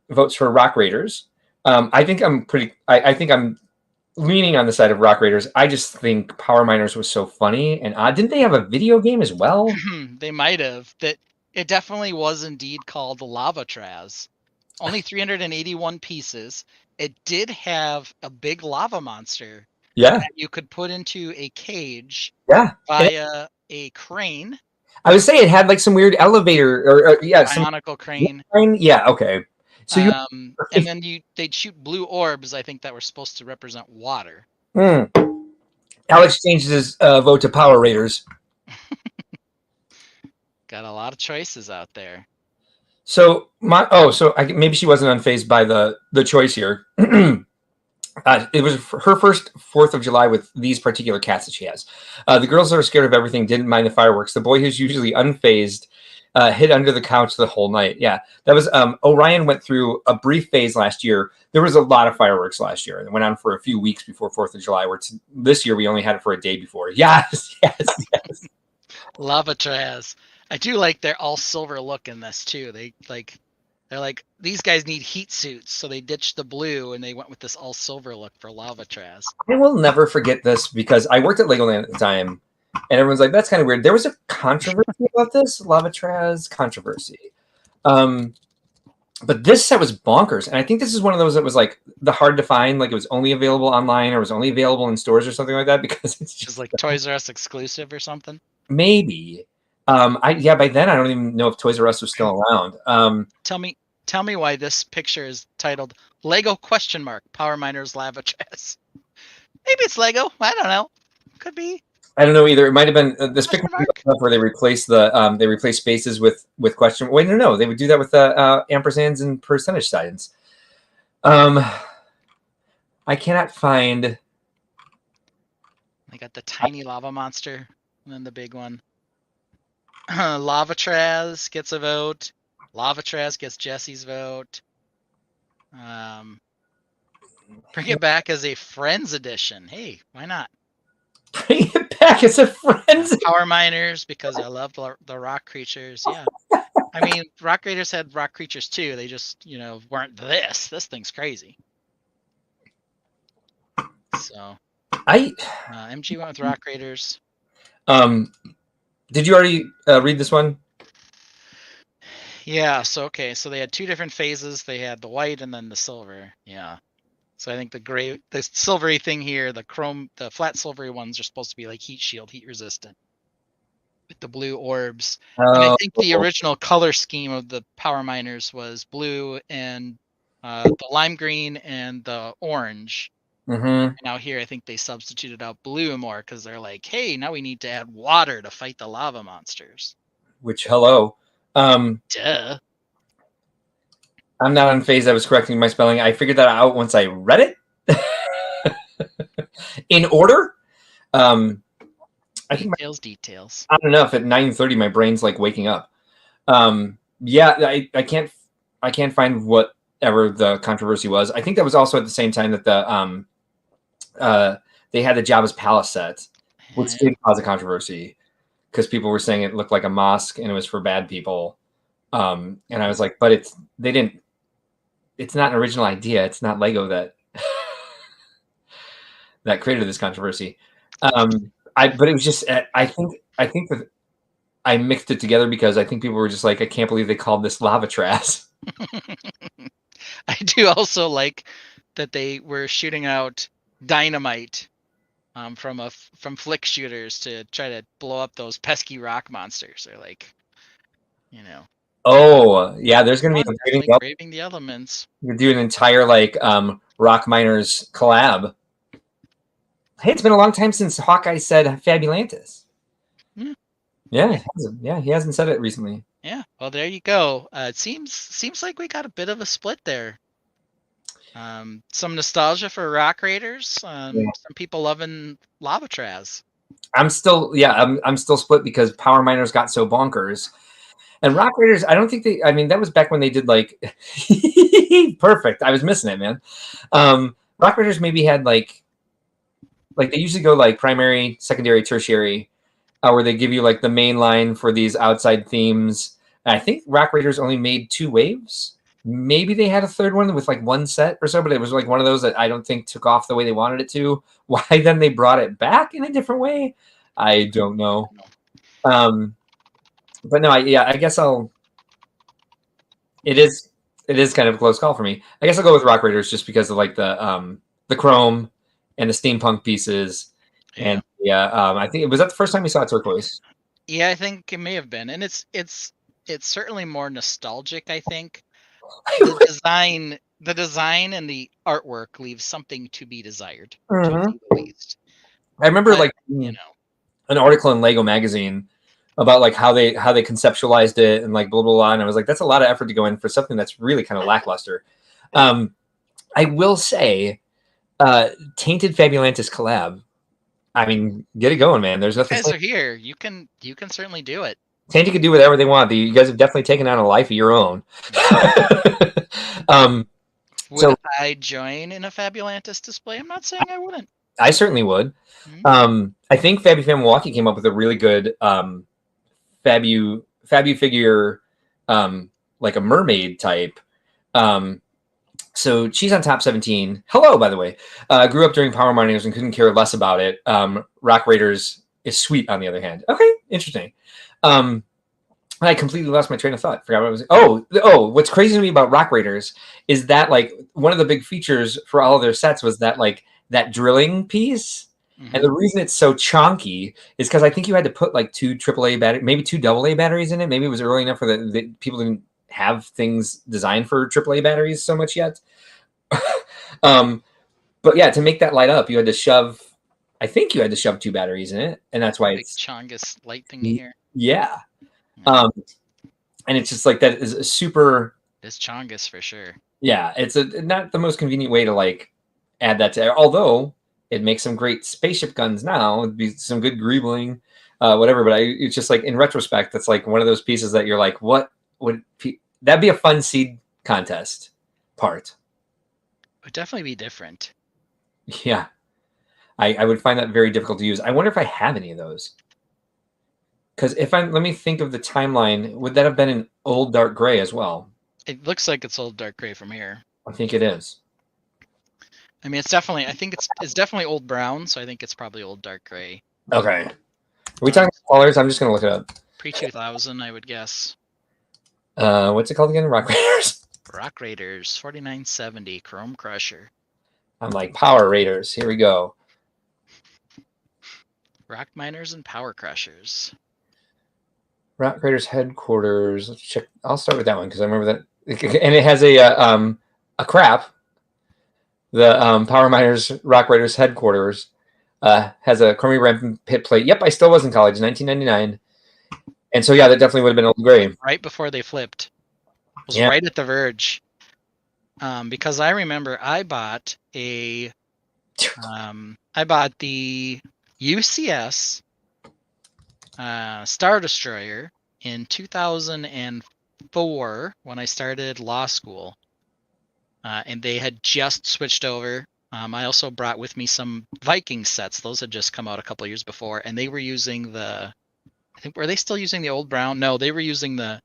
votes for Rock Raiders. I think I'm leaning on the side of Rock Raiders. I just think Power Miners was so funny and odd. Didn't they have a video game as well? They might have. That it definitely was indeed called the Lava Traz. Only 381 pieces. It did have a big lava monster. Yeah. That you could put into a cage. Yeah. Via a crane. I would say it had like some weird elevator or Bionicle crane. Yeah. Okay. So and then they'd shoot blue orbs, I think, that were supposed to represent water. Alex changes his vote to Power Raiders. Got a lot of choices out there. So maybe she wasn't unfazed by the choice here. It was her first 4th of July with these particular cats that she has. The girls that are scared of everything didn't mind the fireworks. The boy who's usually unfazed hid under the couch the whole night. Yeah, that was Orion went through a brief phase last year. There was a lot of fireworks last year. It went on for a few weeks before 4th of July, where this year we only had it for a day before. Yes. Lava Traz. I do like their all silver look in this too. They're like, these guys need heat suits, so they ditched the blue and they went with this all silver look for Lava Traz. I will never forget this because I worked at Legoland at the time, and everyone's like, "That's kind of weird." There was a controversy about this Lava Traz controversy, but this set was bonkers, and I think this is one of those that was like the hard to find, like it was only available online or was only available in stores or something like that because it's just like Toys R Us exclusive or something. Maybe. By then I don't even know if Toys R Us was still around. Tell me why this picture is titled Lego ? Power Miners Lava Traz. Maybe it's Lego. I don't know. Could be. I don't know either. It might have been this picture where they replace spaces with question. Wait, no, they would do that with ampersands and percentage signs. I cannot find. I got the tiny lava monster and then the big one. Lava Traz gets a vote. Lava Traz gets Jesse's vote. Bring it back as a Friends edition. Hey, why not? Bring it back as a Friends. Power Miners, because I love the rock creatures. Yeah. I mean, Rock Raiders had rock creatures too. They just, weren't this. This thing's crazy. So, MG went with Rock Raiders. Did you already read this one? Yeah, so they had 2 different phases. They had the white and then the silver. Yeah. So I think the silvery thing here, the flat silvery ones are supposed to be like heat shield, heat resistant. With the blue orbs. And I think the original color scheme of the Power Miners was blue and the lime green and the orange. Mm-hmm. Now here, I think they substituted out blue more because they're like, hey, now we need to add water to fight the lava monsters. Which, hello. Duh. I'm not unfazed. I was correcting my spelling. I figured that out once I read it. In order. I think details. I don't know if at 9:30 my brain's like waking up. I can't find whatever the controversy was. I think that was also at the same time that they had the Jabba's Palace set, which did cause a controversy because people were saying it looked like a mosque and it was for bad people. And I was like, but it's not an original idea. It's not Lego that that created this controversy. But it was just, I think that I mixed it together because I think people were just like, I can't believe they called this Lava Traz. I do also like that they were shooting out dynamite from flick shooters to try to blow up those pesky rock monsters. They're like, Oh yeah, there's gonna be braving the elements. We're doing an entire Rock Miners collab. Hey, it's been a long time since Hawkeye said Fabulantis. Yeah, he hasn't said it recently. Yeah, well, there you go. It seems like we got a bit of a split there. Some nostalgia for Rock Raiders. Some people loving Lava Traz. I'm still split because Power Miners got so bonkers. And Rock Raiders, I don't think that was back when they did like perfect. I was missing it, man. Rock Raiders maybe had like they usually go like primary, secondary, tertiary, where they give you like the main line for these outside themes. And I think Rock Raiders only made 2 waves. Maybe they had a third one with like 1 set or so, but it was like one of those that I don't think took off the way they wanted it to. Why then they brought it back in a different way? I don't know. But no, I guess it is kind of a close call for me. I guess I'll go with Rock Raiders just because of like the chrome and the steampunk pieces. And I think was that the first time you saw Turquoise? Yeah, I think it may have been, and it's certainly more nostalgic. I think the design and the artwork leaves something to be desired, to say the least. I remember an article in Lego magazine about like how they conceptualized it and like blah blah blah, and I was like, that's a lot of effort to go in for something that's really kind of lackluster. I will say, Tainted Fabulantis collab. I mean, get it going, man. There's nothing. You guys are here. You can certainly do it. Tainted can do whatever they want. You guys have definitely taken on a life of your own. Would I join in a Fabulantis display? I'm not saying I wouldn't. I certainly would. I think FabuFam Milwaukee came up with a really good Fabu figure, like a mermaid type. So she's on top 17. Hello, by the way. Grew up during Power Miners and couldn't care less about it. Rock Raiders is sweet, on the other hand. Okay, interesting. I completely lost my train of thought. Forgot what I was. Oh! What's crazy to me about Rock Raiders is that like one of the big features for all of their sets was that like that drilling piece. And the reason it's so chonky is because I think you had to put like 2 AAA batteries, maybe 2 AA batteries in it. Maybe it was early enough for the people didn't have things designed for AAA batteries so much yet. But yeah, to make that light up, you had to shove. I think you had to shove 2 batteries in it, and that's why it's Chongus light thingy here. Yeah. And it's just like that is a super. It's Chongus for sure. Yeah, it's not the most convenient way to like add that to. Although it makes some great spaceship guns now. It'd be some good greebling, whatever. But it's just like in retrospect, that's like one of those pieces that you're like, what would that'd be a fun seed contest part? It would definitely be different. Yeah, I would find that very difficult to use. I wonder if I have any of those. Because let me think of the timeline. Would that have been an old dark gray as well? It looks like it's old dark gray from here. I think it is. I mean, I think it's definitely old brown, so I think it's probably old dark gray. Okay. Are we talking colors? I'm just going to look it up. Pre-2000, I would guess. What's it called again? Rock Raiders? Rock Raiders, 4970, Chrome Crusher. I'm like, Power Raiders. Here we go. Rock Miners and Power Crushers. Rock Raiders headquarters. Let's check. I'll start with that one because I remember that. And it has a crap. The Power Miners Rock Raiders headquarters has a chromy ramp pit plate. Yep, I still was in college, 1999. And so, yeah, that definitely would have been old gray. Right before they flipped. It was right at the verge. Because I remember I bought the UCS Star Destroyer in 2004 when I started law school. And they had just switched over. I also brought with me some Viking sets. Those had just come out a couple of years before, and they were using were they still using the old brown? No, they were using the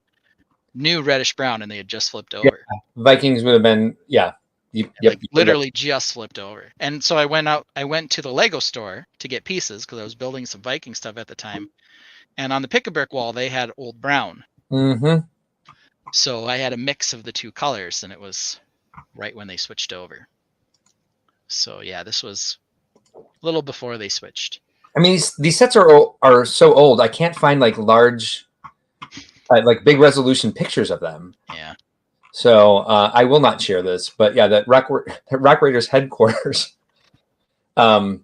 new reddish brown, and they had just flipped over. Yeah. Vikings would have been, literally just flipped over. And so I went to the Lego store to get pieces because I was building some Viking stuff at the time. And on the pick-a-brick wall, they had old brown. Mm-hmm. So I had a mix of the 2 colors, and it was right when they switched over. So yeah, this was a little before they switched. I mean, these sets are so old. I can't find like large, like big resolution pictures of them. Yeah. So I will not share this, but yeah, that Rock Raiders headquarters. It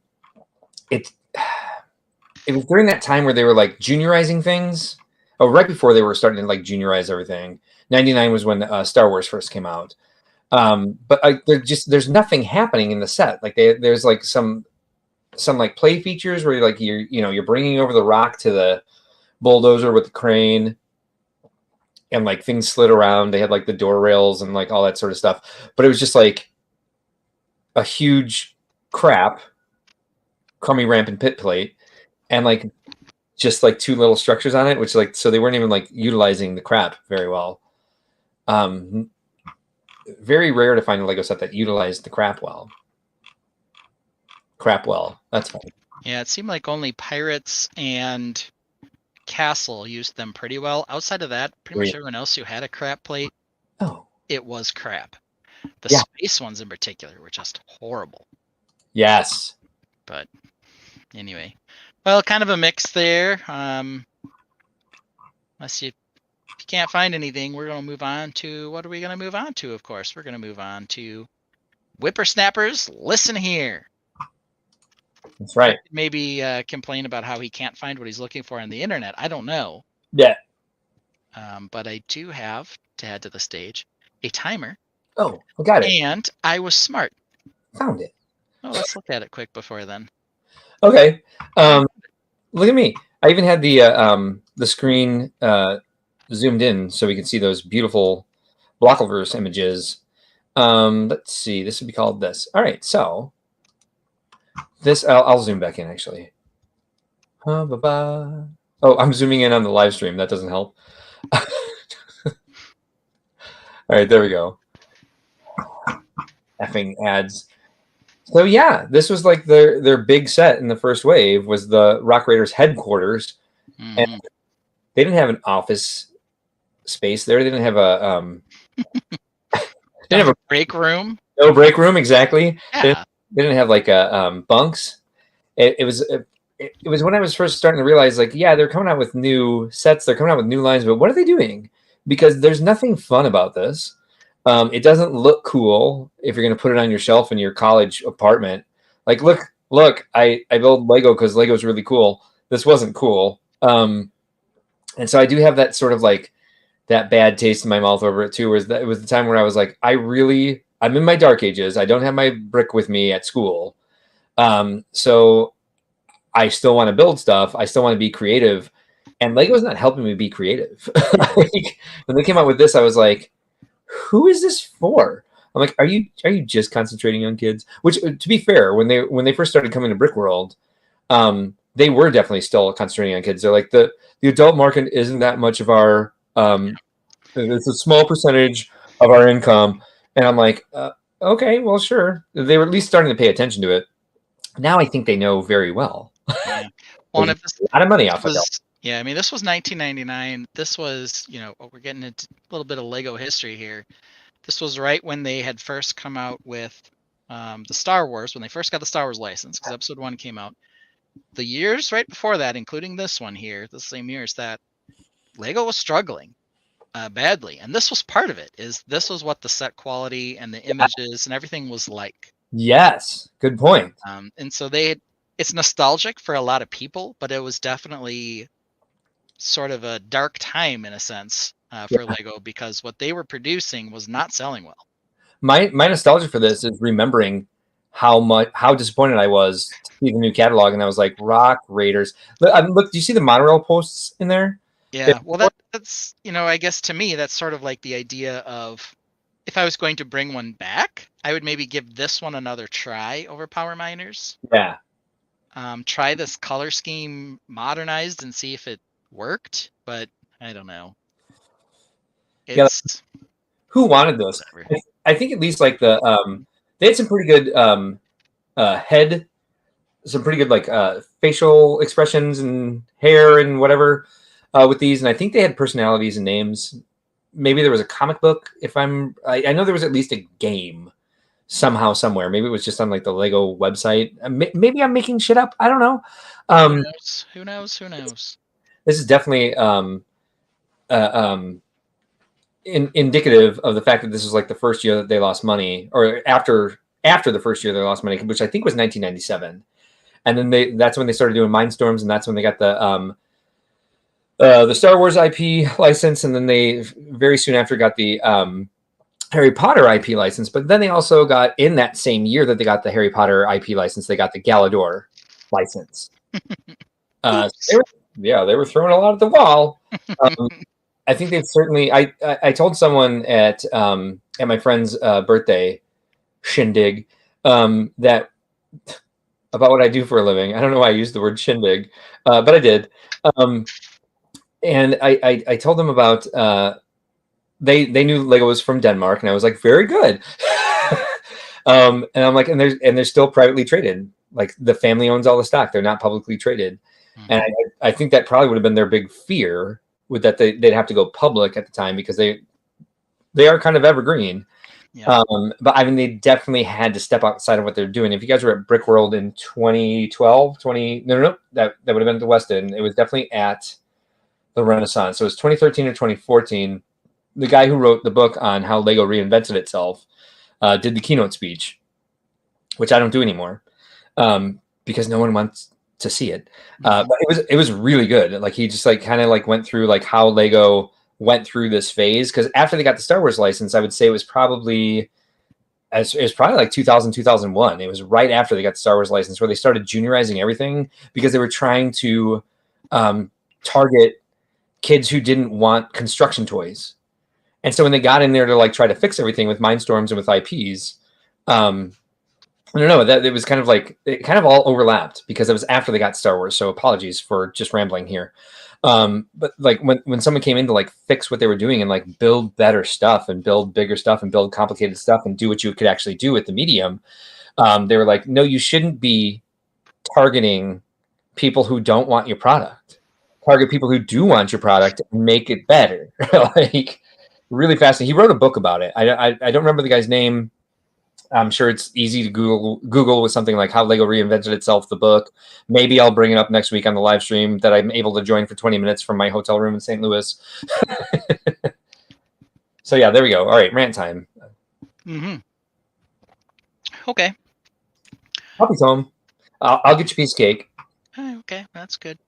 was during that time where they were like juniorizing things. Oh, right before they were starting to like juniorize everything. 99 was when Star Wars first came out. But there's nothing happening in the set. Like there's like some some like play features where like you're bringing over the rock to the bulldozer with the crane, and like things slid around. They had like the door rails and like all that sort of stuff, but it was just like a huge crummy ramp and pit plate, and like just like two little structures on it, which like, so they weren't even like utilizing the crap very well. Very rare to find a Lego set that utilized the crap well. That's fine. Yeah, it seemed like only Pirates and Castle used them pretty well. Outside of that, pretty much everyone else who had a crap plate, it was crap. The space ones in particular were just horrible. Yes. But anyway, well, kind of a mix there. Unless if you can't find anything, we're going to move on to, what are we going to move on to? Of course, we're going to move on to Whippersnappers. Listen here. That's right. Maybe complain about how he can't find what he's looking for on the internet. I don't know. Yeah. But I do have to add to the stage a timer. Oh, I got it. And I was smart. Found it. Oh, let's look at it quick before then. Okay. Look at me. I even had the screen zoomed in so we can see those beautiful Blockelverse images. Let's see. This would be called this. All right. So this, I'll zoom back in actually. Oh, I'm zooming in on the live stream. That doesn't help. All right. There we go. Effing ads. So yeah, this was like their big set in the first wave was the Rock Raiders headquarters, and they didn't have an office space there. They didn't have a didn't have a break room. No break room, exactly. Yeah. They didn't have like a bunks. It was when I was first starting to realize like, yeah, they're coming out with new sets, they're coming out with new lines, but what are they doing? Because there's nothing fun about this. It doesn't look cool if you're going to put it on your shelf in your college apartment. Like, look, I build Lego because Lego's really cool. This wasn't cool. And so I do have that sort of like that bad taste in my mouth over it too. It was the time where I was like, I'm in my dark ages. I don't have my brick with me at school. So I still want to build stuff. I still want to be creative. And Lego's not helping me be creative. Like, when they came out with this, I was like, who is this for? I'm like, are you just concentrating on kids? Which, to be fair, when they first started coming to Brickworld, they were definitely still concentrating on kids. They're like the adult market isn't that much of our it's a small percentage of our income. And I'm like, okay, well, sure. They were at least starting to pay attention to it. Now I think they know very well. Yeah. Well, a lot of money off of it. Yeah, I mean, this was 1999. This was, we're getting into a little bit of Lego history here. This was right when they had first come out with the Star Wars, when they first got the Star Wars license, because Episode 1 came out. The years right before that, including this one here, the same years, that Lego was struggling badly. And this was part of it, this was what the set quality and the images and everything was like. Yes, good point. And so it's nostalgic for a lot of people, but it was definitely sort of a dark time in a sense for Lego, because what they were producing was not selling well. My nostalgia for this is remembering how disappointed I was to see the new catalog, and I was like, Rock Raiders. Look, do you see the monorail posts in there? Yeah, well, that's I guess to me that's sort of like the idea of, if I was going to bring one back, I would maybe give this one another try over Power Miners. Yeah. Try this color scheme modernized and see if it worked, but I don't know. Who wanted this? I think at least like they had some pretty good head, some pretty good like facial expressions and hair and whatever with these, and I think they had personalities and names. Maybe there was a comic book. I know there was at least a game somehow somewhere. Maybe it was just on like the Lego website. Maybe I'm making shit up. I don't know. Who knows? This is definitely indicative of the fact that this was like the first year that they lost money, or after the first year they lost money, which I think was 1997. And then that's when they started doing Mindstorms, and that's when they got the Star Wars IP license, and then they very soon after got the Harry Potter IP license. But then they also got, in that same year that they got the Harry Potter IP license, they got the Galador license. They were throwing a lot at the wall. I think they've certainly. I told someone at my friend's birthday shindig that about what I do for a living. I don't know why I used the word shindig, but I did. And I told them about they knew Lego was from Denmark, and I was like, very good. And I'm like, and they're still privately traded. Like the family owns all the stock; they're not publicly traded. And I think that probably would have been their big fear, with that they'd have to go public at the time, because they are kind of evergreen. Yeah. But I mean, they definitely had to step outside of what they're doing. If you guys were at Brickworld in 2012, that would have been at the West End. It was definitely at the Renaissance. So it was 2013 or 2014. The guy who wrote the book on how Lego reinvented itself did the keynote speech, which I don't do anymore because no one wants to see it. But it was really good. Like he just like kind of like went through like how Lego went through this phase, because after they got the Star Wars license, I would say it was probably like 2000, 2001. It was right after they got the Star Wars license where they started juniorizing everything, because they were trying to target kids who didn't want construction toys. And so when they got in there to like try to fix everything with Mindstorms and with IPs, I don't know, that it was kind of like, it kind of all overlapped because it was after they got Star Wars. So apologies for just rambling here. But like when someone came in to like fix what they were doing and like build better stuff and build bigger stuff and build complicated stuff and do what you could actually do with the medium, they were like, no, you shouldn't be targeting people who don't want your product. Target people who do want your product and make it better. Like really fascinating. He wrote a book about it. I don't remember the guy's name. I'm sure it's easy to Google with something like how Lego reinvented itself, the book. Maybe I'll bring it up next week on the live stream that I'm able to join for 20 minutes from my hotel room in St. Louis. So yeah, there we go. All right, rant time. Okay. Puppy's home. I'll get you a piece of cake. Okay, that's good.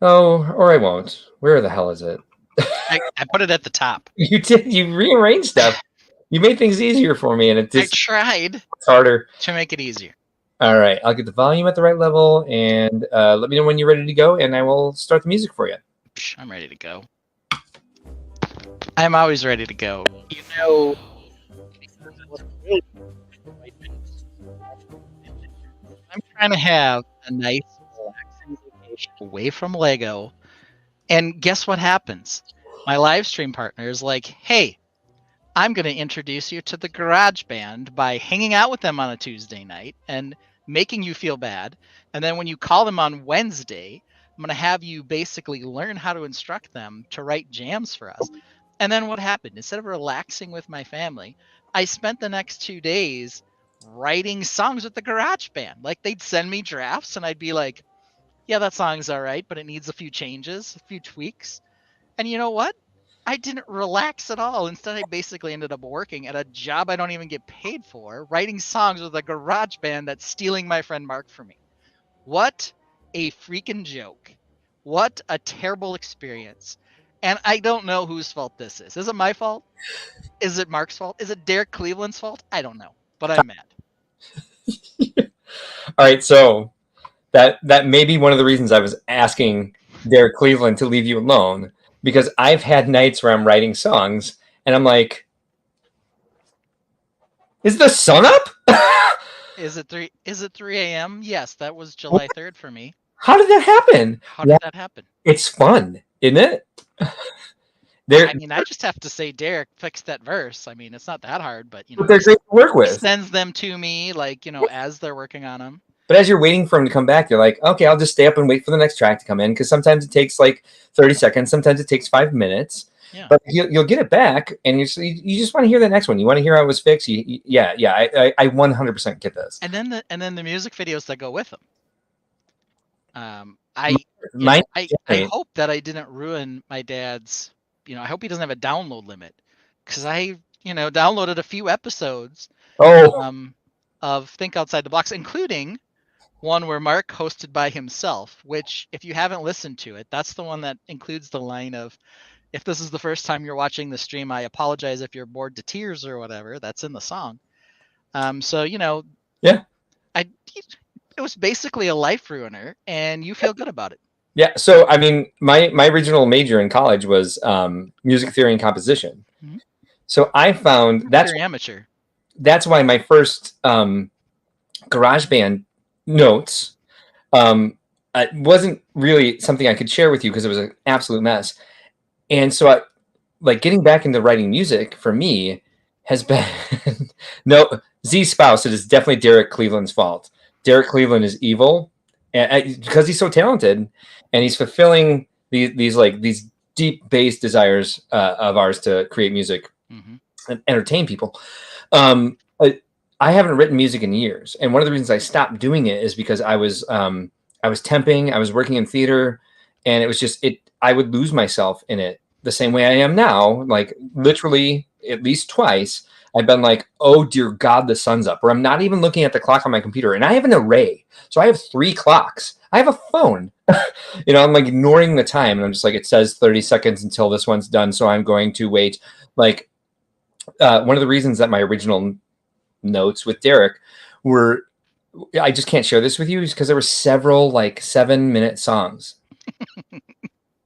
Oh, or I won't. Where the hell is it? I put it at the top. You did. You rearranged stuff. You made things easier for me, and it just I tried harder to make it easier. All right, I'll get the volume at the right level, and let me know when you're ready to go, and I will start the music for you. I'm ready to go. I'm always ready to go. You know, I'm trying to have a nice, relaxing vacation away from Lego, and guess what happens? My live stream partner is like, hey, I'm going to introduce you to the Garage Band by hanging out with them on a Tuesday night and making you feel bad. And then when you call them on Wednesday, I'm going to have you basically learn how to instruct them to write jams for us. And then what happened? Instead of relaxing with my family, I spent the next 2 days writing songs with the Garage Band. Like they'd send me drafts and I'd be like, yeah, that song's all right, but it needs a few changes, a few tweaks. And you know what? I didn't relax at all. Instead, I basically ended up working at a job I don't even get paid for, writing songs with a Garage Band that's stealing my friend Mark from me. What a freaking joke. What a terrible experience. And I don't know whose fault this is. Is it my fault? Is it Mark's fault? Is it Derek Cleveland's fault? I don't know, but I'm mad. All right, so that may be one of the reasons I was asking Derek Cleveland to leave you alone, because I've had nights where I'm writing songs and I'm like, is the sun up? Is it 3 a.m.? Yes, that was July 3rd for me. How did that happen? How did that happen? It's fun, isn't it? I mean, I just have to say, Derek, fix that verse. I mean, it's not that hard, but you know, they're great to work with. He sends them to me, like, you know, as they're working on them. But as you're waiting for him to come back, you're like, okay, I'll just stay up and wait for the next track to come in, because sometimes it takes like 30 seconds, sometimes it takes 5 minutes. Yeah. But you'll get it back, and you just want to hear the next one. You want to hear how it was fixed. I 100% get this. And then the music videos that go with them. I hope that I didn't ruin my dad's. You know, I hope he doesn't have a download limit, because I downloaded a few episodes of Think Outside the Box, including one where Mark hosted by himself, which if you haven't listened to it, that's the one that includes the line of, if this is the first time you're watching the stream, I apologize if you're bored to tears or whatever. That's in the song. So, Yeah. it was basically a life ruiner, and you feel good about it. Yeah. So, I mean, my original major in college was music theory and composition. Mhm. So I found Very amateur. that's why my first GarageBand notes it wasn't really something I could share with you because it was an absolute mess. And so, like, getting back into writing music for me has been no Z's spouse. It is definitely Derek Cleveland's fault. Derek Cleveland is evil, and because he's so talented and he's fulfilling these deep based desires of ours to create music and entertain people. I haven't written music in years, and one of the reasons I stopped doing it is because I was temping, I was working in theater, and it was just I would lose myself in it the same way I am now. Like, literally at least twice, I've been like, oh dear God, the sun's up, or I'm not even looking at the clock on my computer, and I have an array, so I have 3 clocks. I have a phone. I'm like ignoring the time, and I'm just like, it says 30 seconds until this one's done, so I'm going to wait. Like, one of the reasons that my original notes with Derek were, I just can't share this with you, is because there were several like 7-minute songs.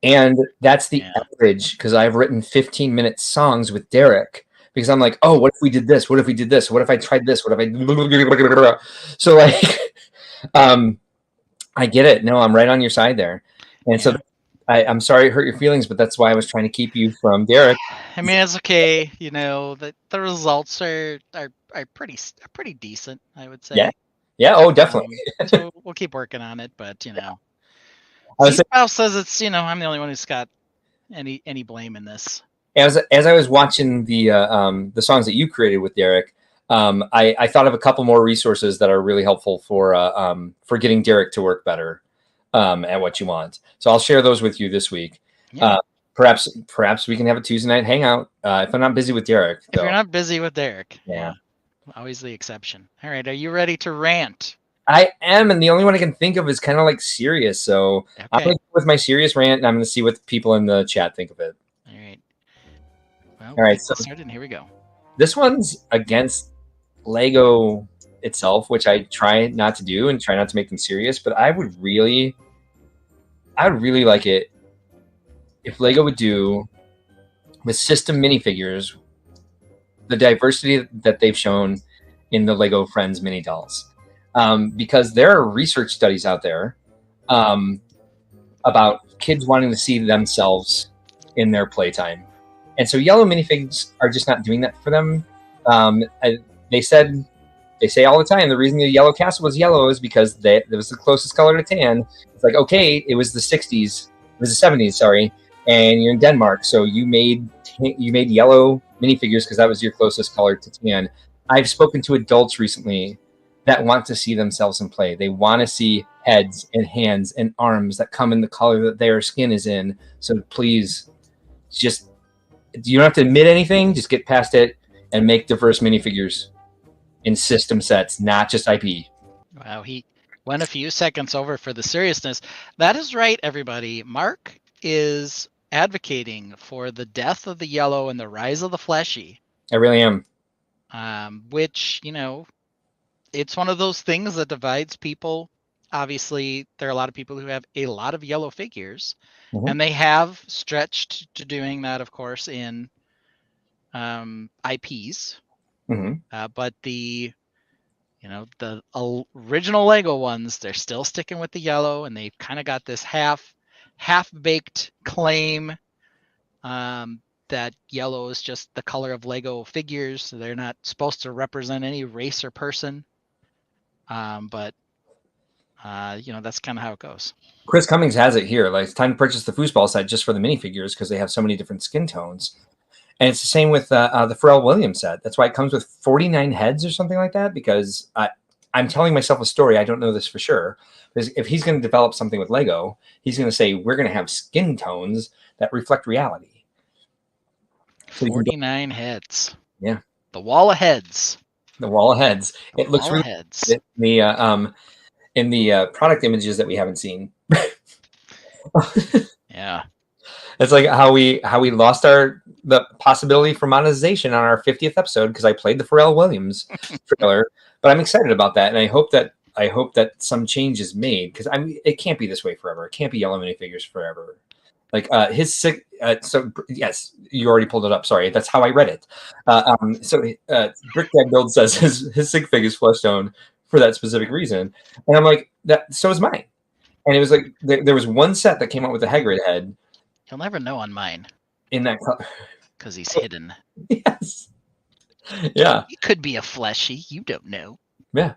And that's the average, because I've written 15-minute songs with Derek, because I'm like, oh, what if we did this? What if we did this? What if I tried this? What if I... So, like, I get it. No, I'm right on your side there. And so I'm sorry it hurt your feelings, but that's why I was trying to keep you from Derek. I mean, it's okay. The results are pretty decent, I would say. Yeah. Oh, definitely. So we'll keep working on it, but spouse says it's I'm the only one who's got any blame in this. As I was watching the songs that you created with Derek, I thought of a couple more resources that are really helpful for getting Derek to work better at what you want. So I'll share those with you this week. Yeah. Perhaps we can have a Tuesday night hangout if I'm not busy with Derek. If you're not busy with Derek. Yeah. Always the exception. All right, are you ready to rant? I am, and the only one I can think of is kind of like serious. So I'm going to go with my serious rant, and I'm going to see what people in the chat think of it. All right. Well, all right. So started, and here we go. This one's against Lego itself, which I try not to do and try not to make them serious. But I would really like it if Lego would do with system minifigures the diversity that they've shown in the Lego Friends mini dolls. Because there are research studies out there about kids wanting to see themselves in their playtime. And so yellow minifigs are just not doing that for them. They say all the time, the reason the yellow castle was yellow is because it was the closest color to tan. It's like, okay, it was the 60s, it was the 70s, sorry, and you're in Denmark, so you made yellow minifigures because that was your closest color to tan. I've spoken to adults recently that want to see themselves in play. They want to see heads and hands and arms that come in the color that their skin is in. So please, just, you don't have to admit anything. Just get past it and make diverse minifigures in system sets, not just IP. Wow, he went a few seconds over for the seriousness. That is right, everybody. Mark is advocating for the death of the yellow and the rise of the fleshy. I really am. Which, it's one of those things that divides people. Obviously, there are a lot of people who have a lot of yellow figures, and they have stretched to doing that, of course, in IPs. But the original Lego ones, they're still sticking with the yellow, and they've kind of got this half-baked claim that yellow is just the color of Lego figures. So they're not supposed to represent any race or person. But that's kind of how it goes. Chris Cummings has it here. Like, it's time to purchase the foosball set just for the minifigures because they have so many different skin tones. And it's the same with the Pharrell Williams set. That's why it comes with 49 heads or something like that, because I'm telling myself a story. I don't know this for sure. Because if he's going to develop something with Lego, he's going to say, we're going to have skin tones that reflect reality. So 49 heads. Yeah. The wall of heads. The wall of heads. It looks really heads. in product images that we haven't seen. Yeah. It's like how we lost the possibility for monetization on our 50th episode because I played the Pharrell Williams trailer. But I'm excited about that, and I hope that some change is made because it can't be this way forever. It can't be yellow minifigures forever. Like his sick. So yes, you already pulled it up. Sorry, that's how I read it. Brickdad Build says his sig fig is flesh tone for that specific reason, and I'm like that. So is mine. And it was like there was one set that came out with a Hagrid head. You'll never know on mine In that color. because he's hidden. Yes. Yeah. He could be a fleshy. You don't know. Yeah.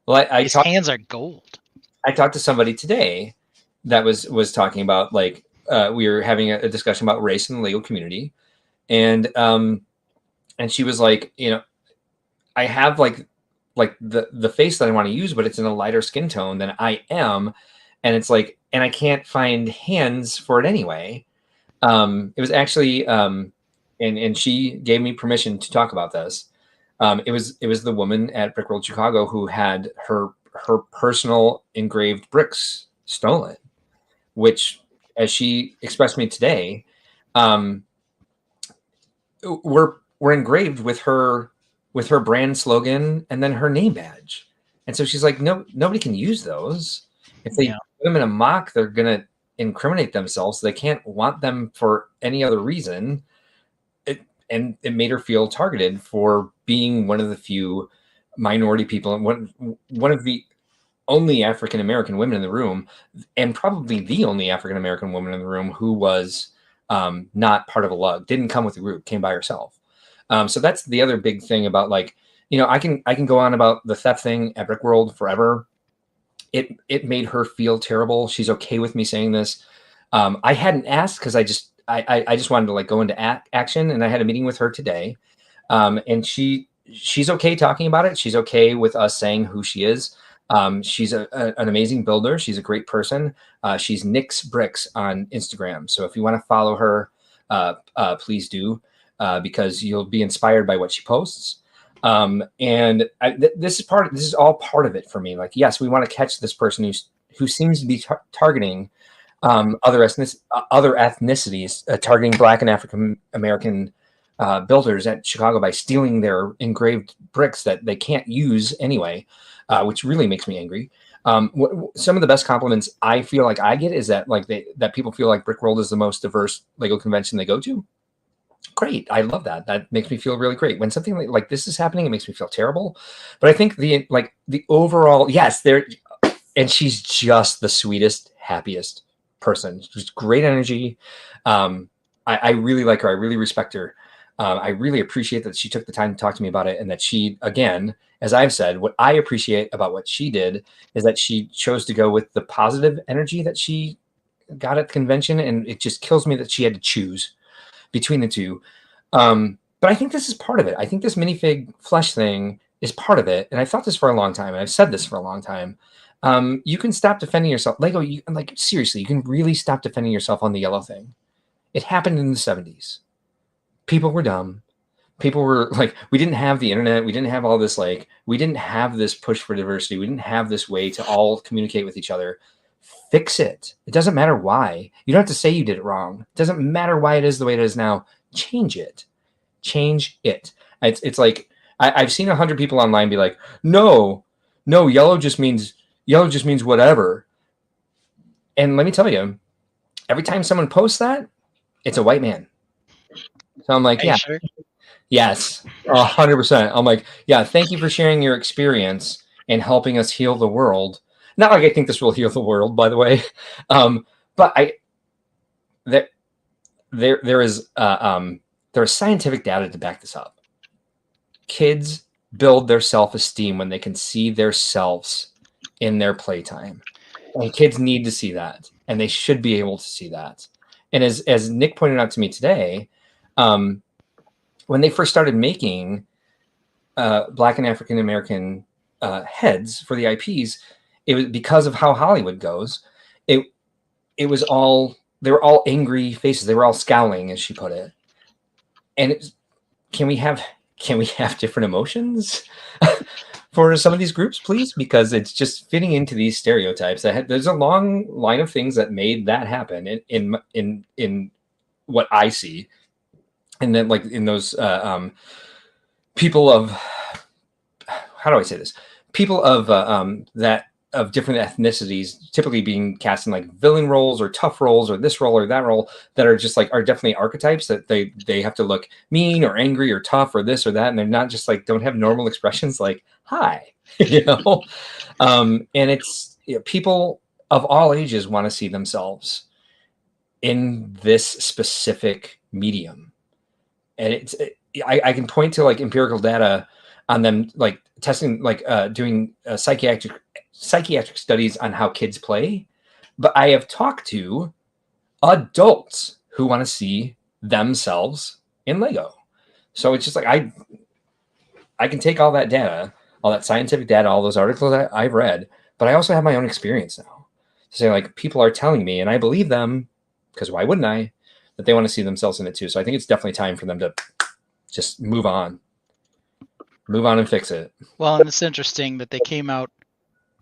Well, His hands are gold. I talked to somebody today that was talking about like we were having a discussion about race in the Lego community, and she was like, I have like the face that I want to use, but it's in a lighter skin tone than I am, and it's like, and I can't find hands for it anyway. It was actually and she gave me permission to talk about this. It was the woman at Brickworld Chicago who had her personal engraved bricks stolen, which, as she expressed to me today, were engraved with her brand slogan and then her name badge. And so she's like, no, nobody can use those. If they put them in a mock, they're gonna incriminate themselves. So they can't want them for any other reason. And it made her feel targeted for being one of the few minority people and one of the only African American women in the room, and probably the only African American woman in the room who was not part of a lug, didn't come with a group, came by herself. So that's the other big thing about, like, I can go on about the theft thing at Brickworld forever. It made her feel terrible. She's okay with me saying this. I hadn't asked because I just wanted to like go into action, and I had a meeting with her today, and she's okay talking about it. She's okay with us saying who she is. She's an amazing builder. She's a great person. She's Nyx Bricks on Instagram. So if you want to follow her, please do, because you'll be inspired by what she posts. This is all part of it for me. Like, yes, we want to catch this person who seems to be targeting other ethnicities, targeting Black and African American builders at Chicago by stealing their engraved bricks that they can't use anyway, which really makes me angry. Some of the best compliments I feel like I get is that that people feel like Brickworld is the most diverse Lego convention they go to. Great. I love that. That makes me feel really great. When something like this is happening, it makes me feel terrible. But I think the overall, yes, and she's just the sweetest, happiest person. Just great energy. I really like her. I really respect her. I really appreciate that she took the time to talk to me about it, and that she, again, as I've said, what I appreciate about what she did is that she chose to go with the positive energy that she got at the convention, and it just kills me that she had to choose between the two. But I think this is part of it. I think this minifig flesh thing is part of it, and I've thought this for a long time, and I've said this for a long time. You can stop defending yourself. Lego, seriously, you can really stop defending yourself on the yellow thing. It happened in the 70s. People were dumb. People were like, we didn't have the internet. We didn't have all this, we didn't have this push for diversity. We didn't have this way to all communicate with each other. Fix it. It doesn't matter why. You don't have to say you did it wrong. It doesn't matter why it is the way it is now. Change it. Change it. It's like, I've seen 100 people online be like, no, yellow just means whatever. And let me tell you, every time someone posts that, it's a white man. So I'm like, yeah, sure? Yes, 100%. I'm like, yeah, thank you for sharing your experience and helping us heal the world. Not like I think this will heal the world, by the way. But there is scientific data to back this up. Kids build their self-esteem when they can see their selves in their playtime. And kids need to see that, and they should be able to see that. And as Nick pointed out to me today, when they first started making Black and African American heads for the IPs, it was because of how Hollywood goes. They were all angry faces. They were all scowling, as she put it. And can we have different emotions? for some of these groups, please, because it's just fitting into these stereotypes. There's a long line of things that made that happen in what I see, and then like in those people of, how do I say this? People of that of different ethnicities, typically being cast in like villain roles or tough roles or this role or that role, that are just like are definitely archetypes that they have to look mean or angry or tough or this or that, and they're not just like don't have normal expressions like hi, you know. And it's people of all ages want to see themselves in this specific medium, and I can point to like empirical data on them, like testing, like doing psychiatric studies on how kids play. But I have talked to adults who want to see themselves in Lego. So it's just like I can take all that data, all that scientific data, all those articles that I've read, but I also have my own experience now to say like people are telling me, and I believe them, because why wouldn't I, that they want to see themselves in it too. So I think it's definitely time for them to just move on and fix it. Well, and it's interesting that they came out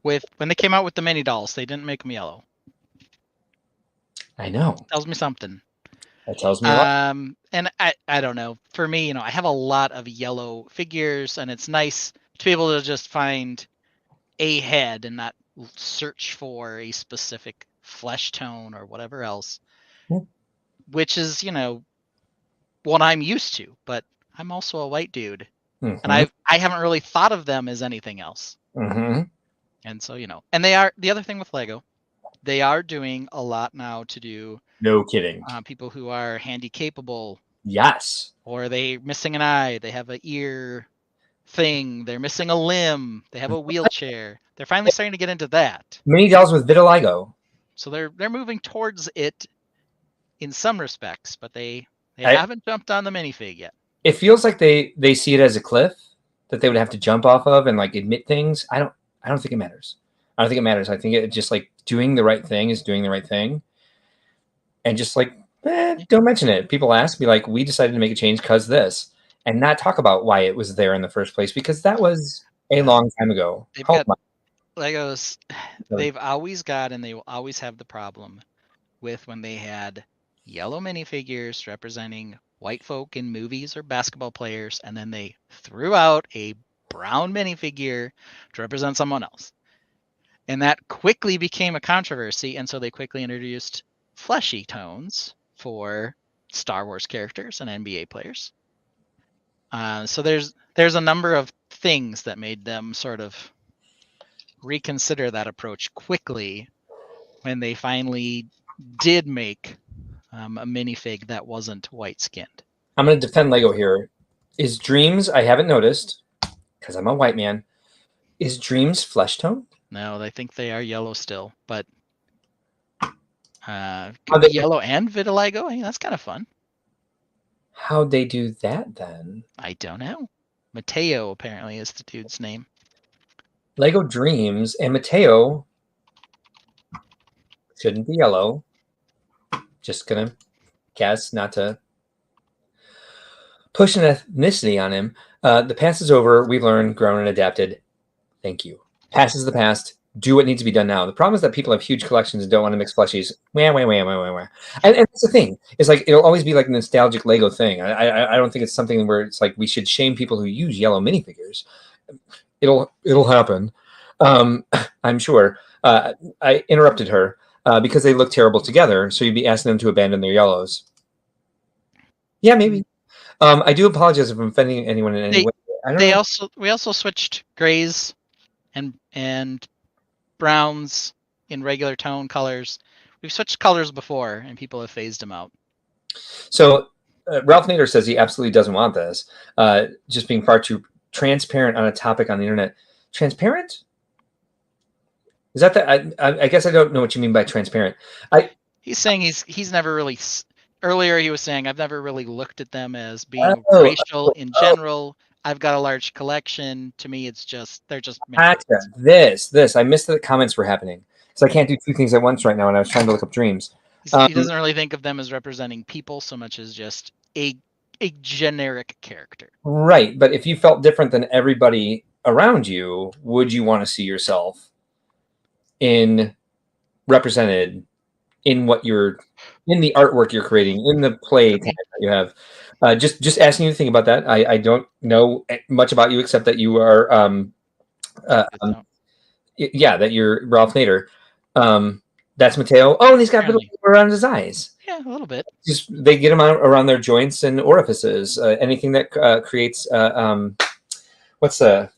with, when they came out with the mini dolls, they didn't make them yellow. I know. Tells me something. That tells me a lot. And I don't know. For me, I have a lot of yellow figures, and it's nice to be able to just find a head and not search for a specific flesh tone or whatever else, which is, what I'm used to. But I'm also a white dude, and I haven't really thought of them as anything else. And so, and they are, the other thing with Lego, they are doing a lot now to do. No kidding. People who are handy capable. Yes. Or they missing an eye. They have an ear thing. They're missing a limb. They have a wheelchair. They're finally starting to get into that. Mini dolls with vitiligo. So they're moving towards it in some respects, but they haven't jumped on the minifig yet. It feels like they see it as a cliff that they would have to jump off of and like admit things. I don't think it matters. I don't think it matters. I think it just like doing the right thing is doing the right thing. And just like, don't mention it. People ask, be like, we decided to make a change because this, and not talk about why it was there in the first place, because that was a long time ago. Legos, they've always got, and they will always have the problem with when they had yellow minifigures representing white folk in movies or basketball players, and then they threw out a brown minifigure to represent someone else. And that quickly became a controversy, and so they quickly introduced fleshy tones for Star Wars characters and NBA players. So there's a number of things that made them sort of reconsider that approach quickly when they finally did make a minifig that wasn't white-skinned. I'm going to defend Lego here. Is Dreams, I haven't noticed, because I'm a white man, is Dreams flesh tone? No, I think they are yellow still, but could be yellow and vitiligo. I mean, that's kind of fun. How'd they do that then? I don't know. Mateo apparently is the dude's name. Lego Dreams and Mateo shouldn't be yellow. Just gonna guess not to push an ethnicity on him. The past is over. We've learned, grown, and adapted. Thank you. Past is the past. Do what needs to be done now. The problem is that people have huge collections and don't want to mix plushies. And that's the thing. It's like it'll always be like a nostalgic Lego thing. I don't think it's something where it's like we should shame people who use yellow minifigures. It'll happen. I'm sure. I interrupted her because they look terrible together. So you'd be asking them to abandon their yellows. Yeah, maybe. I do apologize if I'm offending anyone in any way. We also switched grays and browns in regular tone colors. We've switched colors before, and people have phased them out. So Ralph Nader says he absolutely doesn't want this. Just being far too transparent on a topic on the internet. Transparent? Is that I guess I don't know what you mean by transparent. He's saying he's never really. Earlier he was saying I've never really looked at them as being racial in general. I've got a large collection. To me, it's just they're just. This. I missed that the comments were happening, so I can't do two things at once right now. And I was trying to look up Dreams. He doesn't really think of them as representing people so much as just a generic character. Right, but if you felt different than everybody around you would you want to see yourself in represented in what you're in the artwork you're creating, in the play that you have? Just asking you to think about that. I don't know much about you except that you are yeah, that you're Ralph Nader. That's Mateo. Oh, and he's got little around his eyes. Yeah, a little bit. Just they get them out around their joints and orifices. Anything that creates what's the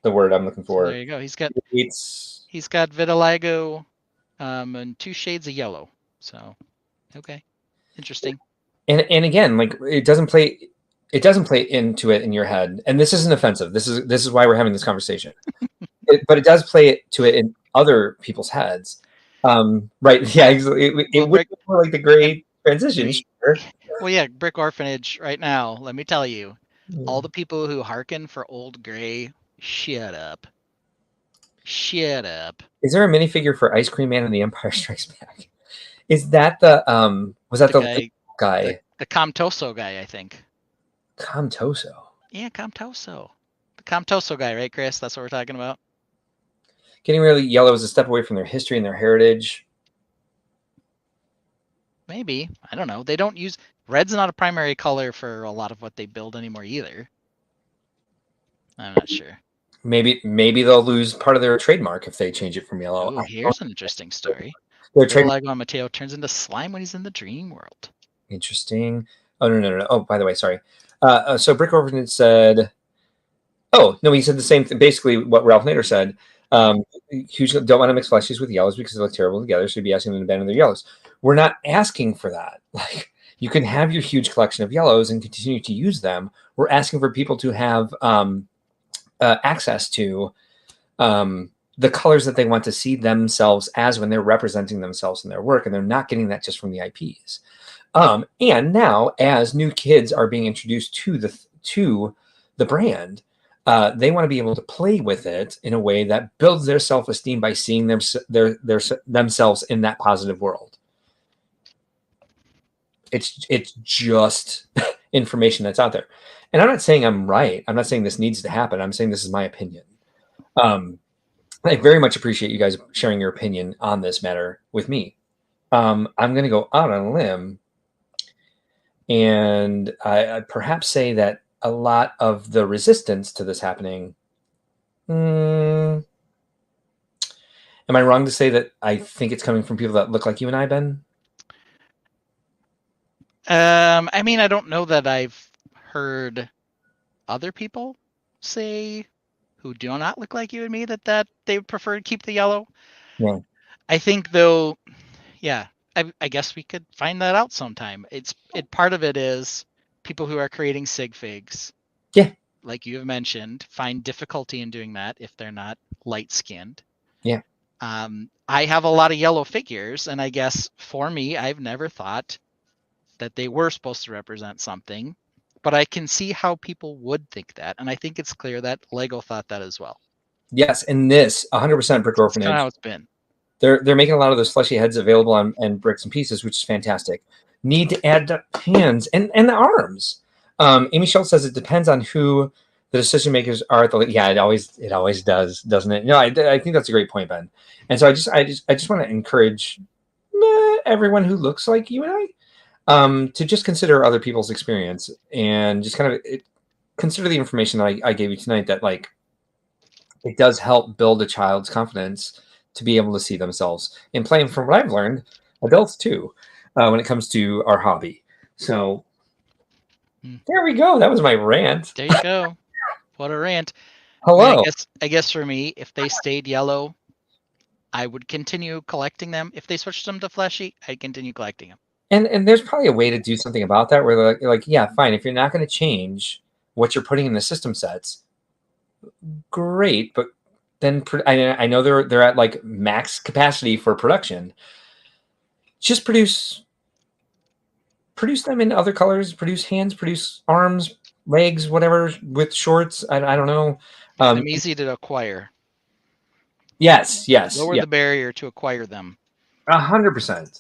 word I'm looking for? So there you go. He's got vitiligo, and 2 shades of yellow. So, okay, interesting. And again, like it doesn't play into it in your head. And this isn't offensive. This is why we're having this conversation. But it does play to it in other people's heads. Right? Yeah, it would be more like the great transition. Sure. Well, yeah, Brick Orphanage right now. Let me tell you, all the people who hearken for Old Gray, shut up. Shut up. Is there a minifigure for Ice Cream Man and the Empire Strikes Back? Is that the was that the guy? The Comtoso guy, I think. Comtoso. Yeah, Comtoso. The Comtoso guy, right, Chris? That's what we're talking about. Getting really yellow is a step away from their history and their heritage. Maybe. I don't know. They don't use red's not a primary color for a lot of what they build anymore either. I'm not sure. Maybe they'll lose part of their trademark if they change it from yellow. Ooh, here's an interesting story. Their trademark on Mateo turns into slime when he's in the dream world. Interesting. Oh no. Oh, by the way, sorry. So Brick Orphanage said, oh no, he said the same thing. Basically, what Ralph Nader said. Huge don't want to mix fleshies with yellows because they look terrible together. So you'd be asking them to abandon their yellows. We're not asking for that. Like you can have your huge collection of yellows and continue to use them. We're asking for people to have access to the colors that they want to see themselves as when they're representing themselves in their work, and they're not getting that just from the IPs. And now, as new kids are being introduced to the brand, they want to be able to play with it in a way that builds their self-esteem by seeing themselves in that positive world. It's just information that's out there. And I'm not saying I'm right. I'm not saying this needs to happen. I'm saying this is my opinion. I very much appreciate you guys sharing your opinion on this matter with me. I'm going to go out on a limb and I perhaps say that a lot of the resistance to this happening. Am I wrong to say that I think it's coming from people that look like you and I, Ben? I mean, I don't know that I've heard other people say who do not look like you and me that they would prefer to keep the yellow. Yeah. I think though, yeah, I guess we could find that out sometime. Part of it is people who are creating sig figs. Yeah. Like you have mentioned, find difficulty in doing that if they're not light skinned. Yeah. I have a lot of yellow figures, and I guess for me, I've never thought that they were supposed to represent something, but I can see how people would think that, and I think it's clear that Lego thought that as well. Yes, and this 100% Brick Orphanage. That's how it's been. They're making a lot of those fleshy heads available on bricks and pieces, which is fantastic. Need to add the hands and the arms. Amy Schultz says it depends on who the decision makers are. Yeah, it always does, doesn't it? No, I think that's a great point, Ben. And so I just want to encourage everyone who looks like you and I to just consider other people's experience and just kind of consider the information that I gave you tonight. That like it does help build a child's confidence to be able to see themselves in playing. From what I've learned, adults too, when it comes to our hobby. So there we go. That was my rant. There you go. What a rant. Hello. I mean, I guess for me, if they stayed yellow, I would continue collecting them. If they switched them to fleshy, I'd continue collecting them. And there's probably a way to do something about that where they're like, yeah, fine. If you're not going to change what you're putting in the system sets, great. But then I know they're at like max capacity for production. Just produce them in other colors. Produce hands. Produce arms, legs, whatever with shorts. I don't know. Them easy to acquire. Yes. Lower the barrier to acquire them. 100%.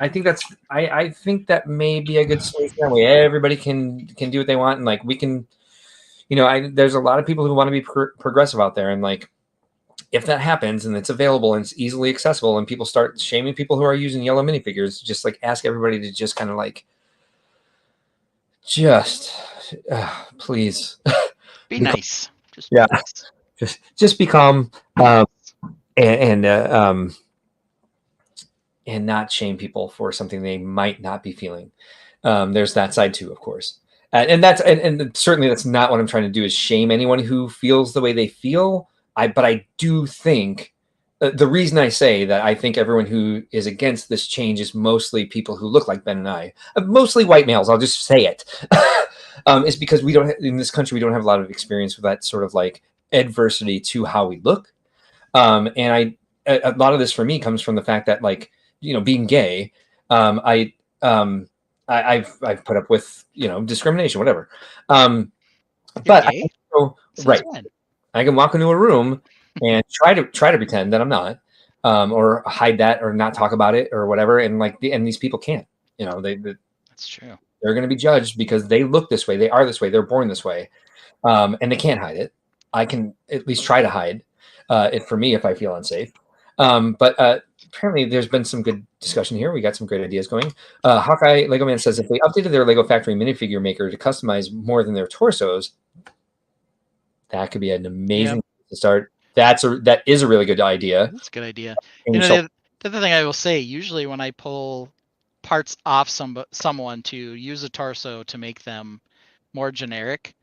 I think that may be a good solution. That way everybody can do what they want, and like we can, you know, there's a lot of people who want to be progressive out there, and like, if that happens and it's available and it's easily accessible, and people start shaming people who are using yellow minifigures, just like ask everybody to just kind of like, just please Be nice. Just yeah, be nice. just be calm, and not shame people for something they might not be feeling. There's that side too, of course, and that's and certainly that's not what I'm trying to do, is shame anyone who feels the way they feel. But I do think the reason I say that I think everyone who is against this change is mostly people who look like Ben and I, mostly white males. I'll just say it, is because we don't in this country, we don't have a lot of experience with that sort of like adversity to how we look. And a lot of this for me comes from the fact that, like, you know, being gay, I've put up with, you know, discrimination, whatever. But gay? right. I can walk into a room and try to pretend that I'm not, or hide that, or not talk about it, or whatever. And like, and these people can't, you know, that's true. They're going to be judged because they look this way. They are this way. They're born this way. And they can't hide it. I can at least try to hide it for me if I feel unsafe. But apparently there's been some good discussion here. We got some great ideas going. Hawkeye Lego Man says, if they updated their Lego Factory minifigure maker to customize more than their torsos, that could be an amazing to start. That is a really good idea. That's a good idea. You know, the other thing I will say, usually when I pull parts off someone to use a torso to make them more generic,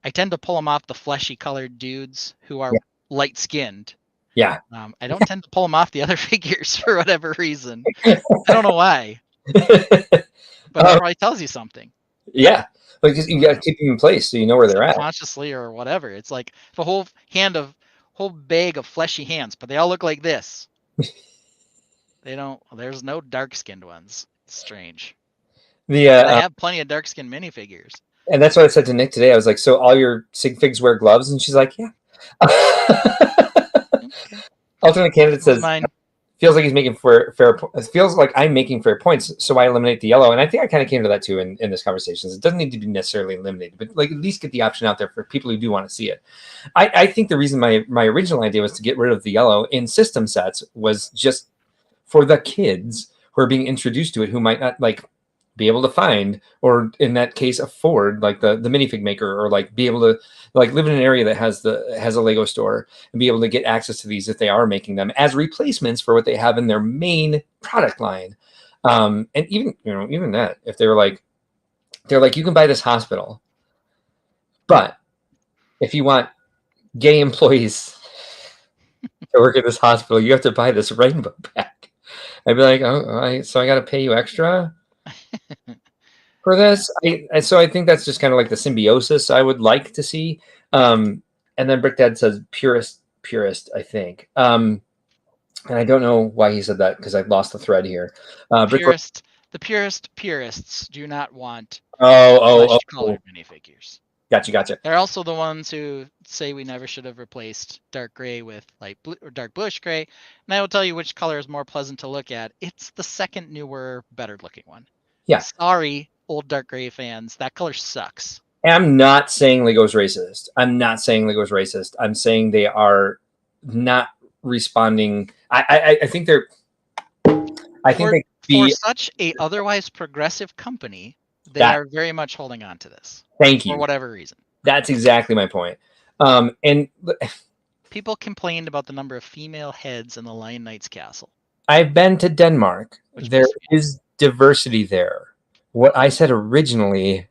I tend to pull them off the fleshy colored dudes who are light skinned. Yeah. I don't tend to pull them off the other figures for whatever reason. I don't know why. But that probably tells you something. Yeah. Like, you got to keep them in place so you know where they're at. Consciously or whatever. It's like the whole bag of fleshy hands, but they all look like this. They don't. There's no dark skinned ones. It's strange. I have plenty of dark skinned minifigures. And that's what I said to Nick today. I was like, so all your sig figs wear gloves? And she's like, yeah. Alternate candidate says, feels like he's making fair. It feels like I'm making fair points, so I eliminate the yellow. And I think I kind of came to that too in this conversation. It doesn't need to be necessarily eliminated, but like at least get the option out there for people who do want to see it. I think the reason my original idea was to get rid of the yellow in system sets was just for the kids who are being introduced to it, who might not like be able to find, or in that case afford, like the minifig maker, or like be able to like live in an area that has a Lego store and be able to get access to these if they are making them as replacements for what they have in their main product line. And even that, if they're like you can buy this hospital, but if you want gay employees to work at this hospital, you have to buy this rainbow pack. I'd be like, so I got to pay you extra for this. So I think that's just kind of like the symbiosis I would like to see. And then Brick Dad says purist, I think. And I don't know why he said that because I've lost the thread here. The purists do not want colored minifigures. Gotcha. They're also the ones who say we never should have replaced dark gray with light blue or dark bluish gray. And I will tell you which color is more pleasant to look at. It's the second newer, better looking one. Yeah. Sorry, old dark gray fans. That color sucks. And I'm not saying Lego's racist. I'm saying they are not responding. I think they're. For such a otherwise progressive company, they are very much holding on to this. Thank you. For whatever reason. That's exactly my point. And people complained about the number of female heads in the Lion Knight's castle. I've been to Denmark. There is diversity there. What I said originally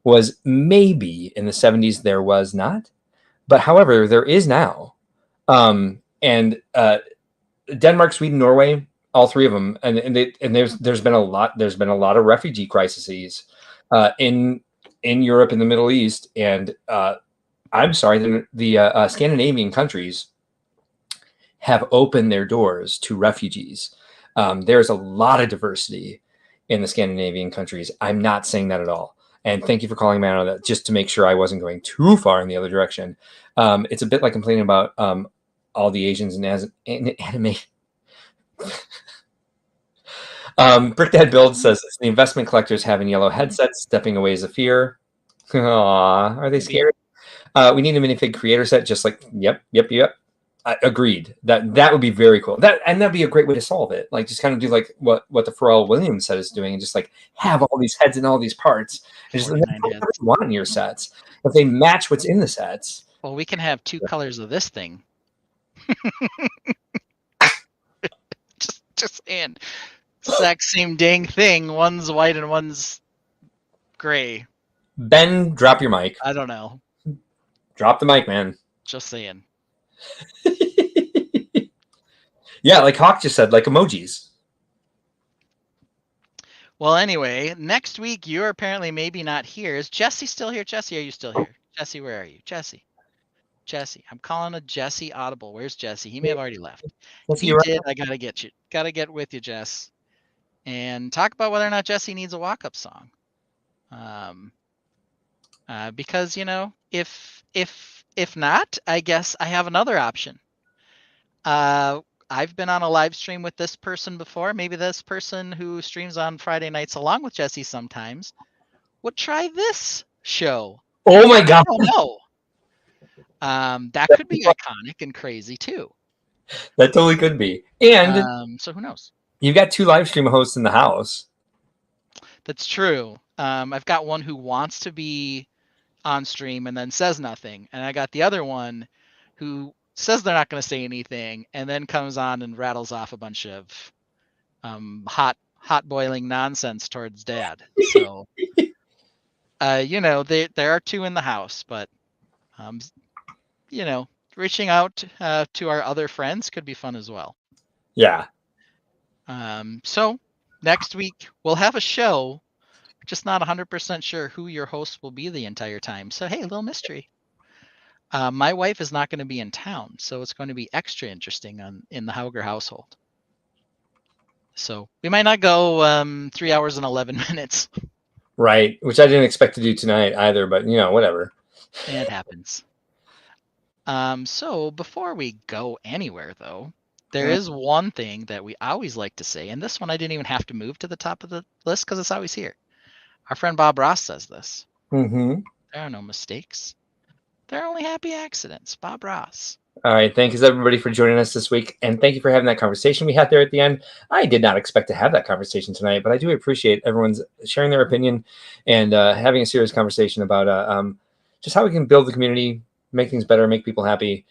was maybe in the 70s there was not, but however there is now. And Denmark, Sweden, Norway, all three of them, and there's been a lot of refugee crises in Europe and the Middle East, and I'm sorry, the Scandinavian countries have opened their doors to refugees. There's a lot of diversity in the Scandinavian countries. I'm not saying that at all. And thank you for calling me out on that, just to make sure I wasn't going too far in the other direction. It's a bit like complaining about all the Asians in anime. Brick Dad Build says the investment collectors having yellow headsets, stepping away is a fear. Aww, are they scared? We need a minifig creator set, just like, yep. Agreed. That would be very cool. That'd be a great way to solve it. Like, just kind of do like what the Pharrell Williams set is doing, and just like have all these heads and all these parts, and just want in your sets. If they match what's in the sets. Well, we can have 2 colors of this thing. just saying. Exact same dang thing. One's white and one's gray. Ben, drop your mic. I don't know. Drop the mic, man. Just saying. Yeah, like Hawk just said, like emojis. Well, anyway, next week you're apparently maybe not here. Is Jesse still here? Jesse, are you still here? Jesse, where are you? Jesse, I'm calling a Jesse audible. Where's Jesse? He may have already left. He did. I gotta get you. Gotta get with you, Jess, and talk about whether or not Jesse needs a walk-up song. Because if not, I guess I have another option. I've been on a live stream with this person before. Maybe this person who streams on Friday nights along with Jesse sometimes would try this show. Oh my God. I don't know. That could be iconic and crazy too. That totally could be. And so who knows? You've got 2 live stream hosts in the house. That's true. I've got one who wants to be on stream and then says nothing, and I got the other one who says they're not going to say anything and then comes on and rattles off a bunch of hot boiling nonsense towards Dad. So there are 2 in the house, but reaching out to our other friends could be fun as well. Yeah. So next week we'll have a show. Just not 100% sure who your host will be the entire time. So, hey, a little mystery. My wife is not going to be in town, so it's going to be extra interesting in the Hauger household. So we might not go 3 hours and 11 minutes. Right, which I didn't expect to do tonight either, but, whatever. It happens. So before we go anywhere, though, there is one thing that we always like to say, and this one I didn't even have to move to the top of the list because it's always here. Our friend Bob Ross says this. Mm-hmm. There are no mistakes. There are only happy accidents. Bob Ross. All right. Thanks, everybody, for joining us this week. And thank you for having that conversation we had there at the end. I did not expect to have that conversation tonight, but I do appreciate everyone's sharing their opinion and having a serious conversation about just how we can build the community, make things better, make people happy,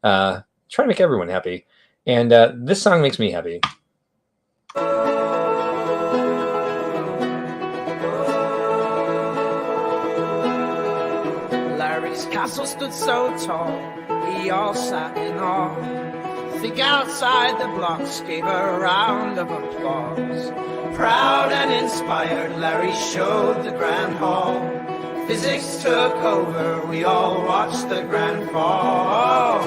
try to make everyone happy. And this song makes me happy. Larry's castle stood so tall, we all sat in awe. Think outside the blocks gave a round of applause. Proud and inspired, Larry showed the grand hall. Physics took over, we all watched the grand fall.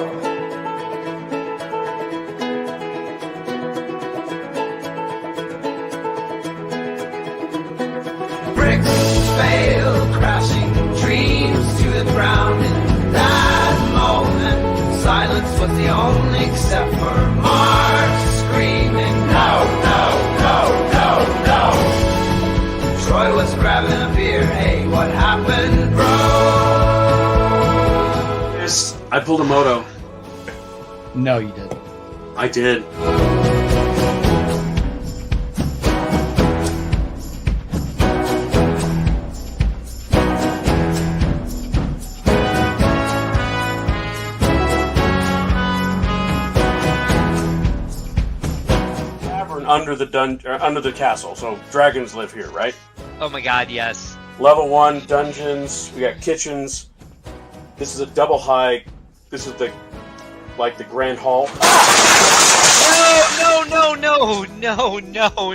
Bricks fail, crashing dreams to the ground. In that moment, silence was the only except for Mark screaming, no, no, no, no, no. Troy was grabbing a beer, hey, what happened, bro? Yes, I pulled a moto. No, you didn't. I did. Under the castle, so dragons live here, right? Oh my god, yes. Level 1 dungeons. We got kitchens. This is a double high. This is the grand hall. No, no, no, no, no,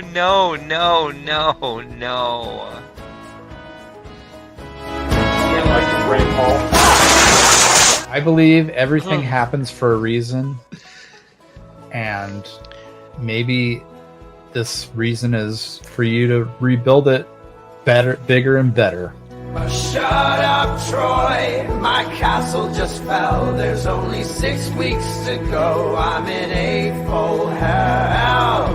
no, no, no, no. Like the grand hall. I believe everything happens for a reason, and maybe this reason is for you to rebuild it better, bigger and better. Shut up, Troy. My castle just fell. There's only 6 weeks to go. I'm in a full hell.